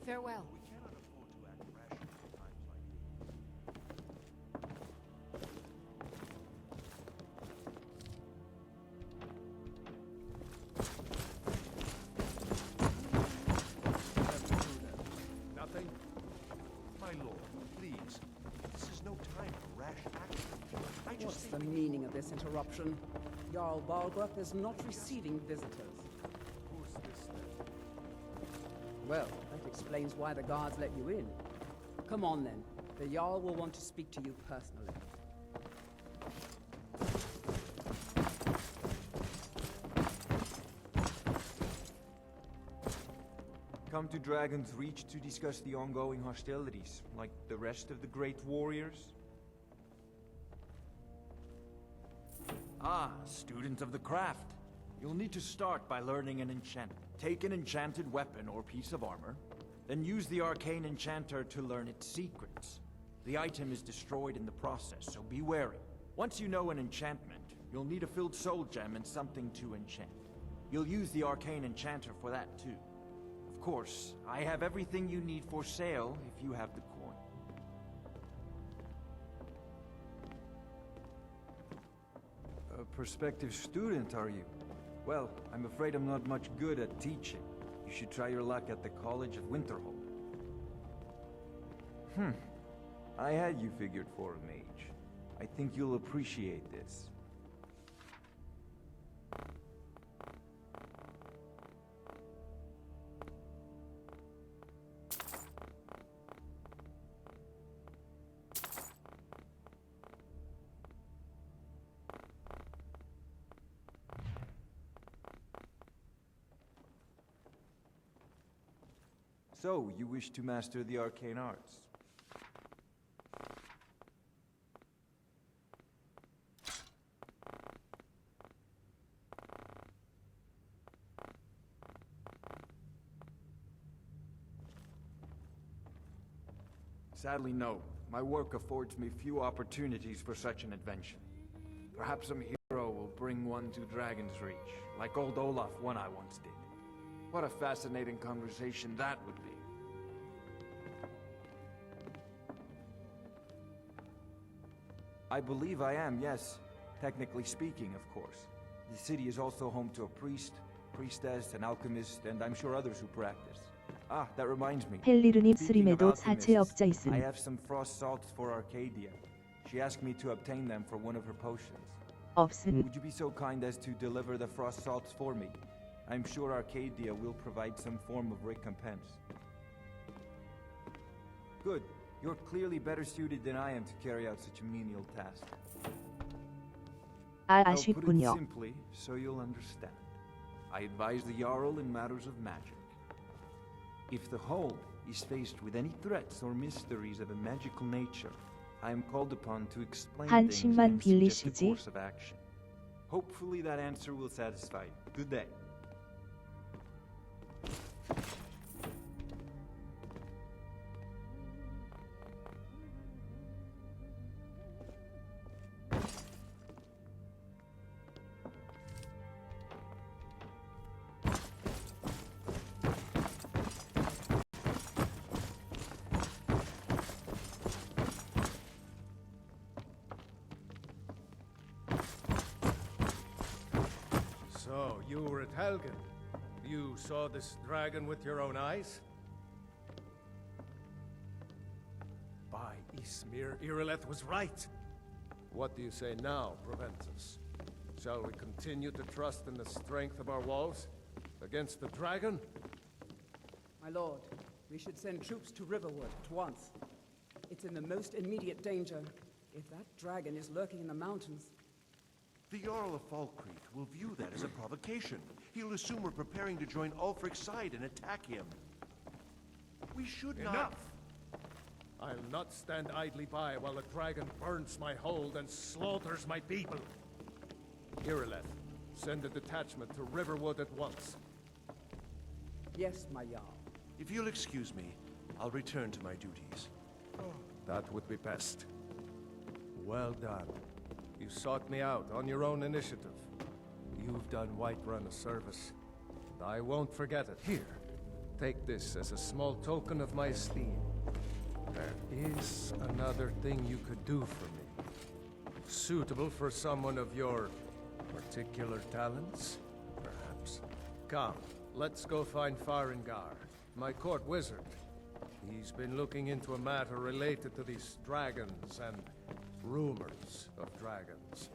Farewell. We cannot afford to act rashly at times like these. Nothing? My lord, please. This is no time for rash action. I just What's think the meaning of this interruption? Jarl Balgrup is not receiving visitors. Who's this then? Well, that explains why the guards let you in. Come on then. The Jarl will want to speak to you personally. Come to Dragon's Reach to discuss the ongoing hostilities, like the rest of the great warriors? Ah, student of the craft. You'll need to start by learning an enchantment. Take an enchanted weapon or piece of armor, then use the arcane enchanter to learn its secrets. The item is destroyed in the process, so be wary. Once you know an enchantment, you'll need a filled soul gem and something to enchant. You'll use the arcane enchanter for that too. Of course, I have everything you need for sale if you have the coin. A prospective student, are you? Well, I'm afraid I'm not much good at teaching. You should try your luck at the College of Winterhold. I had you figured for a mage. I think you'll appreciate this. So, you wish to master the arcane arts? Sadly, no. My work affords me few opportunities for such an adventure. Perhaps some hero will bring one to Dragon's Reach, like old Olaf one I once did. What a fascinating conversation that would be. I believe I am, yes. Technically speaking, of course. The city is also home to a priest, priestess, an alchemist, and I'm sure others who practice. Ah, that reminds me. 펠리르님 Speaking of 스림에도 사채 alchemists, 업자 있음. I have some frost salts for Arcadia. She asked me to obtain them for one of her potions. 없음. Would you be so kind as to deliver the frost salts for me? I'm sure Arcadia will provide some form of recompense. Good. You're clearly better suited than I am to carry out such a menial task. 아, I'll put it 아쉽군요. simply, so you'll understand. I advise the Jarl in matters of magic. If the whole is faced with any threats or mysteries of a magical nature, I am called upon to explain 한 things 10만 and suggest a 빌리시지. course of action. Hopefully that answer will satisfy you. Good day. So, you were at Helgen. You saw this dragon with your own eyes? By Ismir, Irileth was right. What do you say now, Proventus? Shall we continue to trust in the strength of our walls against the dragon? My lord, we should send troops to Riverwood at once. It's in the most immediate danger. If that dragon is lurking in the mountains... The Jarl of Falkreath will view that as a provocation. He'll assume we're preparing to join Ulfric's side and attack him. We should not... Enough! I'll not stand idly by while the dragon burns my hold and slaughters my people. Irileth, send a detachment to Riverwood at once. Yes, my Jarl. If you'll excuse me, I'll return to my duties. That would be best. Well done. You sought me out on your own initiative. You've done Whiterun a service, and I won't forget it. Here, take this as a small token of my esteem. There is another thing you could do for me. Suitable for someone of your particular talents, perhaps. Come, let's go find Farengar, my court wizard. He's been looking into a matter related to these dragons and rumors of dragons.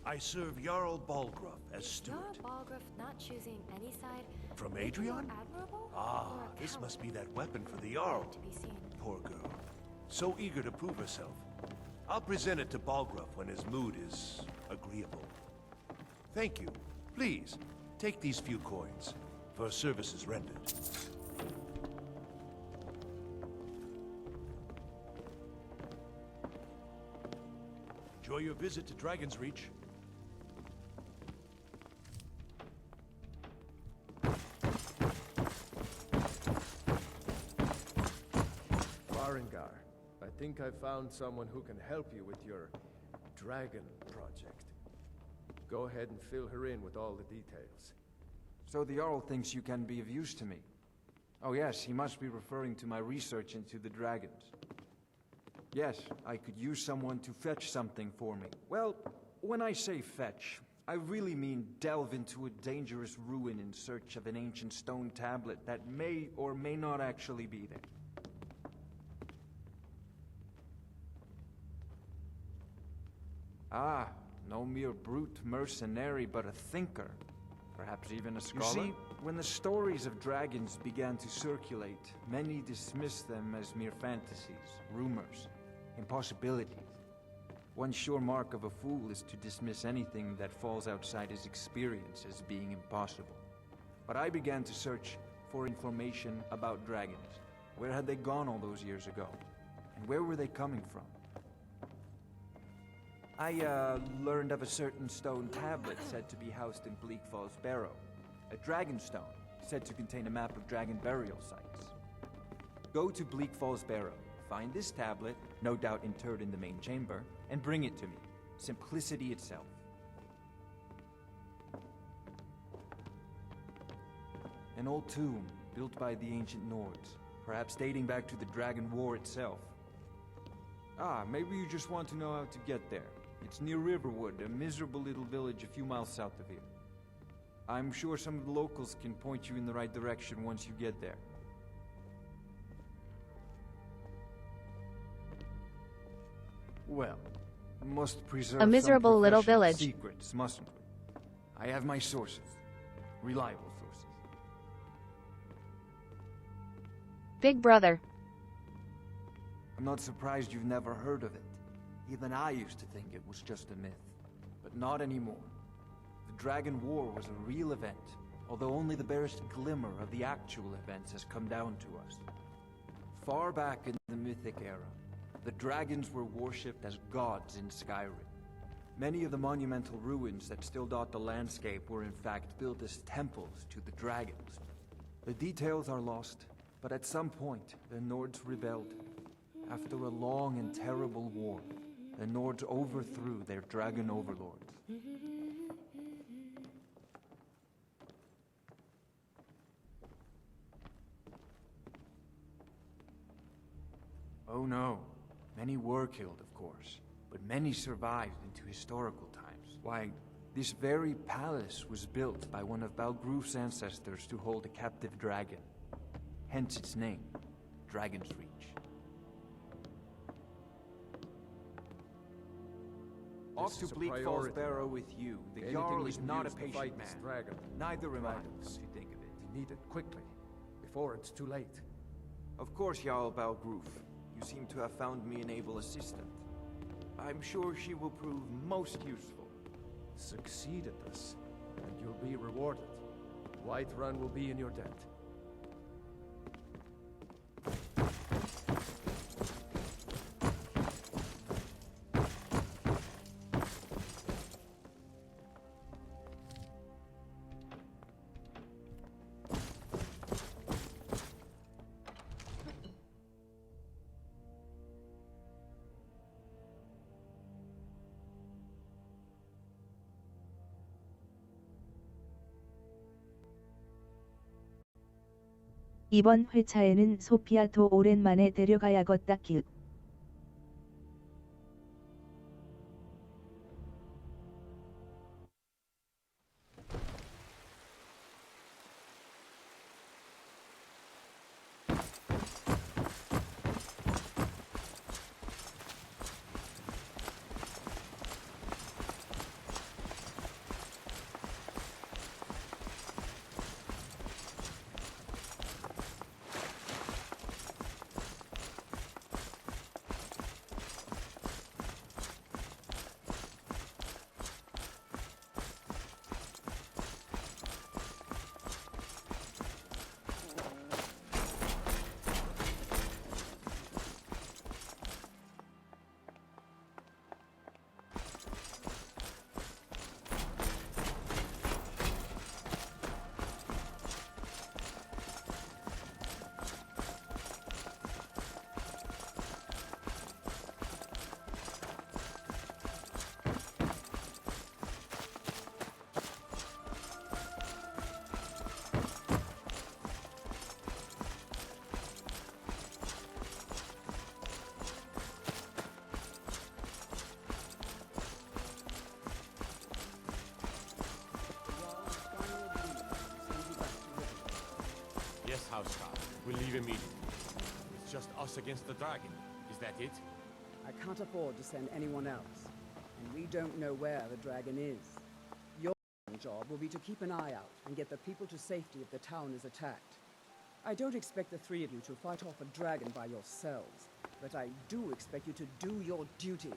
I serve Jarl Balgruuf as steward. Jarl Balgruuf not choosing any side. From Is it more Adrian? admirable Ah, or a this coward? must be that weapon for the Jarl. To be seen. Poor girl. So eager to prove herself. I'll present it to Balgruuf when his mood is agreeable. Thank you. Please, take these few coins for services rendered. Enjoy your visit to Dragon's Reach. Farengar, I think I found someone who can help you with your dragon project. Go ahead and fill her in with all the details. So the Jarl thinks you can be of use to me. Oh yes, he must be referring to my research into the dragons. Yes, I could use someone to fetch something for me. Well, when I say fetch, I really mean delve into a dangerous ruin in search of an ancient stone tablet that may or may not actually be there. Ah, no mere brute mercenary, but a thinker. Perhaps even a scholar? You see, when the stories of dragons began to circulate, many dismissed them as mere fantasies, rumors, impossibilities. One sure mark of a fool is to dismiss anything that falls outside his experience as being impossible. But I began to search for information about dragons. Where had they gone all those years ago? And where were they coming from? I learned of a certain stone tablet said to be housed in Bleak Falls Barrow. A dragon stone, said to contain a map of dragon burial sites. Go to Bleak Falls Barrow, find this tablet, no doubt interred in the main chamber, and bring it to me. Simplicity itself. An old tomb, built by the ancient Nords, perhaps dating back to the Dragon War itself. Ah, maybe you just want to know how to get there. It's near Riverwood, a miserable little village a few miles south of here. I'm sure some of the locals can point you in the right direction once you get there. Well, must preserve A miserable some little professional village. secrets, mustn't we? I have my sources. Reliable sources. Big Brother. I'm not surprised you've never heard of it. Even I used to think it was just a myth. But not anymore. The Dragon War was a real event, although only the barest glimmer of the actual events has come down to us. Far back in the Mythic era, the dragons were worshipped as gods in Skyrim. Many of the monumental ruins that still dot the landscape were in fact built as temples to the dragons. The details are lost, but at some point, the Nords rebelled. After a long and terrible war, the Nords overthrew their dragon overlords. Oh no. Many were killed, of course, but many survived into historical times. Why, this very palace was built by one of Balgruf's ancestors to hold a captive dragon. Hence its name, Dragon's Reach. Off to Bleak Falls Barrow with you. The Jarl is not a patient man. Dragon. Neither am I, come Items. to think of it. We need it quickly, before it's too late. Of course, Jarl Balgruf. You seem to have found me an able assistant. I'm sure she will prove most useful. Succeed at this, and you'll be rewarded. Whiterun will be in your debt. 이번 회차에는 소피아도 오랜만에 데려가야겠다 길. Yes, Housecarl. We'll leave immediately. It's just us against the dragon. Is that it? I can't afford to send anyone else. And we don't know where the dragon is. Your job will be to keep an eye out and get the people to safety if the town is attacked. I don't expect the three of you to fight off a dragon by yourselves, but I do expect you to do your duty.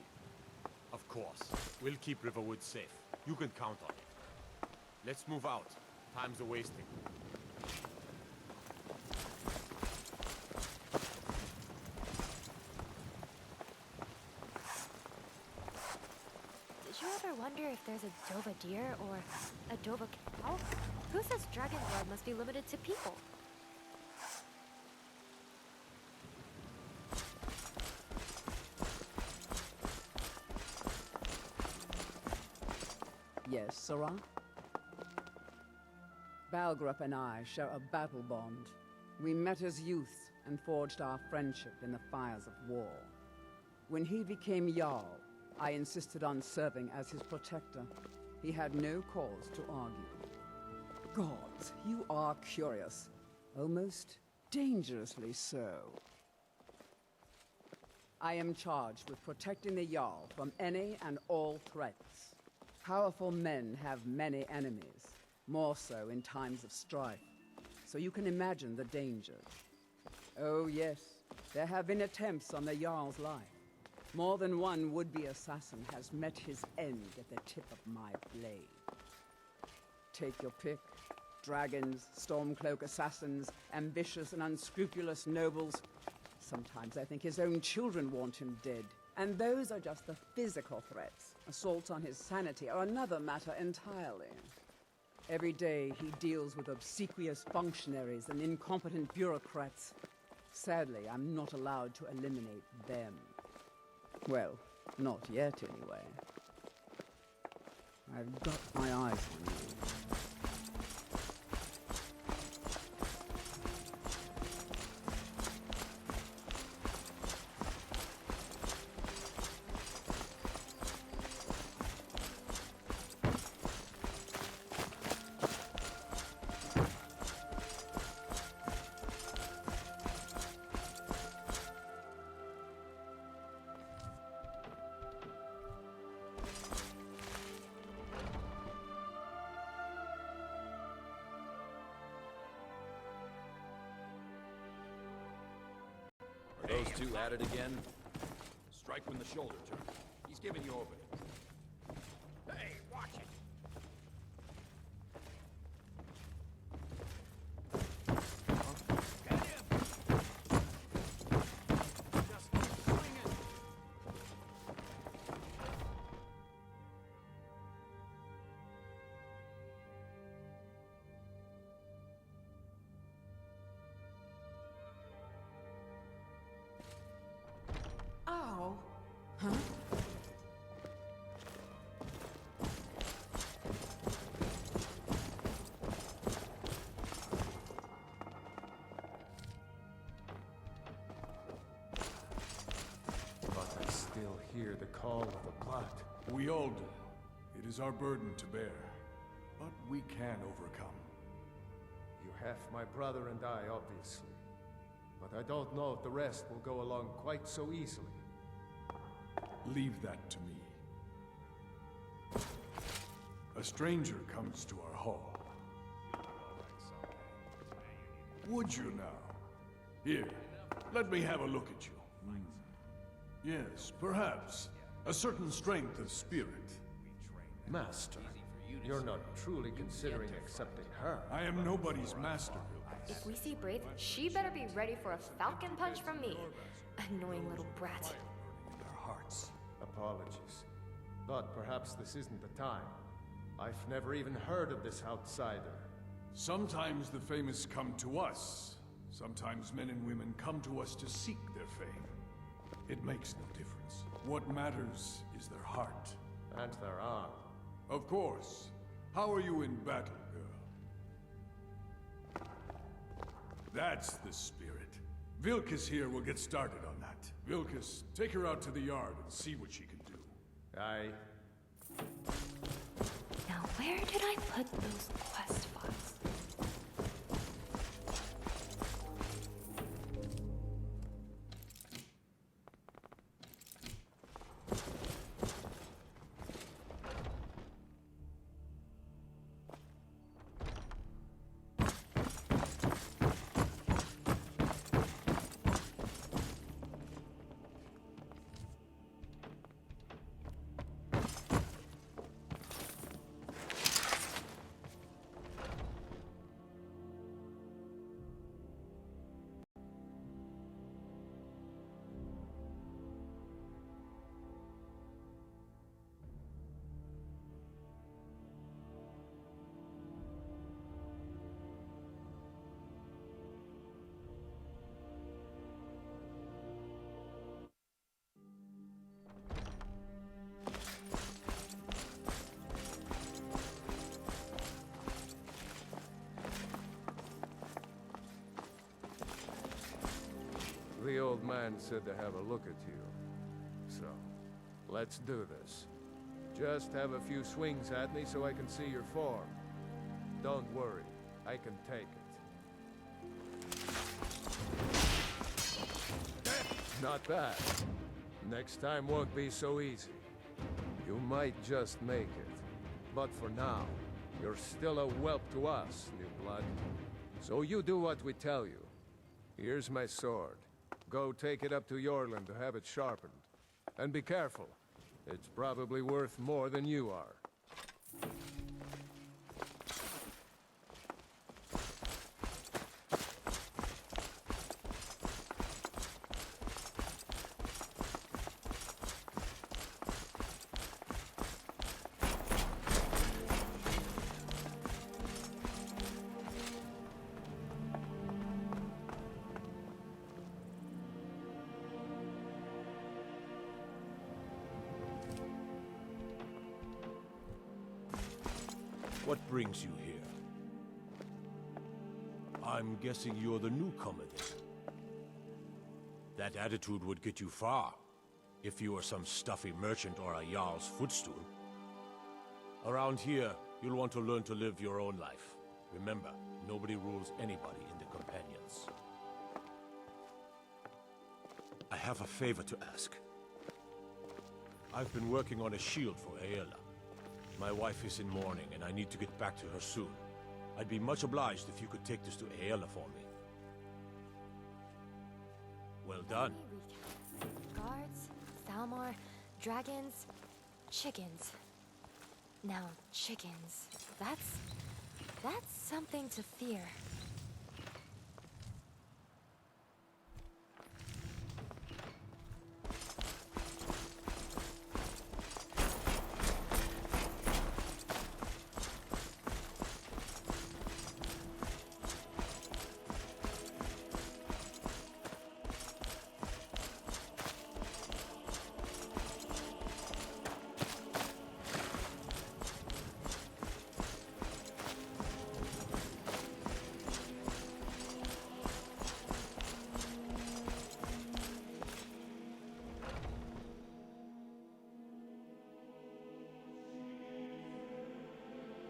Of course. We'll keep Riverwood safe. You can count on it. Let's move out. Time's a-wasting. Did you ever wonder if there's a Dova deer or a Dova cow? Who says dragon blood must be limited to people? Yes, Sarah? Balgrup and I share a battle bond. We met as youths and forged our friendship in the fires of war. When he became Jarl, I insisted on serving as his protector. He had no cause to argue. Gods, you are curious. Almost dangerously so. I am charged with protecting the Jarl from any and all threats. Powerful men have many enemies, more so in times of strife. So you can imagine the dangers. Oh yes, there have been attempts on the Jarl's life. More than one would-be assassin has met his end at the tip of my blade. Take your pick. Dragons, Stormcloak assassins, ambitious and unscrupulous nobles. Sometimes I think his own children want him dead. And those are just the physical threats. Assaults on his sanity are another matter entirely. Every day he deals with obsequious functionaries and incompetent bureaucrats. Sadly, I'm not allowed to eliminate them. Well, not yet anyway. I've got my eyes on you. Those two at it again? Strike when the shoulder turns. He's giving you over. Hey, watch it! Get him! Just keep swinging! Ow! Huh? But I still hear the call of the blood. We all do. It is our burden to bear. But we can overcome. You have my brother and I, obviously. But I don't know if the rest will go along quite so easily. Leave that to me. A stranger comes to our hall. Would you now? Here, let me have a look at you. Yes, perhaps. A certain strength of spirit. Master, you're not truly considering accepting her. I am nobody's master. If we see Braith, she better be ready for a falcon punch from me. Annoying little brat. Our hearts. Apologies. But perhaps this isn't the time. I've never even heard of this outsider. Sometimes the famous come to us. Sometimes men and women come to us to seek their fame. It makes no difference. What matters is their heart. And their arm. Of course. How are you in battle, girl? That's the spirit. Vilkas here will get started on that. Vilkas, take her out to the yard and see what she can do. Aye. Now where did I put those quest files? The old man said to have a look at you. So, let's do this. Just have a few swings at me so I can see your form. Don't worry, I can take it. Not bad. Next time won't be so easy. You might just make it. But for now, you're still a whelp to us, new blood. So you do what we tell you. Here's my sword. Go take it up to Yorland to have it sharpened. And be careful. It's probably worth more than you are. What brings you here? I'm guessing you're the newcomer then. That attitude would get you far, if you were some stuffy merchant or a Jarl's footstool. Around here, you'll want to learn to live your own life. Remember, nobody rules anybody in the Companions. I have a favor to ask. I've been working on a shield for Aela. My wife is in mourning, and I need to get back to her soon. I'd be much obliged if you could take this to Aela for me. Well done. Guards, Thalmor, dragons, chickens. Now, chickens. That's something to fear.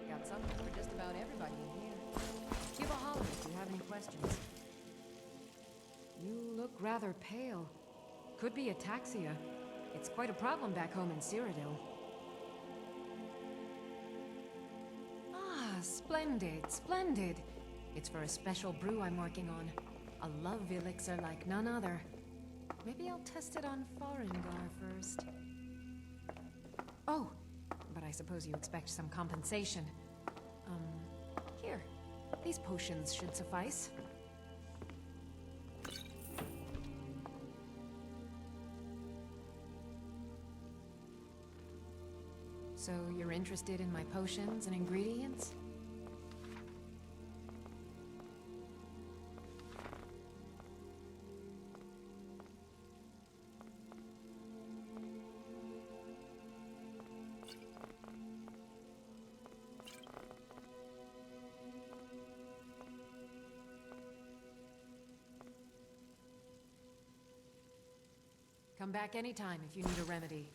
Got something for just about everybody in here. Give a holler if you have any questions. You look rather pale. Could be ataxia. It's quite a problem back home in Cyrodiil. Ah, splendid, splendid. It's for a special brew I'm working on. A love elixir like none other. Maybe I'll test it on Farengar first. Oh, but I suppose you expect some compensation. Here. These potions should suffice. So you're interested in my potions and ingredients? Come back anytime if you need a remedy.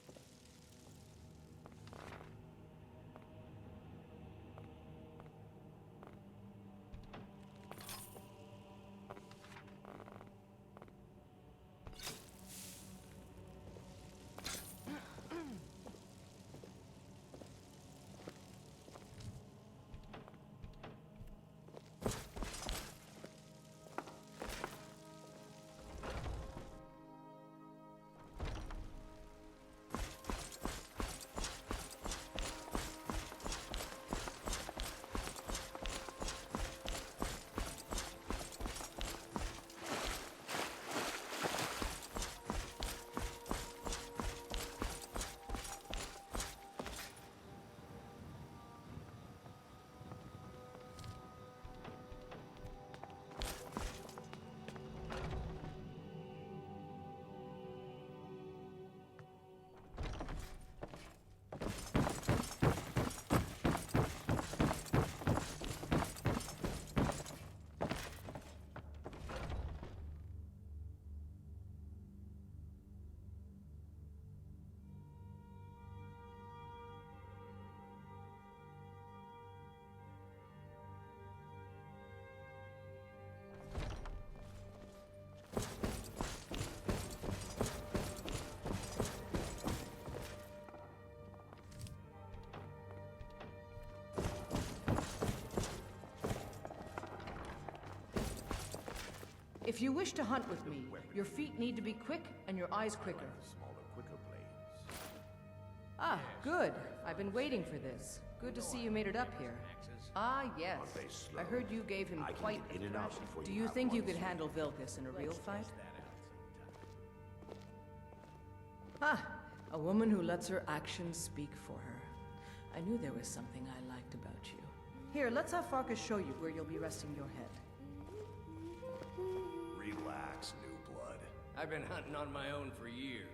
If you wish to hunt with me, your feet need to be quick and your eyes quicker. Smaller, quicker blades. Ah, good. I've been waiting for this. Good to see you made it up here. Ah, yes. I heard you gave him quite a thrashing. Do you think you could handle Vilkas in a real fight? Ah, a woman who lets her actions speak for her. I knew there was something I liked about you. Here, let's have Farkas show you where you'll be resting your head. Relax, new blood. I've been hunting on my own for years.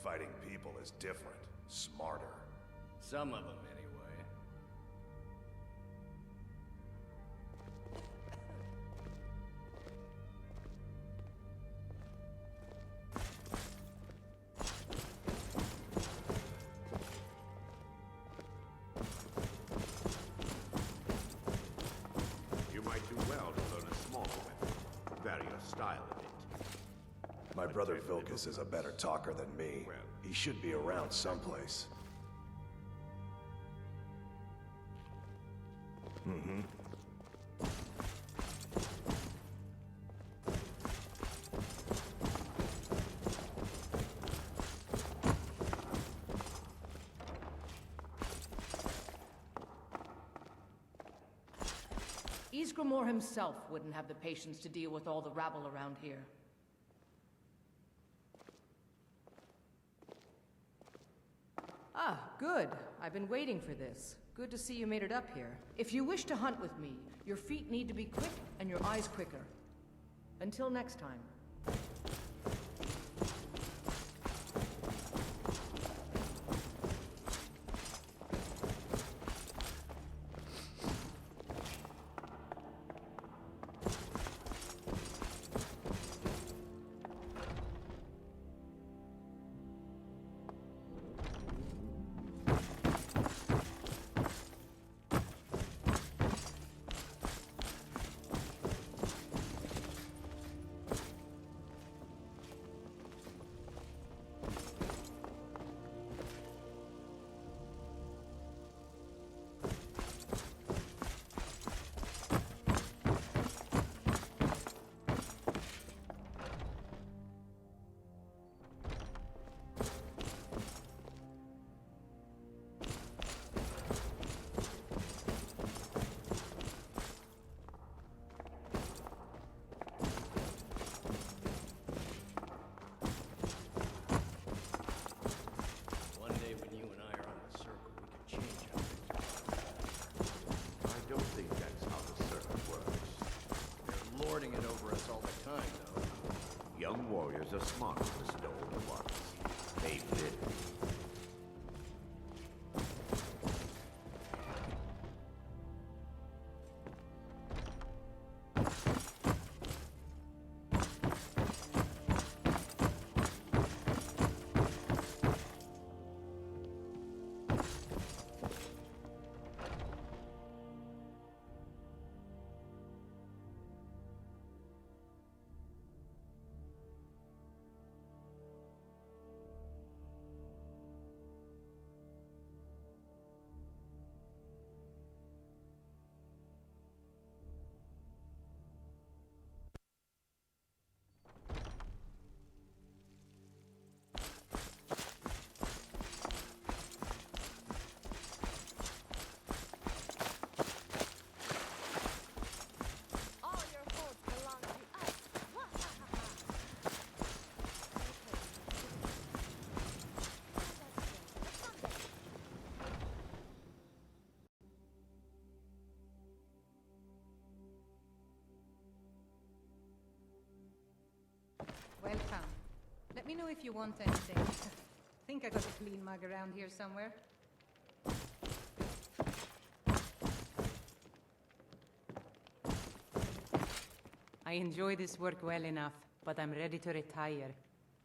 Fighting people is different. Smarter. Some of them, anyway. You might do well to learn a smaller weapon. Vary your style a bit. My brother Vilkas is a better talker than me. He should be around someplace. Mm-hmm. Ysgramor himself wouldn't have the patience to deal with all the rabble around here. Ah, good. I've been waiting for this. Good to see you made it up here. If you wish to hunt with me, your feet need to be quick and your eyes quicker. Until next time. It over us all the time, though. Young warriors are smarter than the older ones. They've lived. Welcome. Let me know if you want anything. Think I got a clean mug around here somewhere. I enjoy this work well enough, but I'm ready to retire.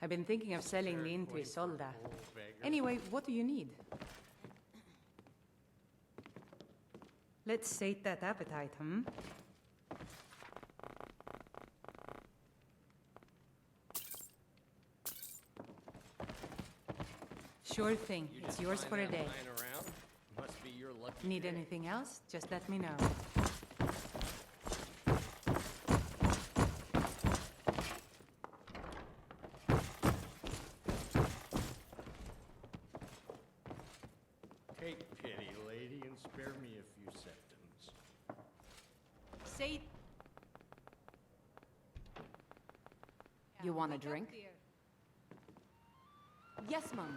I've been thinking of selling Lin to Isolda. Anyway, what do you need? Let's sate that appetite, hmm? Sure thing. It's yours for a day. Must be your lucky Need day. anything else? Just let me know. say... You want a drink? Yes, Mum.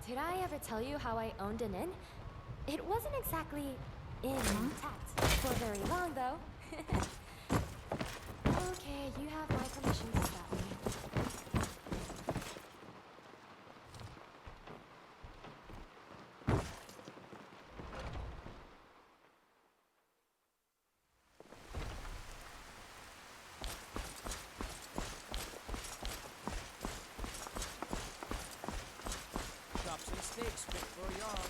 Did I ever tell you how I owned an inn? It wasn't exactly intact for very long, though. Okay, you have my permission to stop me. Chops and steaks fit for y'all.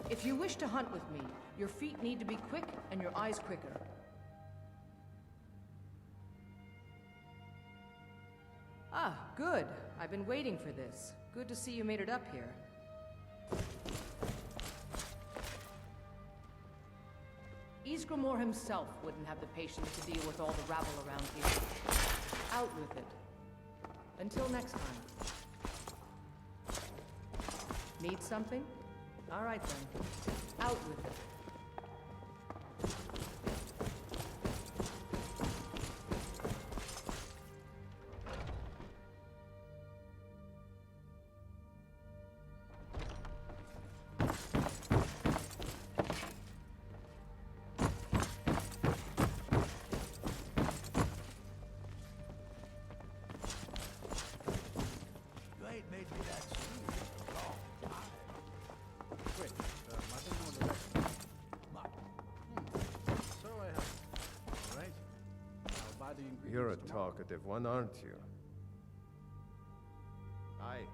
If you wish to hunt with me, your feet need to be quick and your eyes quicker. Ah, good. I've been waiting for this. Good to see you made it up here. Ysgramor himself wouldn't have the patience to deal with all the rabble around here. Out with it. Until next time. Need something? All right then. Out with it. You ain't made me that smooth in a long time. Quick, nothing more than that. So I have. All right. I'll buy the ingredients. You're a tomorrow. talkative one, aren't you? Aye.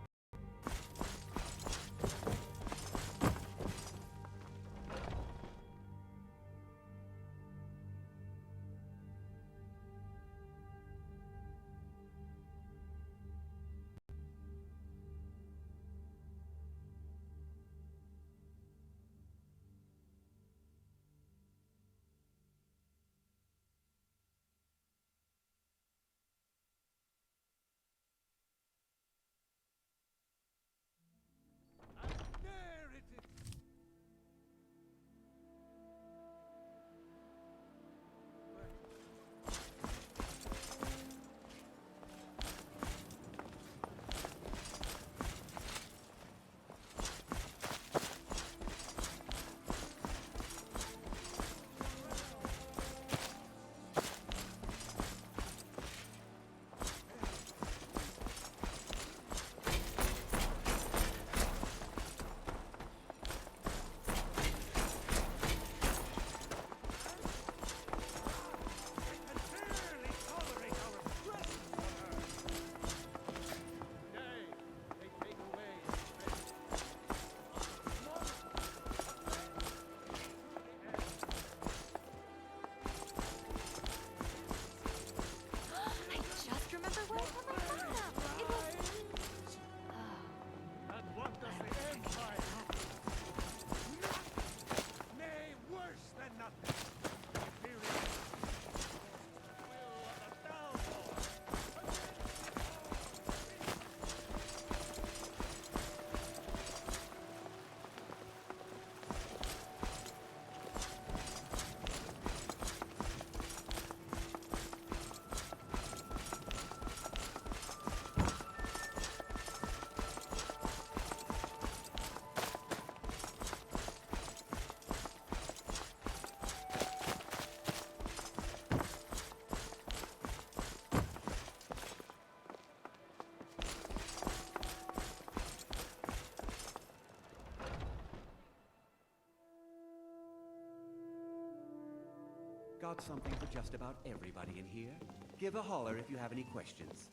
got something for just about everybody in here. Give a holler if you have any questions.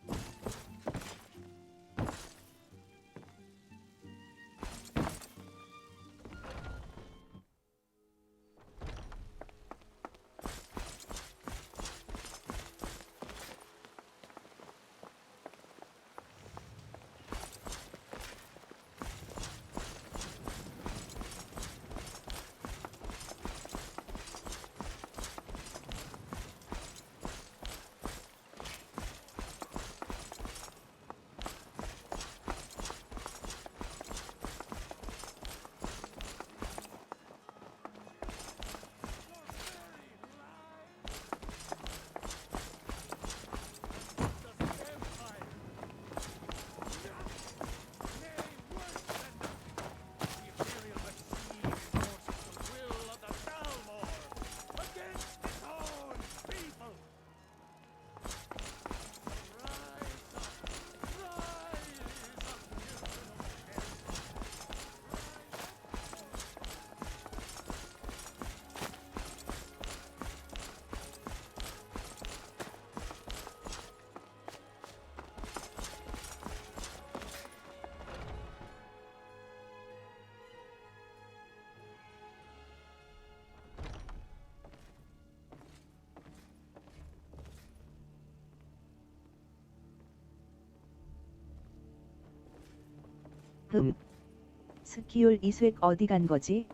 스키올 이쇠 어디 간 거지?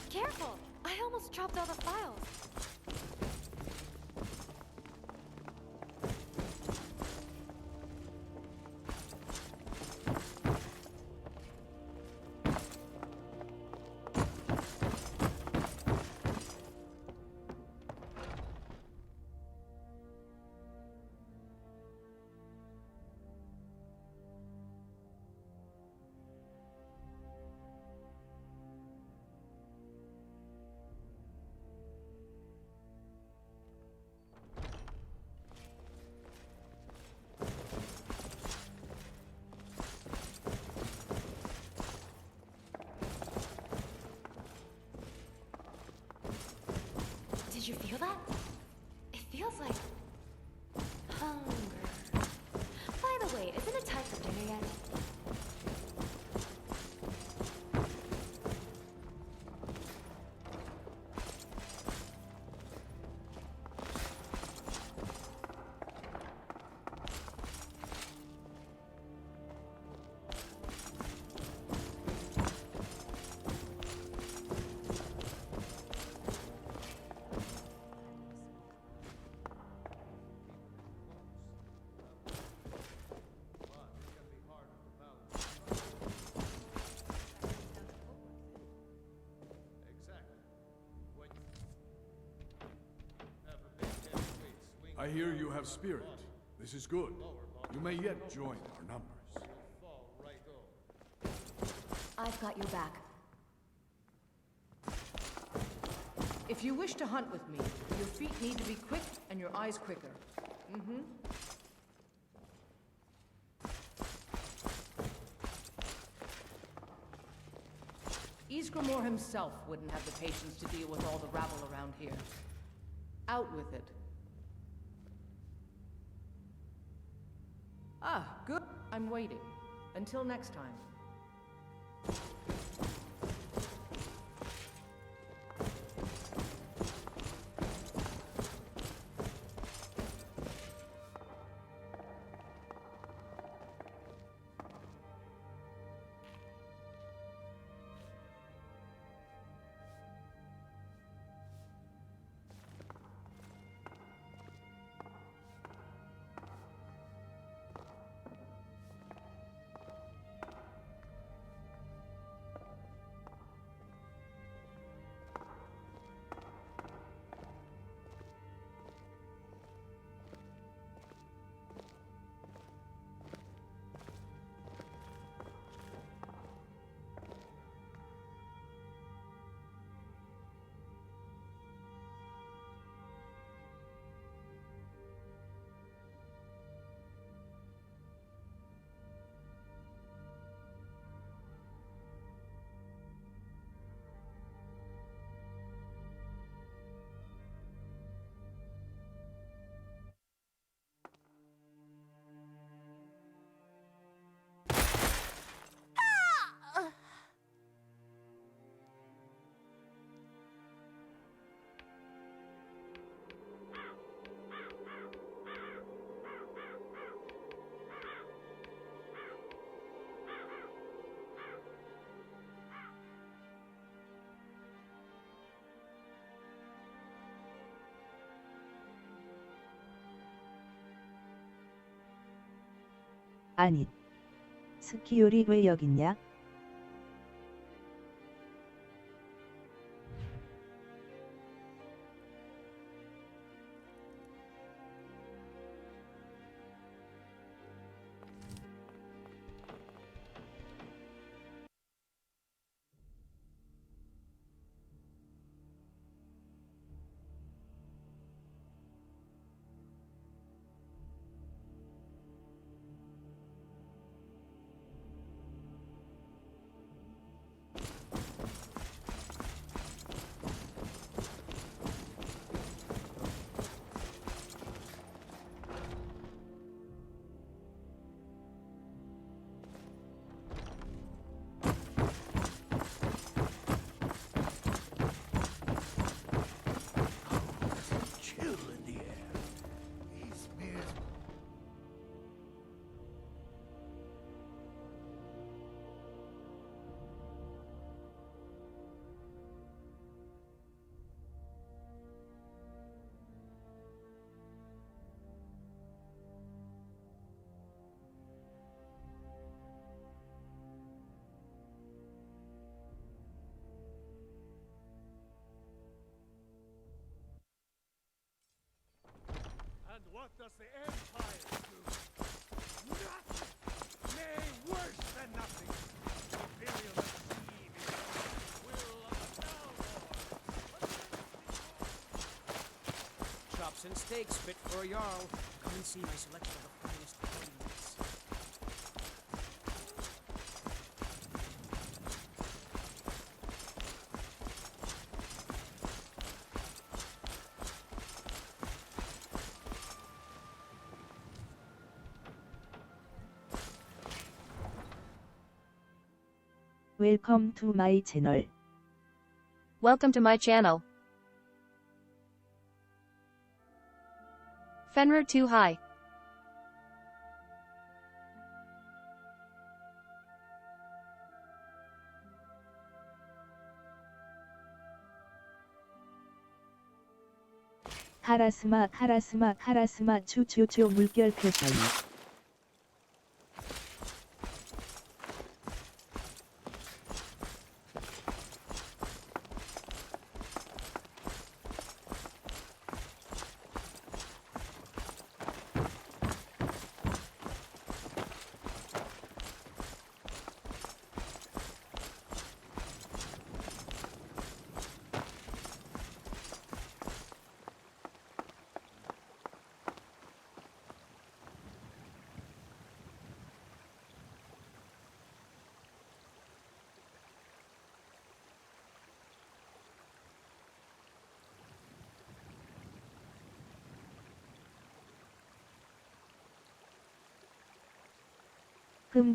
Careful! I almost dropped all the files. Did you feel that? It feels like hunger. By the way, isn't it time for dinner yet? I hear you have spirit. This is good. You may yet join our numbers. I've got your back. If you wish to hunt with me, your feet need to be quick and your eyes quicker. Mm-hmm. Ysgramor himself wouldn't have the patience to deal with all the rabble around here. Out with it. Ah, good. I'm waiting. Until next time. 아니, 스키율이 왜 여깄냐? And what does the Empire do? Nothing! Nay, worse than nothing! Imperial deceive is the will of the Downlord! Chops and steaks fit for a Jarl. Come and see my selection of finest things. Welcome to my channel. Welcome to my channel. Fenrir too high. 카라스마 추추추 물결 표사이.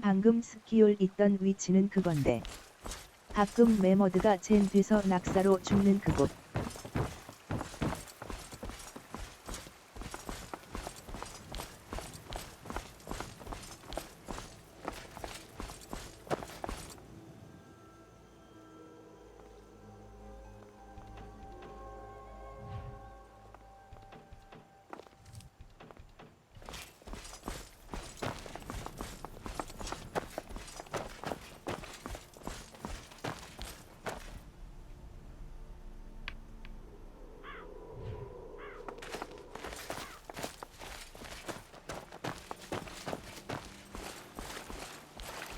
방금 스키율 있던 위치는 그건데. 가끔 메머드가 젠 돼서 낙사로 죽는 그곳.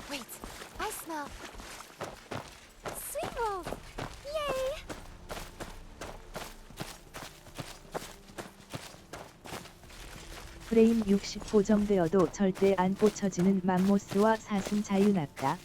Wait, I smell sweet rolls! Yay! 프레임 60 고정되어도 절대 안 꽂혀지는 맘모스와 사슴 자유낙타.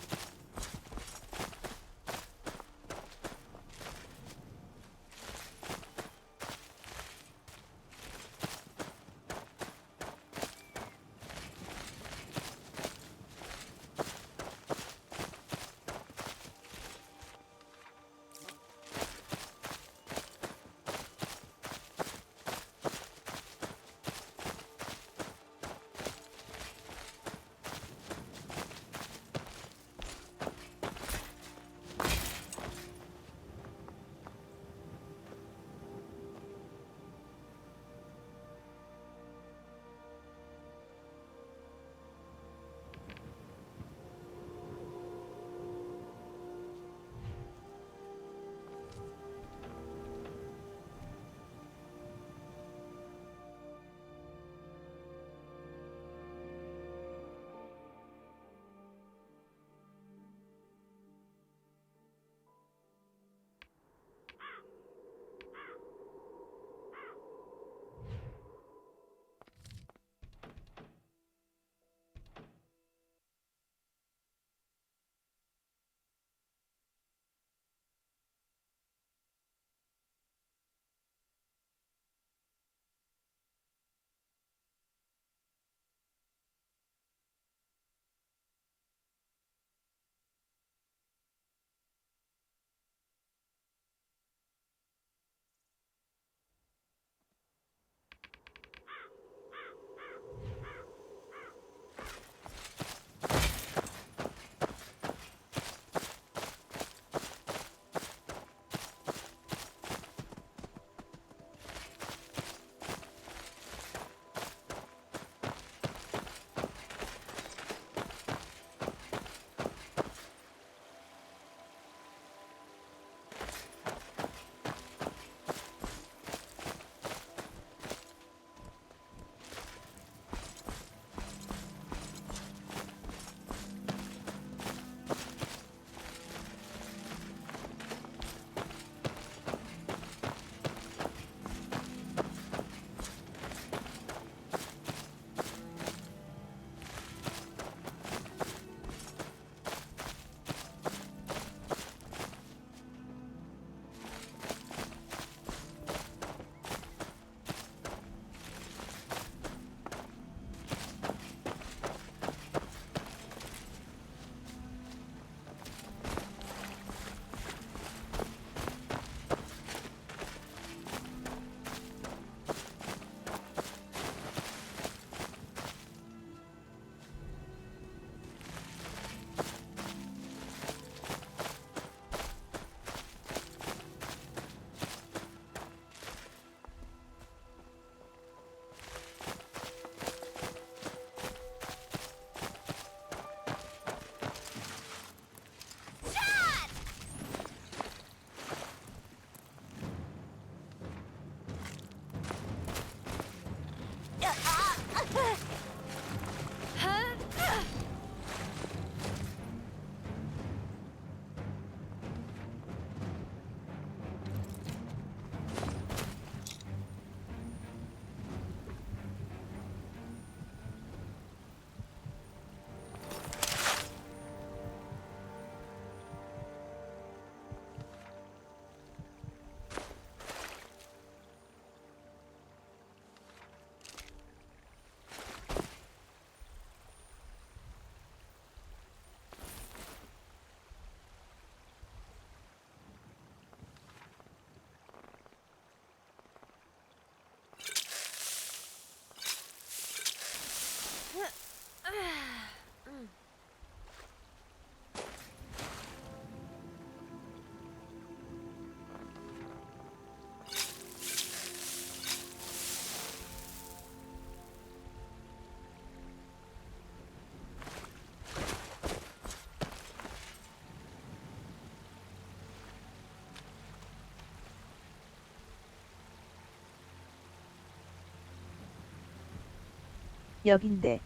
여긴데.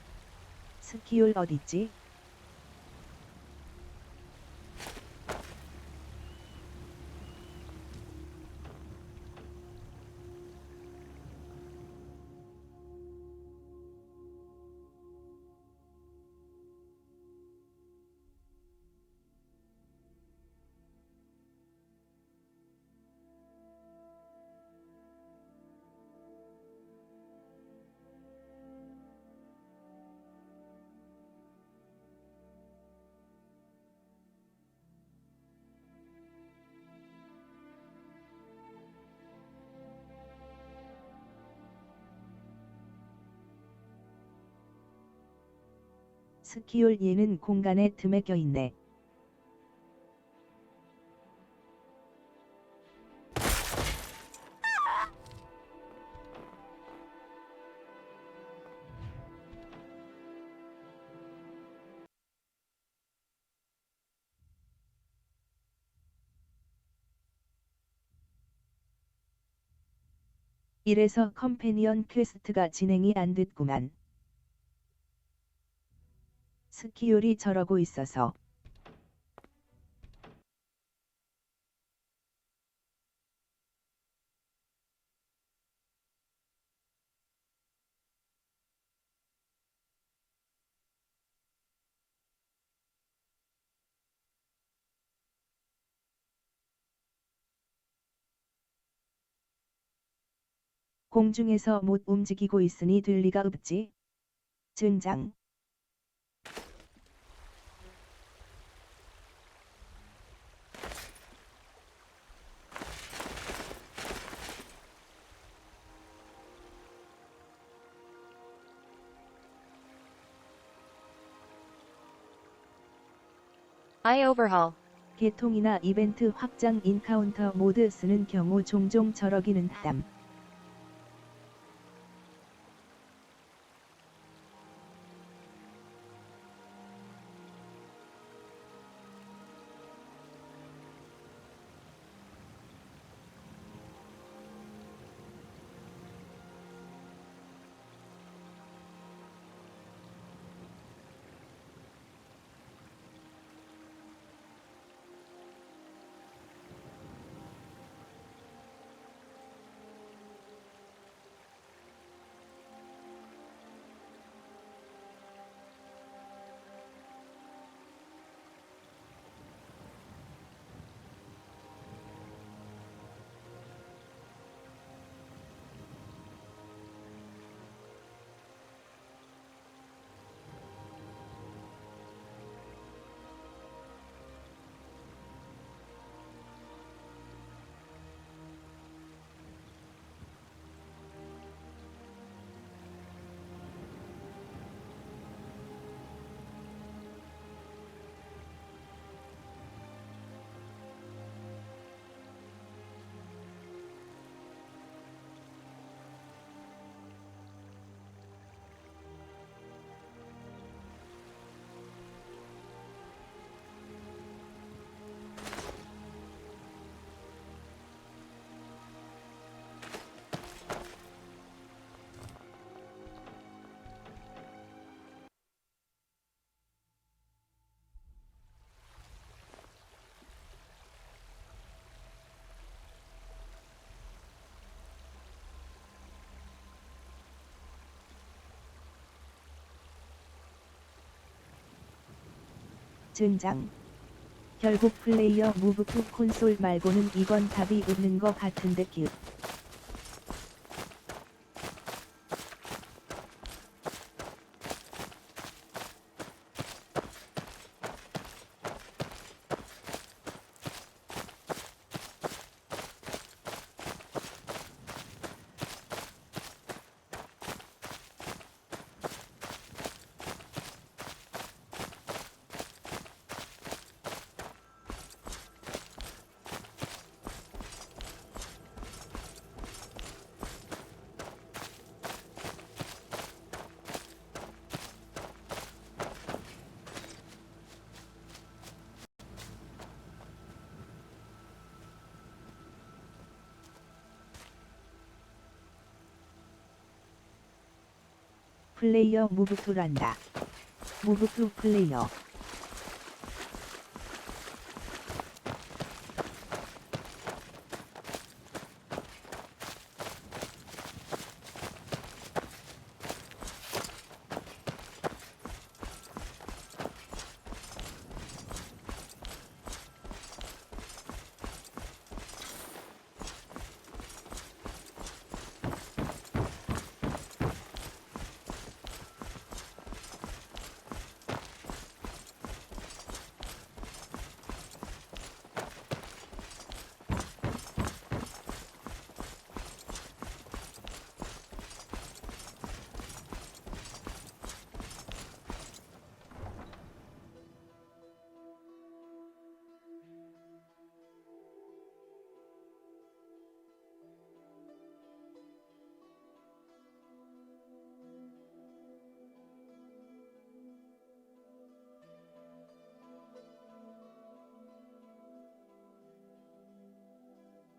스키율 어딨지? 스키율 얘는 공간에 틈에 껴있네. 이래서 컴패니언 퀘스트가 진행이 안 됐구만. 스키율이 저러고 있어서. 공중에서 못 움직이고 있으니 될 리가 없지. 젠장. Overhaul. 개통이나 이벤트 확장 인카운터 모드 쓰는 경우 종종 저러기는 함. 젠장. 결국 플레이어 무브프 콘솔 말고는 이건 답이 없는 거 같은데 길. 플레이어 무브투란다. 무브투 플레이어.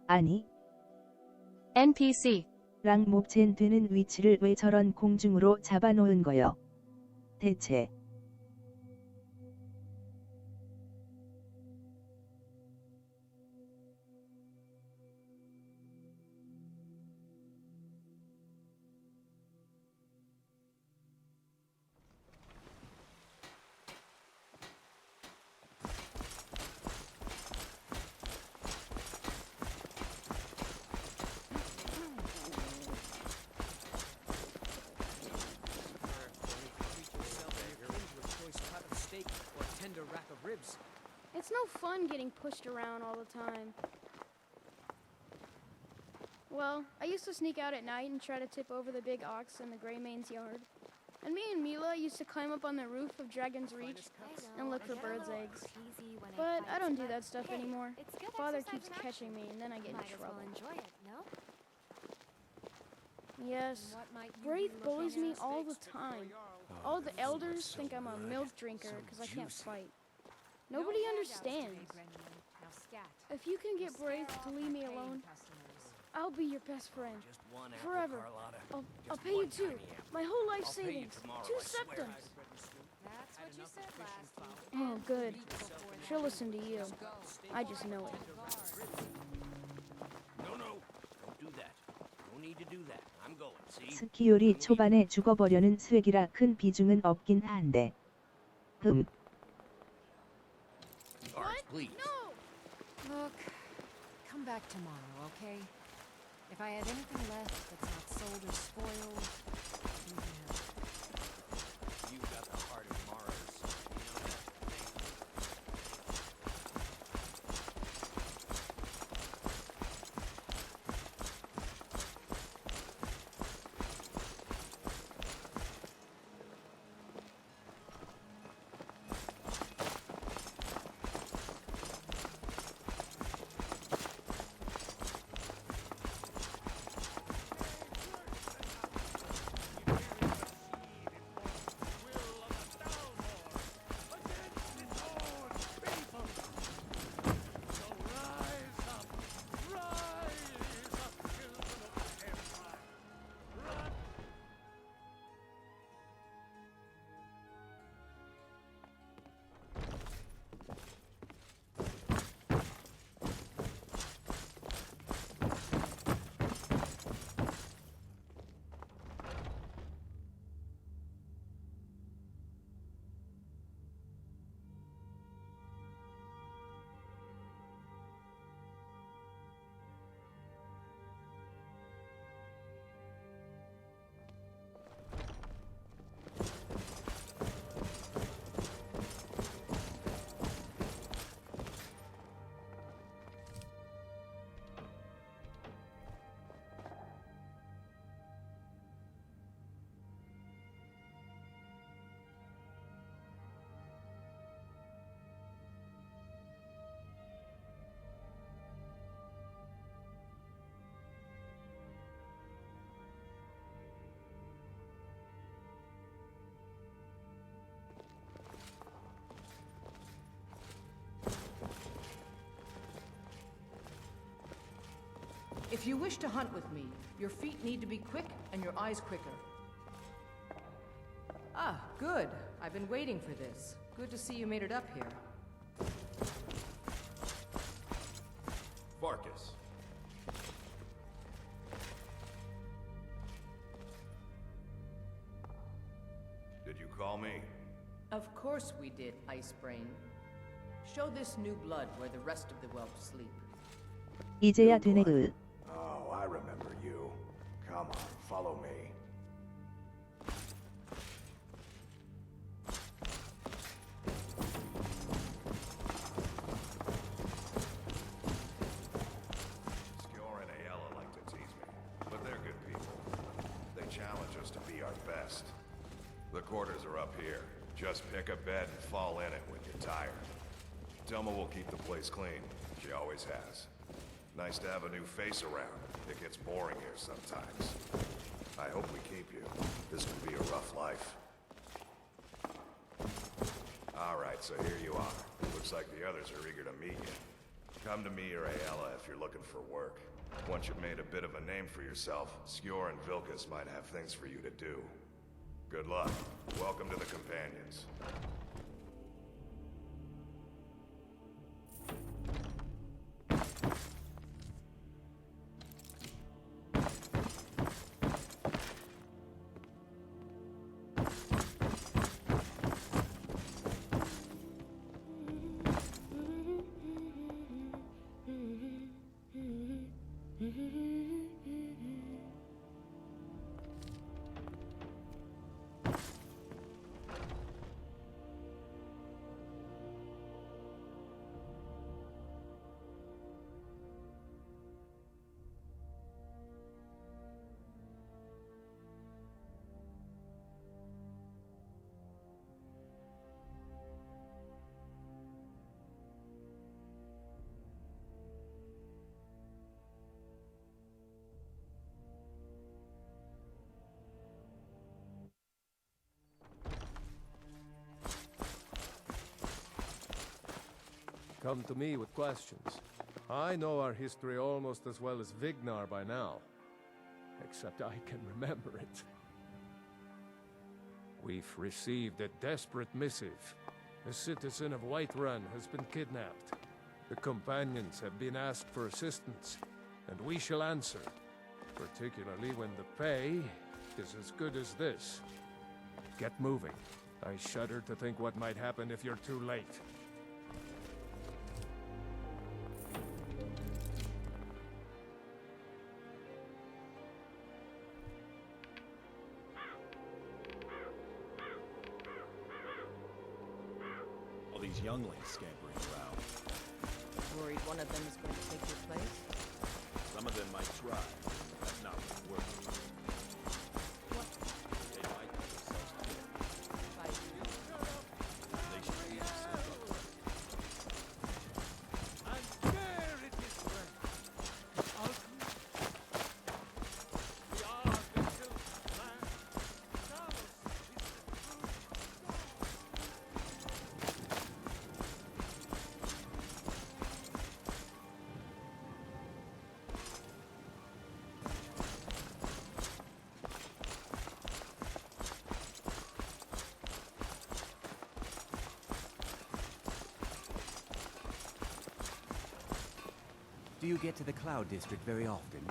아니. NPC. 랑 몹젠 되는 위치를 왜 저런 공중으로 잡아놓은 거요? 대체. It's no fun getting pushed around all the time. Well, I used to sneak out at night and try to tip over the big ox in the Grey Mane's yard. And me and Mila used to climb up on the roof of Dragon's Reach and look for birds' eggs. But I don't do that stuff anymore. Father keeps catching me and then I get in trouble. Yes, Wraith bullies me all the time. All the elders think I'm a milk drinker because I can't fight. Nobody understands. If you can get Wraith to leave me alone, I'll be your best friend. Forever. I'll pay you too. My whole life savings. 2 septums. That's what you said last week. Oh, good. She'll listen to you. I just know it. No, don't do that. No need to do that. I'm going. See? 스키율이 초반에 죽어버려는 쇠기라 큰 비중은 없긴 한데. Art, please. No! Look, come back tomorrow, okay? If I have anything left that's not sold or spoiled, you can have it. You've got the heart of Mars. You know that. If you wish to hunt with me, your feet need to be quick and your eyes quicker. Ah, good. I've been waiting for this. Good to see you made it up here. Varkas. Did you call me? Of course we did, Icebrain. Show this new blood where the rest of the whelps sleep. 이제야 되네 으. Oh, I remember you. Come on, follow me. Skjor and Ayala like to tease me, but they're good people. They challenge us to be our best. The quarters are up here. Just pick a bed and fall in it when you're tired. Thelma will keep the place clean. She always has. Nice to have a new face around. It gets boring here sometimes. I hope we keep you. This can be a rough life. All right, so here you are. Looks like the others are eager to meet you. Come to me or Ayala if you're looking for work. Once you've made a bit of a name for yourself, Skjor and Vilkas might have things for you to do. Good luck. Welcome to the Companions. Come to me with questions. I know our history almost as well as Vignar by now. Except I can remember it. We've received a desperate missive. A citizen of Whiterun has been kidnapped. The companions have been asked for assistance, and we shall answer. Particularly when the pay is as good as this. Get moving. I shudder to think what might happen if you're too late. All these younglings scampering around. Worried one of them is going to take your place? Some of them might try. That's not what's working. They might get themselves killed. They should be I'm scared it is well. We are the children's land. Talos is the Do you get to the Cloud District very often?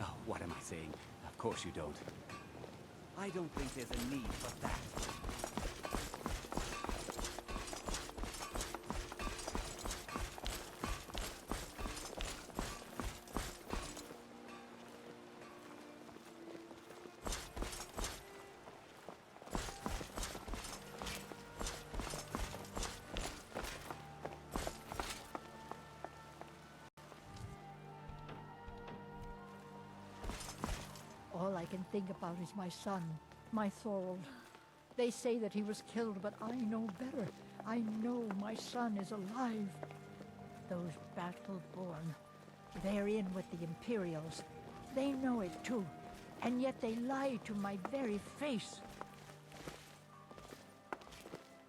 Oh, what am I saying? Of course you don't. I don't think there's a need for that. All I can think about is my son, my Thorold. They say that he was killed, but I know better. I know my son is alive. Those battle-born, they're in with the Imperials. They know it too, and yet they lie to my very face.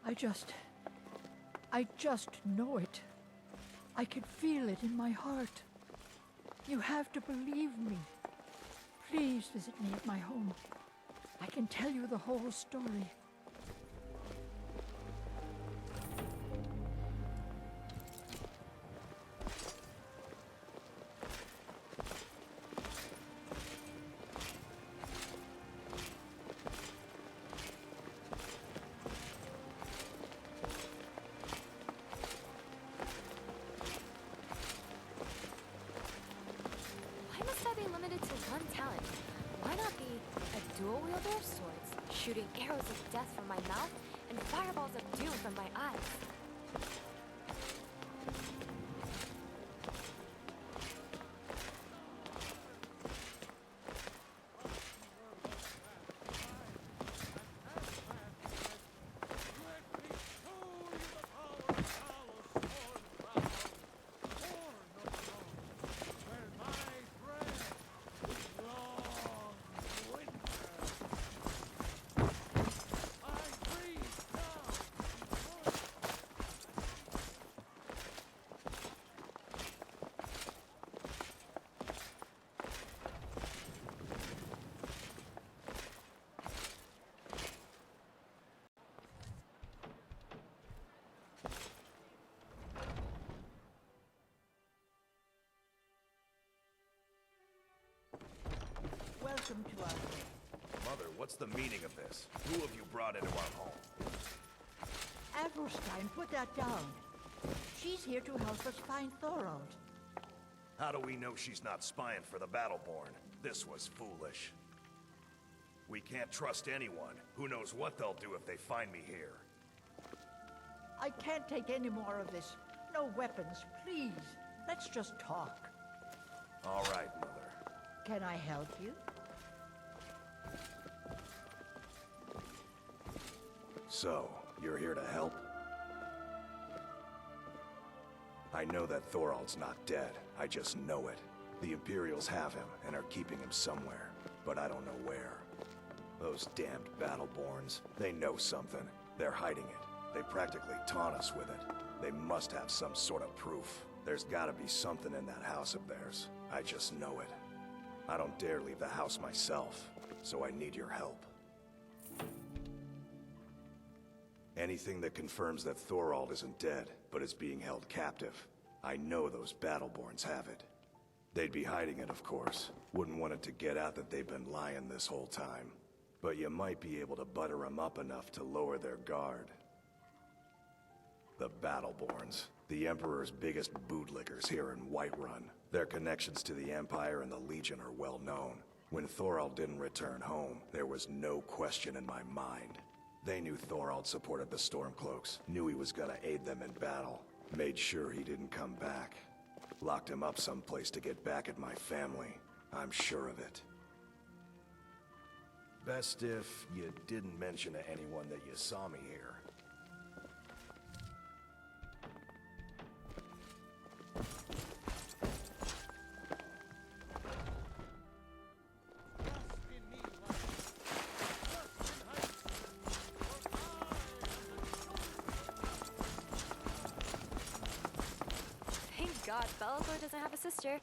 I just know it. I can feel it in my heart. You have to believe me. Please visit me at my home. I can tell you the whole story. shooting arrows of death from my mouth and fireballs of doom from my eyes. Welcome to our home. Mother, what's the meaning of this? Who have you brought into our home? Adelstein, put that down. She's here to help us find Thorold. How do we know she's not spying for the Battleborn? This was foolish. We can't trust anyone. Who knows what they'll do if they find me here. I can't take any more of this. No weapons, please. Let's just talk. All right, Mother. Can I help you? So, you're here to help? I know that Thorald's not dead. I just know it. The Imperials have him and are keeping him somewhere, but I don't know where. Those damned Battleborns, they know something. They're hiding it. They practically taunt us with it. They must have some sort of proof. There's gotta be something in that house of theirs. I just know it. I don't dare leave the house myself, so I need your help. Anything that confirms that Thorald isn't dead, but is being held captive. I know those Battleborns have it. They'd be hiding it, of course. Wouldn't want it to get out that they've been lying this whole time. But you might be able to butter them up enough to lower their guard. The Battleborns, the Emperor's biggest bootlickers here in Whiterun. Their connections to the Empire and the Legion are well known. When Thorald didn't return home, there was no question in my mind. They knew Thorald supported the Stormcloaks, knew he was gonna aid them in battle, made sure he didn't come back. Locked him up someplace to get back at my family. I'm sure of it. Best if you didn't mention to anyone that you saw me here. Thank God, Bellator doesn't have a sister.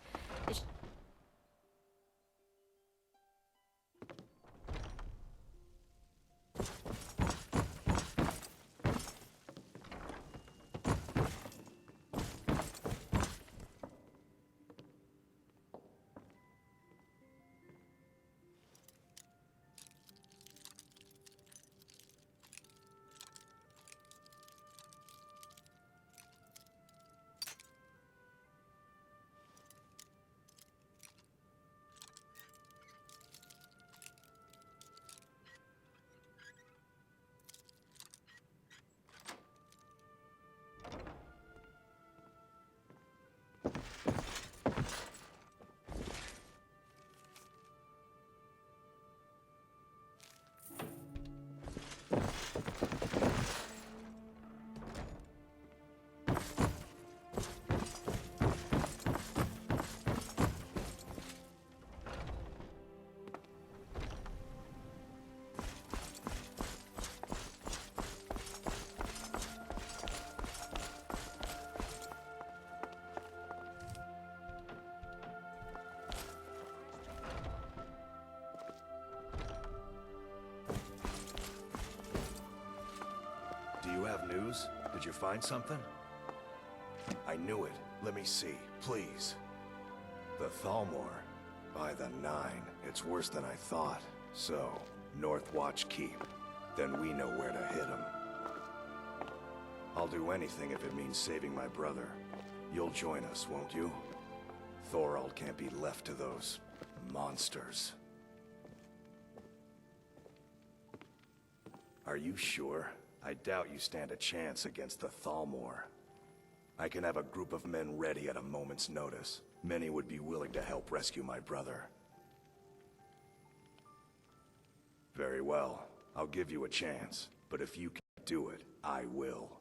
Do you have news? Did you find something? I knew it. Let me see, please. The Thalmor. By the 9. It's worse than I thought. So, Northwatch Keep. Then we know where to hit him. I'll do anything if it means saving my brother. You'll join us, won't you? Thorald can't be left to those monsters. Are you sure? I doubt you stand a chance against the Thalmor. I can have a group of men ready at a moment's notice. Many would be willing to help rescue my brother. Very well. I'll give you a chance. But if you can't do it, I will.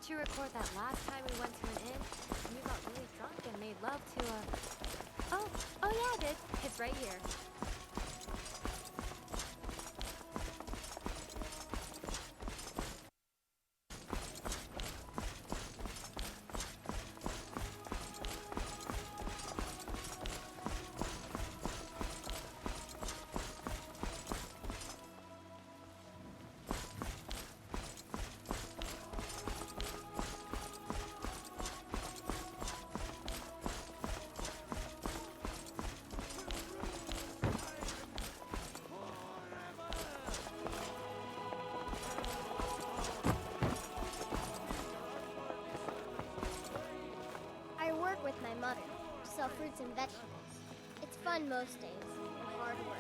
To record that last time we went to an inn, and you got really drunk and made love to a... Oh yeah, I did. It's right here. With my mother, sell fruits and vegetables. It's fun most days, and hard work.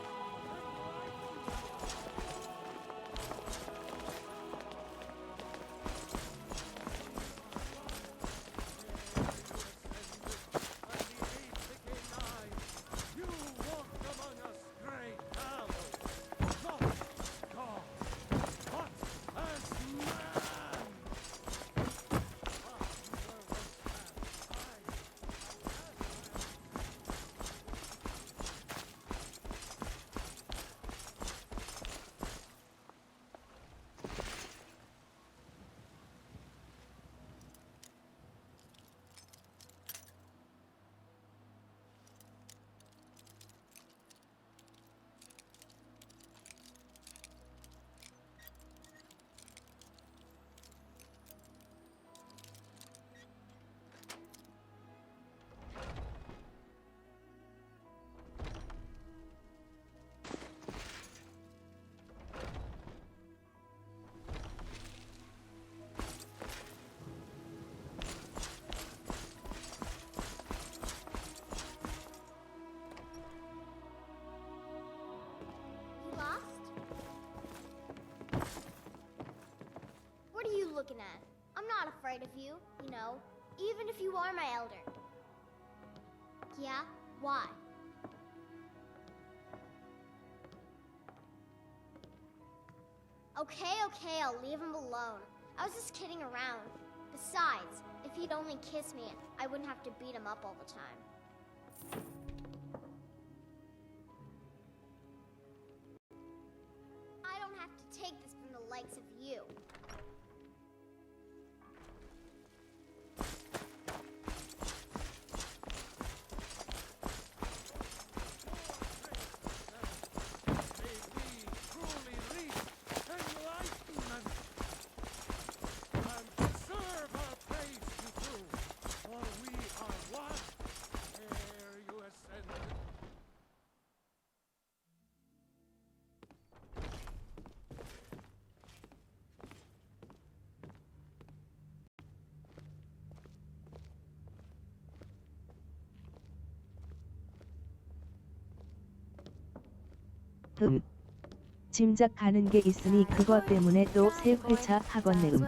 What are you looking at? I'm not afraid of you, you know, even if you are my elder. Yeah? Why? Okay, I'll leave him alone. I was just kidding around. Besides, if he'd only kiss me, I wouldn't have to beat him up all the time. I don't have to take this from the likes of you. Serve our praise you too, for we are one. Ere you 짐작 가는 게 있으니 그거 때문에 또 새 회차 하겠네음.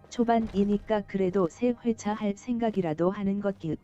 초반이니까 그래도 새 회차 할 생각이라도 하는 것기.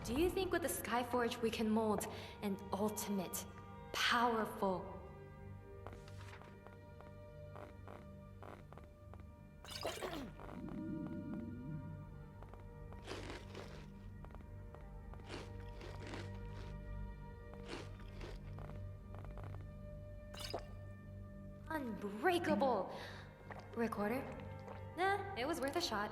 Do you think with the Skyforge we can mold an ultimate, powerful... unbreakable recorder? Nah, it was worth a shot.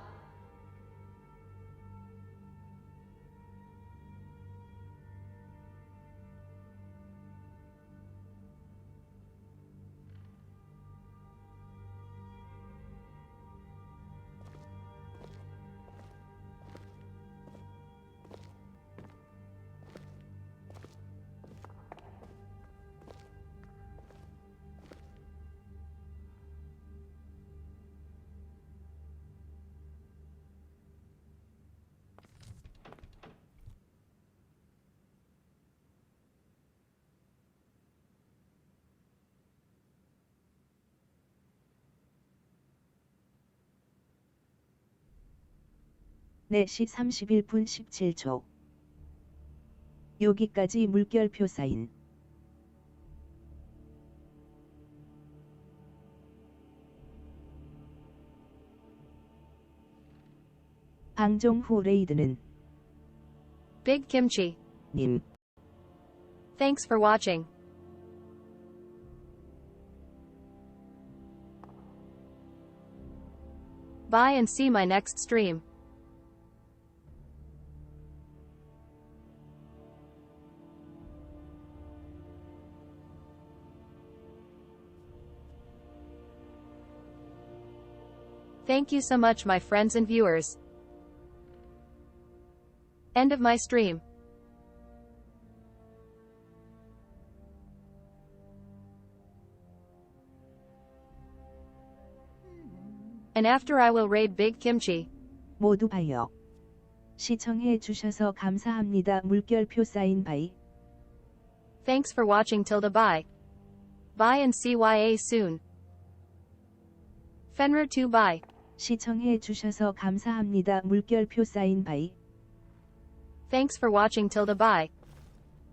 (4시 31분 17초) 여기까지 물결표 사인. 방종 후 레이드는 Big Kimchi. 님. Thanks for watching. Bye and see my next stream. Thank you so much, my friends and viewers. End of my stream. And after I will raid Big Kimchi. 모두 봐요. 시청해 주셔서 감사합니다. 물결표 사인 바이. Thanks for watching. Tilde bye. Bye and CYA soon. Fenrir 2 bye. 시청해 주셔서 감사합니다. 물결표 사인 바이. Thanks for watching. Tilde bye.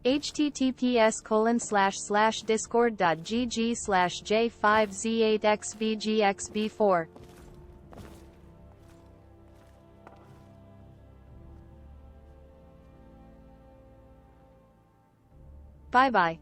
https://discord.gg/j5z8xvgxb4. Bye bye.